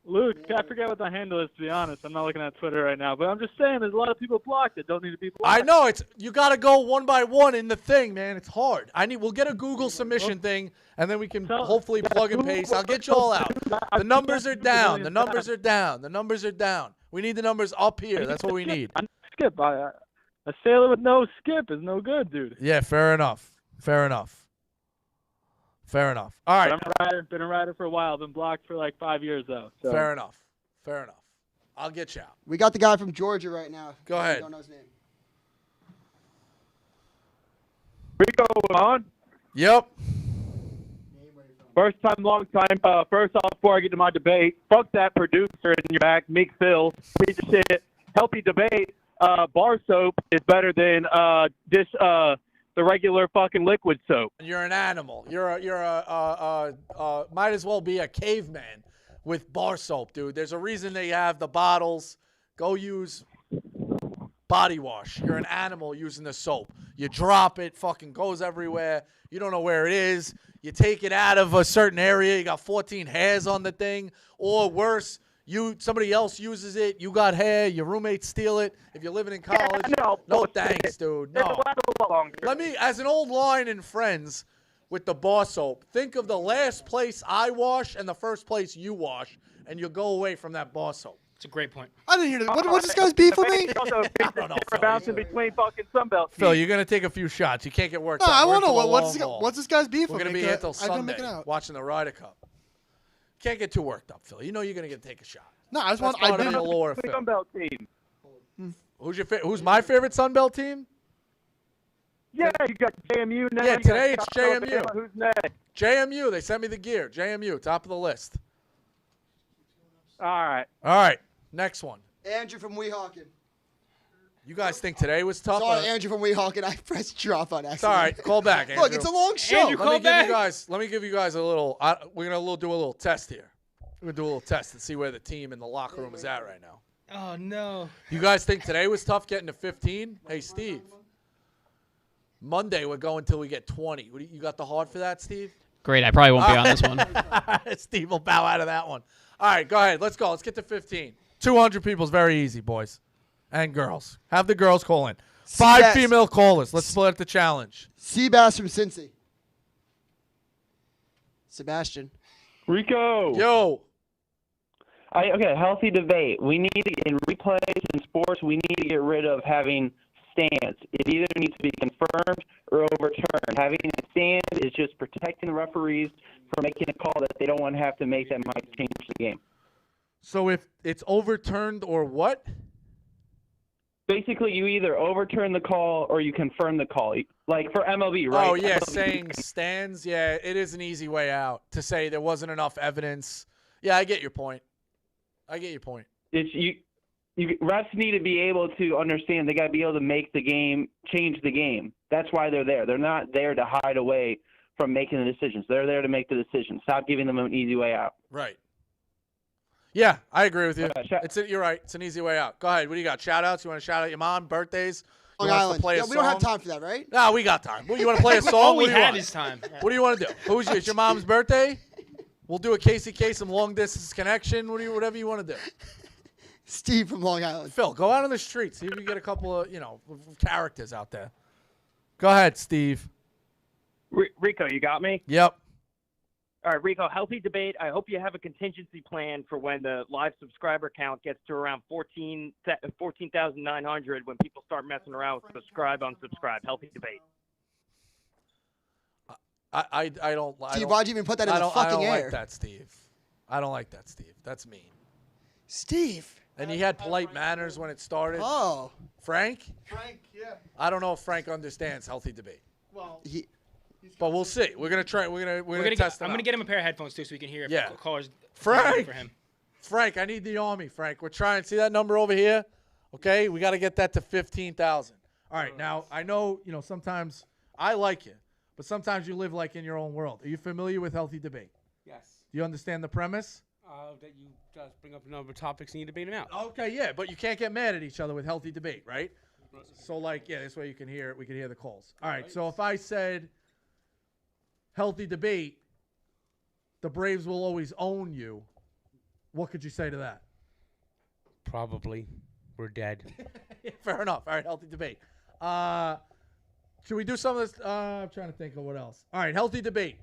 Luke, I forget what the handle is, to be honest. I'm not looking at Twitter right now. But I'm just saying there's a lot of people blocked that don't need to be blocked. I know you got to go one by one in the thing, man. It's hard. We'll get a Google submission thing, and then we can hopefully plug and paste. I'll get you all out. The numbers are down. The numbers are down. The numbers are down. We need the numbers up here. That's what we need. Skip. A sailor with no skip is no good, dude. Yeah, fair enough. All right. Been a rider for a while. Been blocked for like 5 years though. So. Fair enough. I'll get you out. We got the guy from Georgia right now. Go ahead. I don't know his name. Rico on? Yep. First time, long time. First off, before I get to my debate, fuck that producer in your back, Meek Phil. Piece of shit. Healthy debate. Bar soap is better than the regular fucking liquid soap. You're an animal. You're might as well be a caveman with bar soap, dude. There's a reason they have the bottles. Go use body wash. You're an animal using the soap. You drop it, fucking goes everywhere. You don't know where it is. You take it out of a certain area. You got 14 hairs on the thing. Or worse, somebody else uses it. You got hair. Your roommates steal it. If you're living in college, no thanks, dude. No. Let me, as an old line in Friends with the bar soap, think of the last place I wash and the first place you wash, and you'll go away from that bar soap. It's a great point. I didn't hear that. What's this guy's beef with me? I don't know, Phil. Bouncing between fucking Sunbelt. Phil, you're going to take a few shots. You can't get worked No, up. I We're want to into know a what's long haul. this guy's beef We're with going me. to be here until I couldn't make Sunday it out. watching the Ryder Cup. Can't get too worked up, Phil. You know you're gonna take a shot. No, I just That's want. I part of did. the allure, Phil. Sunbelt team. Who's my favorite Sun Belt team? Yeah, you got JMU now. Yeah, you got today it's South JMU. Alabama. Who's next? JMU. They sent me the gear. JMU, top of the list. All right. All right, next one. Andrew from Weehawken. You guys think today was tough? Sorry, Andrew from Weehawken. I pressed drop on accident. It's all right. Call back, Andrew. Look, it's a long show. Andrew, call back. Let me give you guys a little. We're gonna do a little test here. We're gonna do a little test and see where the team in the locker room is at right now. Oh no. You guys think today was tough getting to 15? Hey, Steve. Monday we're going till we get 20. You got the heart for that, Steve? Great. I probably won't be on this one. Steve will bow out of that one. All right, go ahead. Let's go. Let's get to 15. 200 people is very easy, boys and girls. Have the girls call in. 5 female callers. Let's split the challenge. Seabass from Cincy. Sebastian. Rico. Yo. Okay, healthy debate. We need to, in replays in sports, we need to get rid of having stands. It either needs to be confirmed or overturned. Having a stand is just protecting the referees from making a call that they don't want to have to make that might change the game. So if it's overturned or what? Basically, you either overturn the call or you confirm the call. Like for MLB, right? Oh, yeah, MLB. saying stands. Yeah, it is an easy way out to say there wasn't enough evidence. Yeah, I get your point. It's refs need to be able to understand. They got to be able to make the game, change the game. That's why they're there. They're not there to hide away from making the decisions. They're there to make the decisions. Stop giving them an easy way out. Right. Yeah, I agree with you. You're right. It's an easy way out. Go ahead. What do you got? Shout-outs? You want to shout out your mom? Birthdays? You Long want us Island. to play a Yeah, song? we don't have time for that, right? No, we got time. You want to play a song? All What we do you had want? is time. What do you want to do? It's your mom's birthday? We'll do a Casey Kasem long distance connection. Whatever you want to do. Steve from Long Island. Phil, go out on the street. See if you get a couple of, characters out there. Go ahead, Steve. Rico, you got me? Yep. All right, Rico, healthy debate. I hope you have a contingency plan for when the live subscriber count gets to around 14,900 when people start messing around with subscribe, unsubscribe. Healthy debate. I don't. Steve, why'd you even put that in the fucking I don't air? like that, Steve. I don't like that, Steve. That's mean. Steve. And he had polite manners when it started. Oh. Frank? Frank, yeah. I don't know if Frank understands healthy debate. Well, But we'll see. We're gonna try. We're gonna test it. I'm gonna get him a pair of headphones too, so we can hear if Yeah. callers. Frank. For him. Frank, I need the army. Frank, we're trying. See that number over here? Okay, we got to get that to 15,000. All right. Now I know sometimes I like you, but sometimes you live like in your own world. Are you familiar with healthy debate? Yes. Do you understand the premise? That you just bring up a number of topics and you debate them out. Okay, yeah, but you can't get mad at each other with healthy debate, right? So, this way you can hear. We can hear the calls. All right. So if I said healthy debate, the Braves will always own you. What could you say to that? Probably. We're dead. Fair enough. All right, healthy debate. Should we do some of this? I'm trying to think of what else. All right, healthy debate.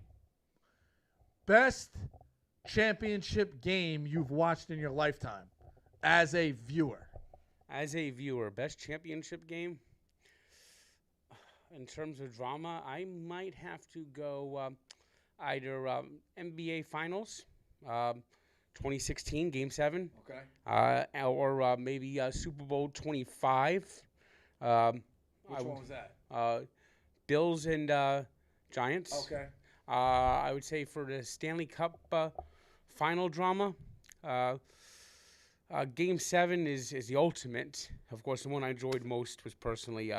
Best championship game you've watched in your lifetime as a viewer. As a viewer, best championship game? In terms of drama, I might have to go either NBA Finals, 2016, Game 7. Okay. Or maybe Super Bowl 25. Which one was that? Bills and Giants. Okay. I would say for the Stanley Cup final drama, Game 7 is the ultimate. Of course, the one I enjoyed most was personally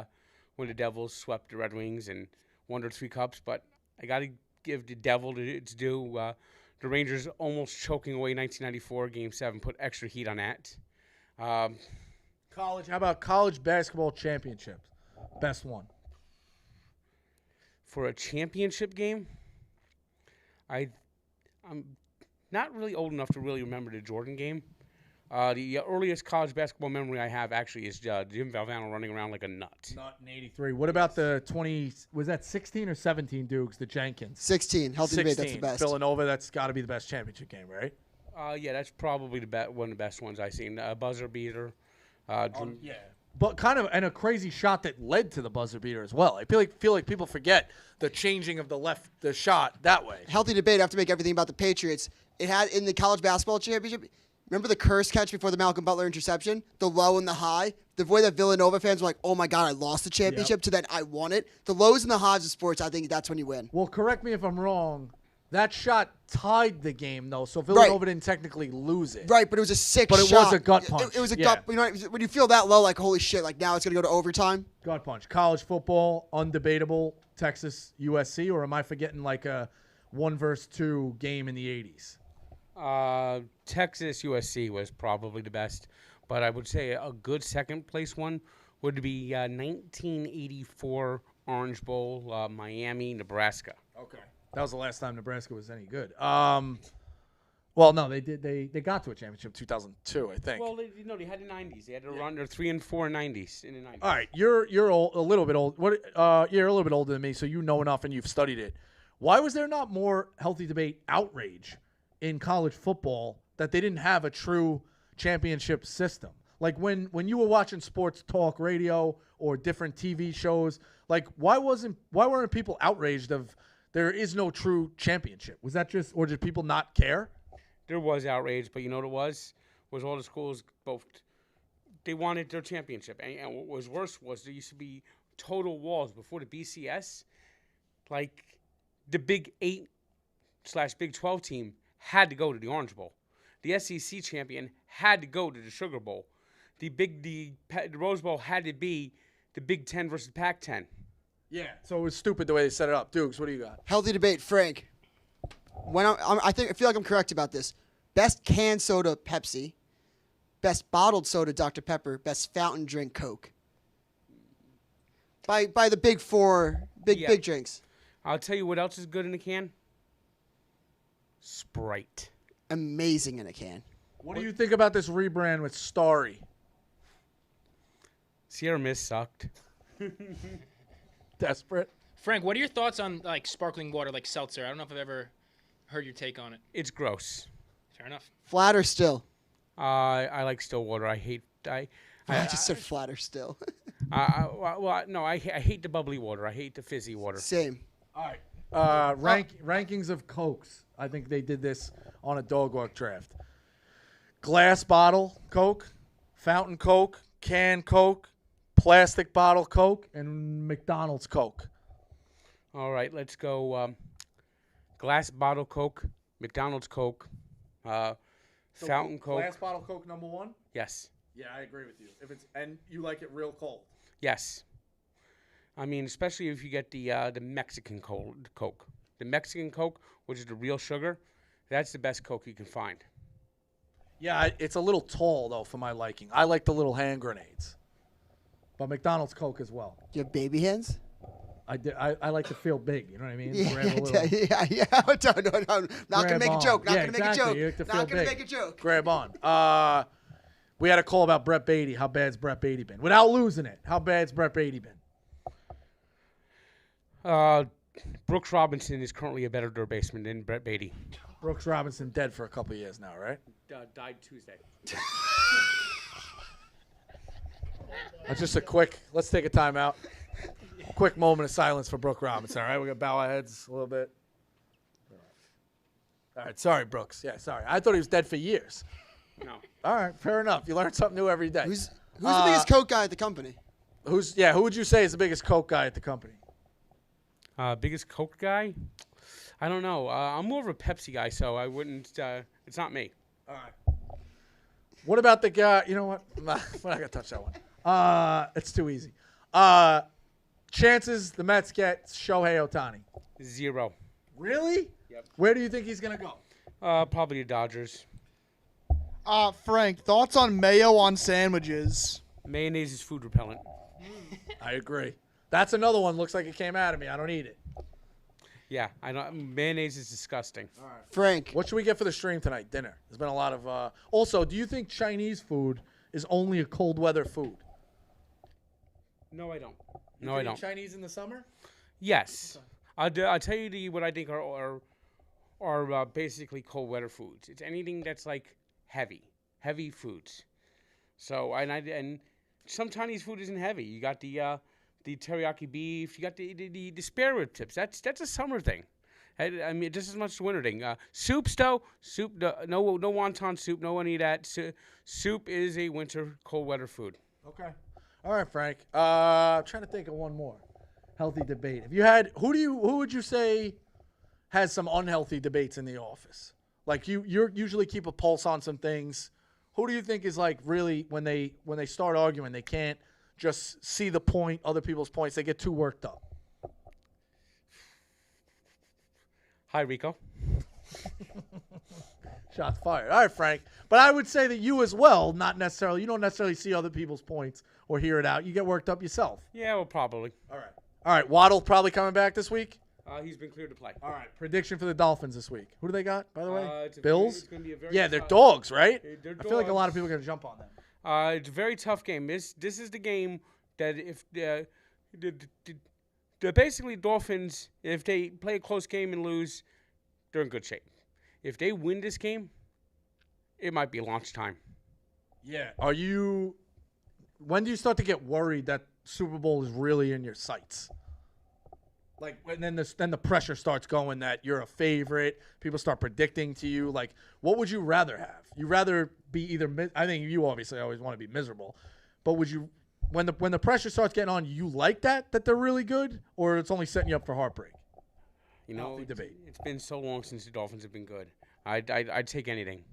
when the Devils swept the Red Wings and won their 3 cups. But I got to give the Devil its due. The Rangers almost choking away 1994 Game 7 put extra heat on that. College. How about college basketball championships? Best one. For a championship game, I'm not really old enough to really remember the Jordan game. The earliest college basketball memory I have actually is Jim Valvano running around like a nut. Nut in '83. What about the 20? Was that 16 or 17 Dukes? The Jenkins. 16. Healthy debate. That's the best. Villanova. That's got to be the best championship game, right? Yeah, that's probably one of the best ones I've seen. Buzzer beater. Yeah. But kind of, and a crazy shot that led to the buzzer beater as well. I feel like people forget the changing of the shot that way. Healthy debate. I have to make everything about the Patriots. It had in the college basketball championship. Remember the curse catch before the Malcolm Butler interception? The low and the high? The way that Villanova fans were like, oh my God, I lost the championship, to then I won it. The lows and the highs of sports, I think that's when you win. Well, correct me if I'm wrong. That shot tied the game, though, so Villanova didn't technically lose it. Right, but it was a sick shot. But it was a gut punch. It was a gut. You know, when you feel that low, like, holy shit, like now it's going to go to overtime. Gut punch. College football, undebatable, Texas, USC, or am I forgetting like a 1-2 game in the 80s? Texas USC was probably the best, but I would say a good second place one would be 1984 Orange Bowl, Miami, Nebraska. Okay, that was the last time Nebraska was any good. Well, no, they did. They got to a championship 2002, I think. Well, they had the 90s. They had to run their 3-4 90s in the 90s. All right, you're old, a little bit old. What? You're a little bit older than me, so you know enough and you've studied it. Why was there not more healthy debate outrage in college football that they didn't have a true championship system? Like when you were watching sports talk radio or different TV shows, like why weren't people outraged of there is no true championship? Was that just, or did people not care? There was outrage, but you know what it was? Was all the schools they wanted their championship. And what was worse was there used to be total walls before the BCS. Like the Big 8/Big 12 team had to go to the Orange Bowl. The SEC champion had to go to the Sugar Bowl. The Rose Bowl had to be the Big 10 versus Pac-10. Yeah, so it was stupid the way they set it up. Dukes, what do you got? Healthy debate, Frank. I feel like I'm correct about this. Best canned soda, Pepsi. Best bottled soda, Dr. Pepper. Best fountain drink, Coke. By the big four, big drinks. I'll tell you what else is good in a can. Sprite. Amazing in a can. What do you think about this rebrand with Starry? Sierra Mist sucked. Desperate. Frank, what are your thoughts on like sparkling water, like seltzer? I don't know if I've ever heard your take on it. It's gross. Fair enough. Flat or still? I like still water. I just said flat or still. I hate the bubbly water. I hate the fizzy water. Same. All right. Rankings of Cokes. I think they did this on a dog walk draft. Glass bottle Coke, fountain Coke, can Coke, plastic bottle Coke, and McDonald's Coke. All right, let's go. Glass bottle Coke, McDonald's Coke, fountain Coke. Glass bottle Coke number 1? Yes. Yeah, I agree with you. And you like it real cold. Yes. I mean, especially if you get the Mexican Coke. The Mexican Coke, which is the real sugar, that's the best Coke you can find. Yeah, it's a little tall, though, for my liking. I like the little hand grenades. But McDonald's Coke as well. Do you have baby hands? I like to feel big, you know what I mean? Yeah, Grab a little, No. Not going to make a joke. Not going to make a joke. You like to feel Not going big. to make a joke. Grab on. We had a call about Brett Beatty. How bad's Brett Beatty been? Without losing it, how bad's Brett Beatty been? Brooks Robinson is currently a better third baseman than Brett Beatty. Brooks Robinson dead for a couple of years now, right? Died Tuesday. That's just a quick, let's take a timeout. Quick moment of silence for Brooks Robinson, all right? We're going to bow our heads a little bit. All right, sorry, Brooks. Yeah, sorry. I thought he was dead for years. No. All right, fair enough. You learn something new every day. Who's the biggest Coke guy at the company? Who would you say is the biggest Coke guy at the company? Biggest Coke guy? I don't know. I'm more of a Pepsi guy, so I wouldn't. It's not me. All right. What about the guy? You know what? We're not going to touch that one. It's too easy. Chances the Mets get Shohei Ohtani? 0. Really? Yep. Where do you think he's going to go? Probably the Dodgers. Frank, thoughts on mayo on sandwiches? Mayonnaise is food repellent. I agree. That's another one. Looks like it came out of me. I don't eat it. Yeah, I know. Mayonnaise is disgusting. All right. Frank. What should we get for the stream tonight? Dinner. There's been a lot of... Also, do you think Chinese food is only a cold weather food? No, I don't. You can eat Chinese in the summer? Yes. Okay. I'll tell you what I think are basically cold weather foods. It's anything that's like heavy foods. So and some Chinese food isn't heavy. You got the teriyaki beef. You got the spare rib tips. That's a summer thing. I mean, just as much as winter thing. Soups, though, no wonton soup. No one eat that. Soup is a winter cold weather food. Okay. All right, Frank. I'm trying to think of one more healthy debate. If you had, who would you say has some unhealthy debates in the office? Like you usually keep a pulse on some things. Who do you think is like really when they start arguing, they can't just see the point, other people's points, they get too worked up? Hi, Rico. Shots fired. All right, Frank. But I would say that you as well, you don't necessarily see other people's points or hear it out. You get worked up yourself. Yeah, well, probably. All right. Waddle probably coming back this week? He's been cleared to play. All right. Prediction for the Dolphins this week. Who do they got, by the way? Bills? It's gonna be a very they're tough- dogs, right? They're I feel like a lot of dogs. people are going to jump on them. It's a very tough game. This is the game that if the basically Dolphins, if they play a close game and lose, they're in good shape. If they win this game, it might be launch time. Yeah. When do you start to get worried that Super Bowl is really in your sights? Like, and then the pressure starts going that you're a favorite. People start predicting to you. Like, what would you rather have? You rather be either. I think you obviously always want to be miserable, but would you, when the pressure starts getting on, you like that they're really good, or it's only setting you up for heartbreak? You know, it's been so long since the Dolphins have been good. I'd take anything.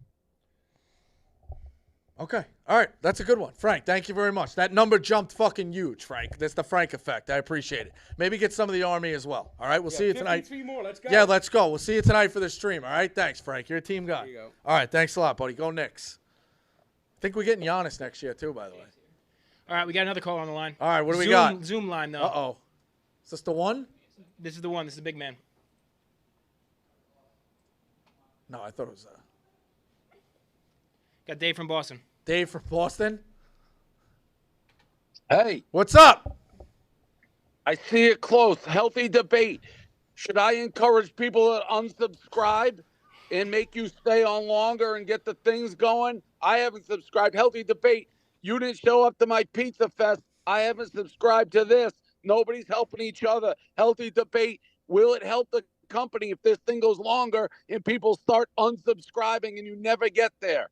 Okay. All right. That's a good one. Frank, thank you very much. That number jumped fucking huge, Frank. That's the Frank effect. I appreciate it. Maybe get some of the Army as well. All right. We'll see you tonight. 53 more. Let's go. Yeah, let's go. We'll see you tonight for the stream. All right. Thanks, Frank. You're a team guy. There you go. All right. Thanks a lot, buddy. Go Knicks. I think we're getting Giannis next year, too, by the way. All right, we got another call on the line. All right. What do we got? Zoom line, though. Uh-oh. Is this the one? This is the one. This is the big man. No, I thought it was Got Dave from Boston. Dave from Boston. Hey. What's up? I see it close. Healthy debate. Should I encourage people to unsubscribe and make you stay on longer and get the things going? I haven't subscribed. Healthy debate. You didn't show up to my pizza fest. I haven't subscribed to this. Nobody's helping each other. Healthy debate. Will it help the company if this thing goes longer and people start unsubscribing and you never get there?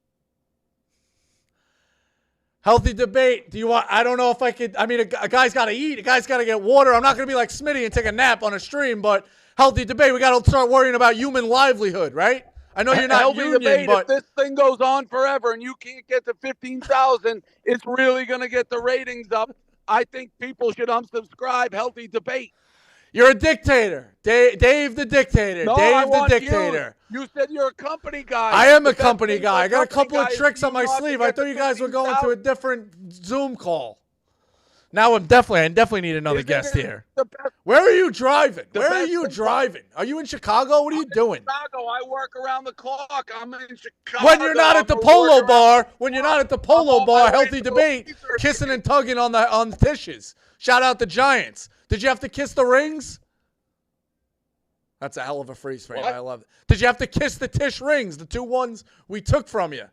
Healthy debate. Do you want? I don't know if I could. I mean, a guy's got to eat. A guy's got to get water. I'm not going to be like Smitty and take a nap on a stream, but healthy debate. We got to start worrying about human livelihood, right? I know you're not healthy union, debate. but If this thing goes on forever and you can't get to 15,000, it's really going to get the ratings up. I think people should unsubscribe. Healthy debate. you're a dictator. Dave the dictator. No, Dave I the want dictator. You said you're a company guy. I am a The best company thing guy. for I got a company couple of guy is tricks on my you not sleeve. to I get thought to you guys were going to a 15,000. different Zoom call. Now I definitely need another guest here. Where are you driving? Where are you driving? Are you in Chicago? What are you doing? Chicago. I work around the clock. I'm in Chicago. When you're not at the I'm polo bar, healthy way to debate, kissing and tugging on the dishes. Shout out the Giants. Did you have to kiss the rings? That's a hell of a freeze frame. I love it. Did you have to kiss the Tish rings, the two ones we took from you?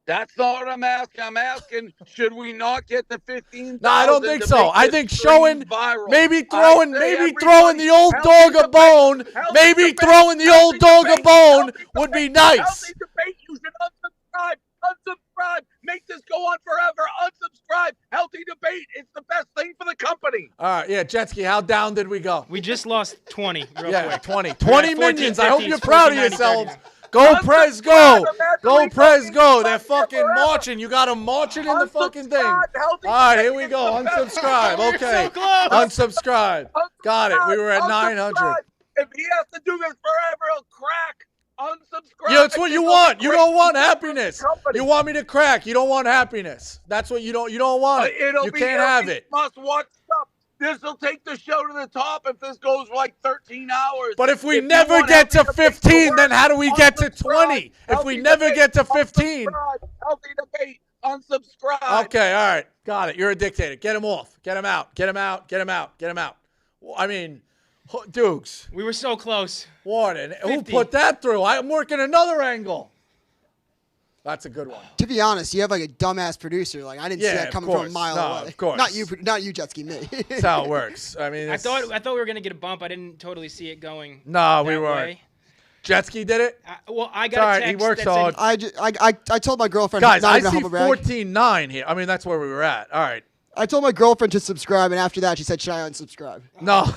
That's not what I'm asking. I'm asking, should we not get to 15,000? No, I don't think to so. make I this think stream showing, viral? maybe I throwing say the old dog a bone, maybe throwing the old dog a bone would be nice. Healthy debate. You should unsubscribe. Unsubscribe. Make this go on forever. Unsubscribe. Healthy debate. It's the best thing for the company. All right, yeah, Jetski, how down did we go? We just lost 20 real Yeah, quick. 20. We're 20 at 14, minions. I hope 15s, you're proud of 14, 90, yourselves. 30s. Go, Prez, go. Go, Prez, go. They're fucking marching. You got them marching in the fucking thing. All right, here we go. Unsubscribe. You're Okay. so close. Unsubscribe. Got it. We were at 900. If he has to do this forever, he'll crack. Unsubscribe. Yeah, that's what you want. You don't want happiness. company. You want me to crack. You don't want happiness. That's what you don't want it. It'll You be can't have every it. Must-watch stuff. This will take the show to the top if this goes like 13 hours. But if we you never want get to Healthy Debate 15, work, then how do we get to 20? If Healthy we never Debate, get to 15. unsubscribe. Healthy debate. Unsubscribe. Okay, all right. Got it. You're a dictator. Get him off. Get him out. Get him out. Get him out. Get him out. Well, I mean, Dukes. We were so close. Warden. Who 50. put that through? I'm working another angle. That's a good one. To be honest, you have like a dumbass producer. Like I didn't see that coming from a mile away. Of course. Not you, jet ski, me. That's how it works. I mean, I thought we were gonna get a bump. I didn't totally see it going. No, we that weren't. way. Jet ski did it. I got a text he works that hard. I told my girlfriend. Guys, not I even see humble brag. 14-9 here. I mean, that's where we were at. All right. I told my girlfriend to subscribe, and after that, she said, "Should I unsubscribe?" No.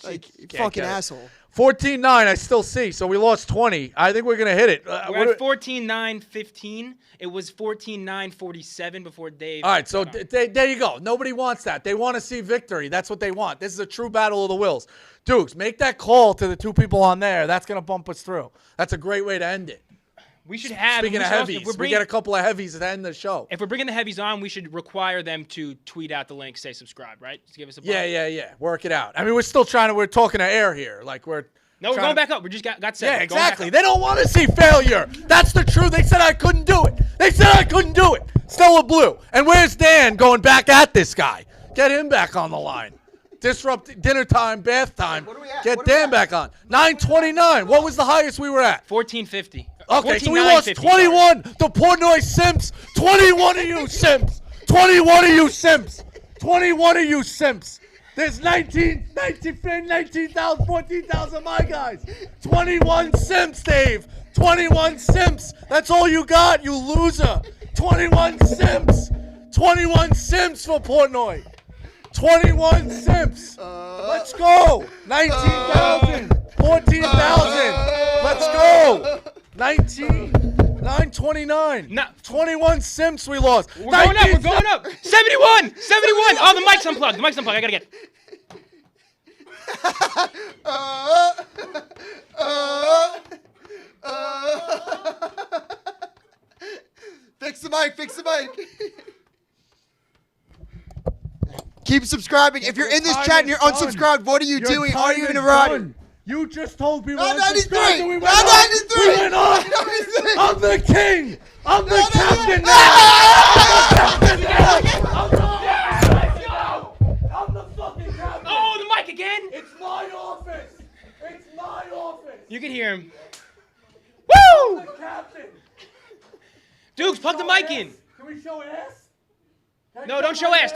Like fucking asshole. 14-9, I still see. So we lost 20. I think we're gonna hit it. We're at 14-9-15. It was 14-9-47 before Dave. All right, so there you go. Nobody wants that. They want to see victory. That's what they want. This is a true battle of the wills. Dukes, make that call to the two people on there. That's going to bump us through. That's a great way to end it. We should have. Speaking of heavies, we get a couple of heavies to end the show. If we're bringing the heavies on, we should require them to tweet out the link, say subscribe, right? Just give us a bump. Yeah. Work it out. I mean, we're talking to air here. Like we're going back up. We just got set. Yeah, exactly. They don't want to see failure. That's the truth. They said I couldn't do it. Stella Blue. And where's Dan going back at this guy? Get him back on the line. Disrupt dinner time, bath time. Get Dan back on. 9:29. What was the highest we were at? 14:50. Okay, so we lost 21 to Portnoy Simps. 21 of you Simps. 21 of you Simps. 21 of you Simps. There's 19,000, 14,000 my guys. 21 Simps, Dave. 21 Simps. That's all you got, you loser. 21 Simps. 21 Simps for Portnoy. 21 Simps. Let's go. 19,000. 14,000. Let's go. 929. 21 Simps we lost. We're going up. 71. Oh, the mic's unplugged. I gotta get it. Fix the mic. Keep subscribing. If you're in this chat and you're unsubscribed, what are you doing? Are you even around? You just told people. 93. We went on. I'm the king. I'm the captain now. I'm the fucking captain. Oh, the mic again. It's my office. You can hear him. Woo! I'm the captain. Dukes, plug the mic in. Can we show ass? No, don't show ass.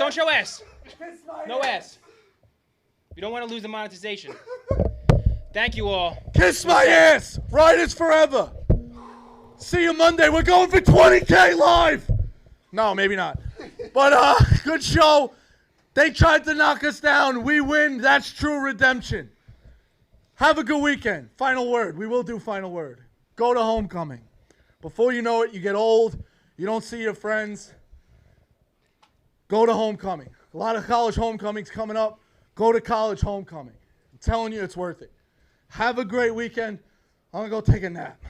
No ass. You don't want to lose the monetization. Thank you all. Kiss my ass. Riders forever. See you Monday. We're going for 20K live. No, maybe not. But good show. They tried to knock us down. We win. That's true redemption. Have a good weekend. Final word. We will do final word. Go to homecoming. Before you know it, you get old. You don't see your friends. Go to homecoming. A lot of college homecomings coming up. Go to college homecoming. I'm telling you, it's worth it. Have a great weekend. I'm going to go take a nap.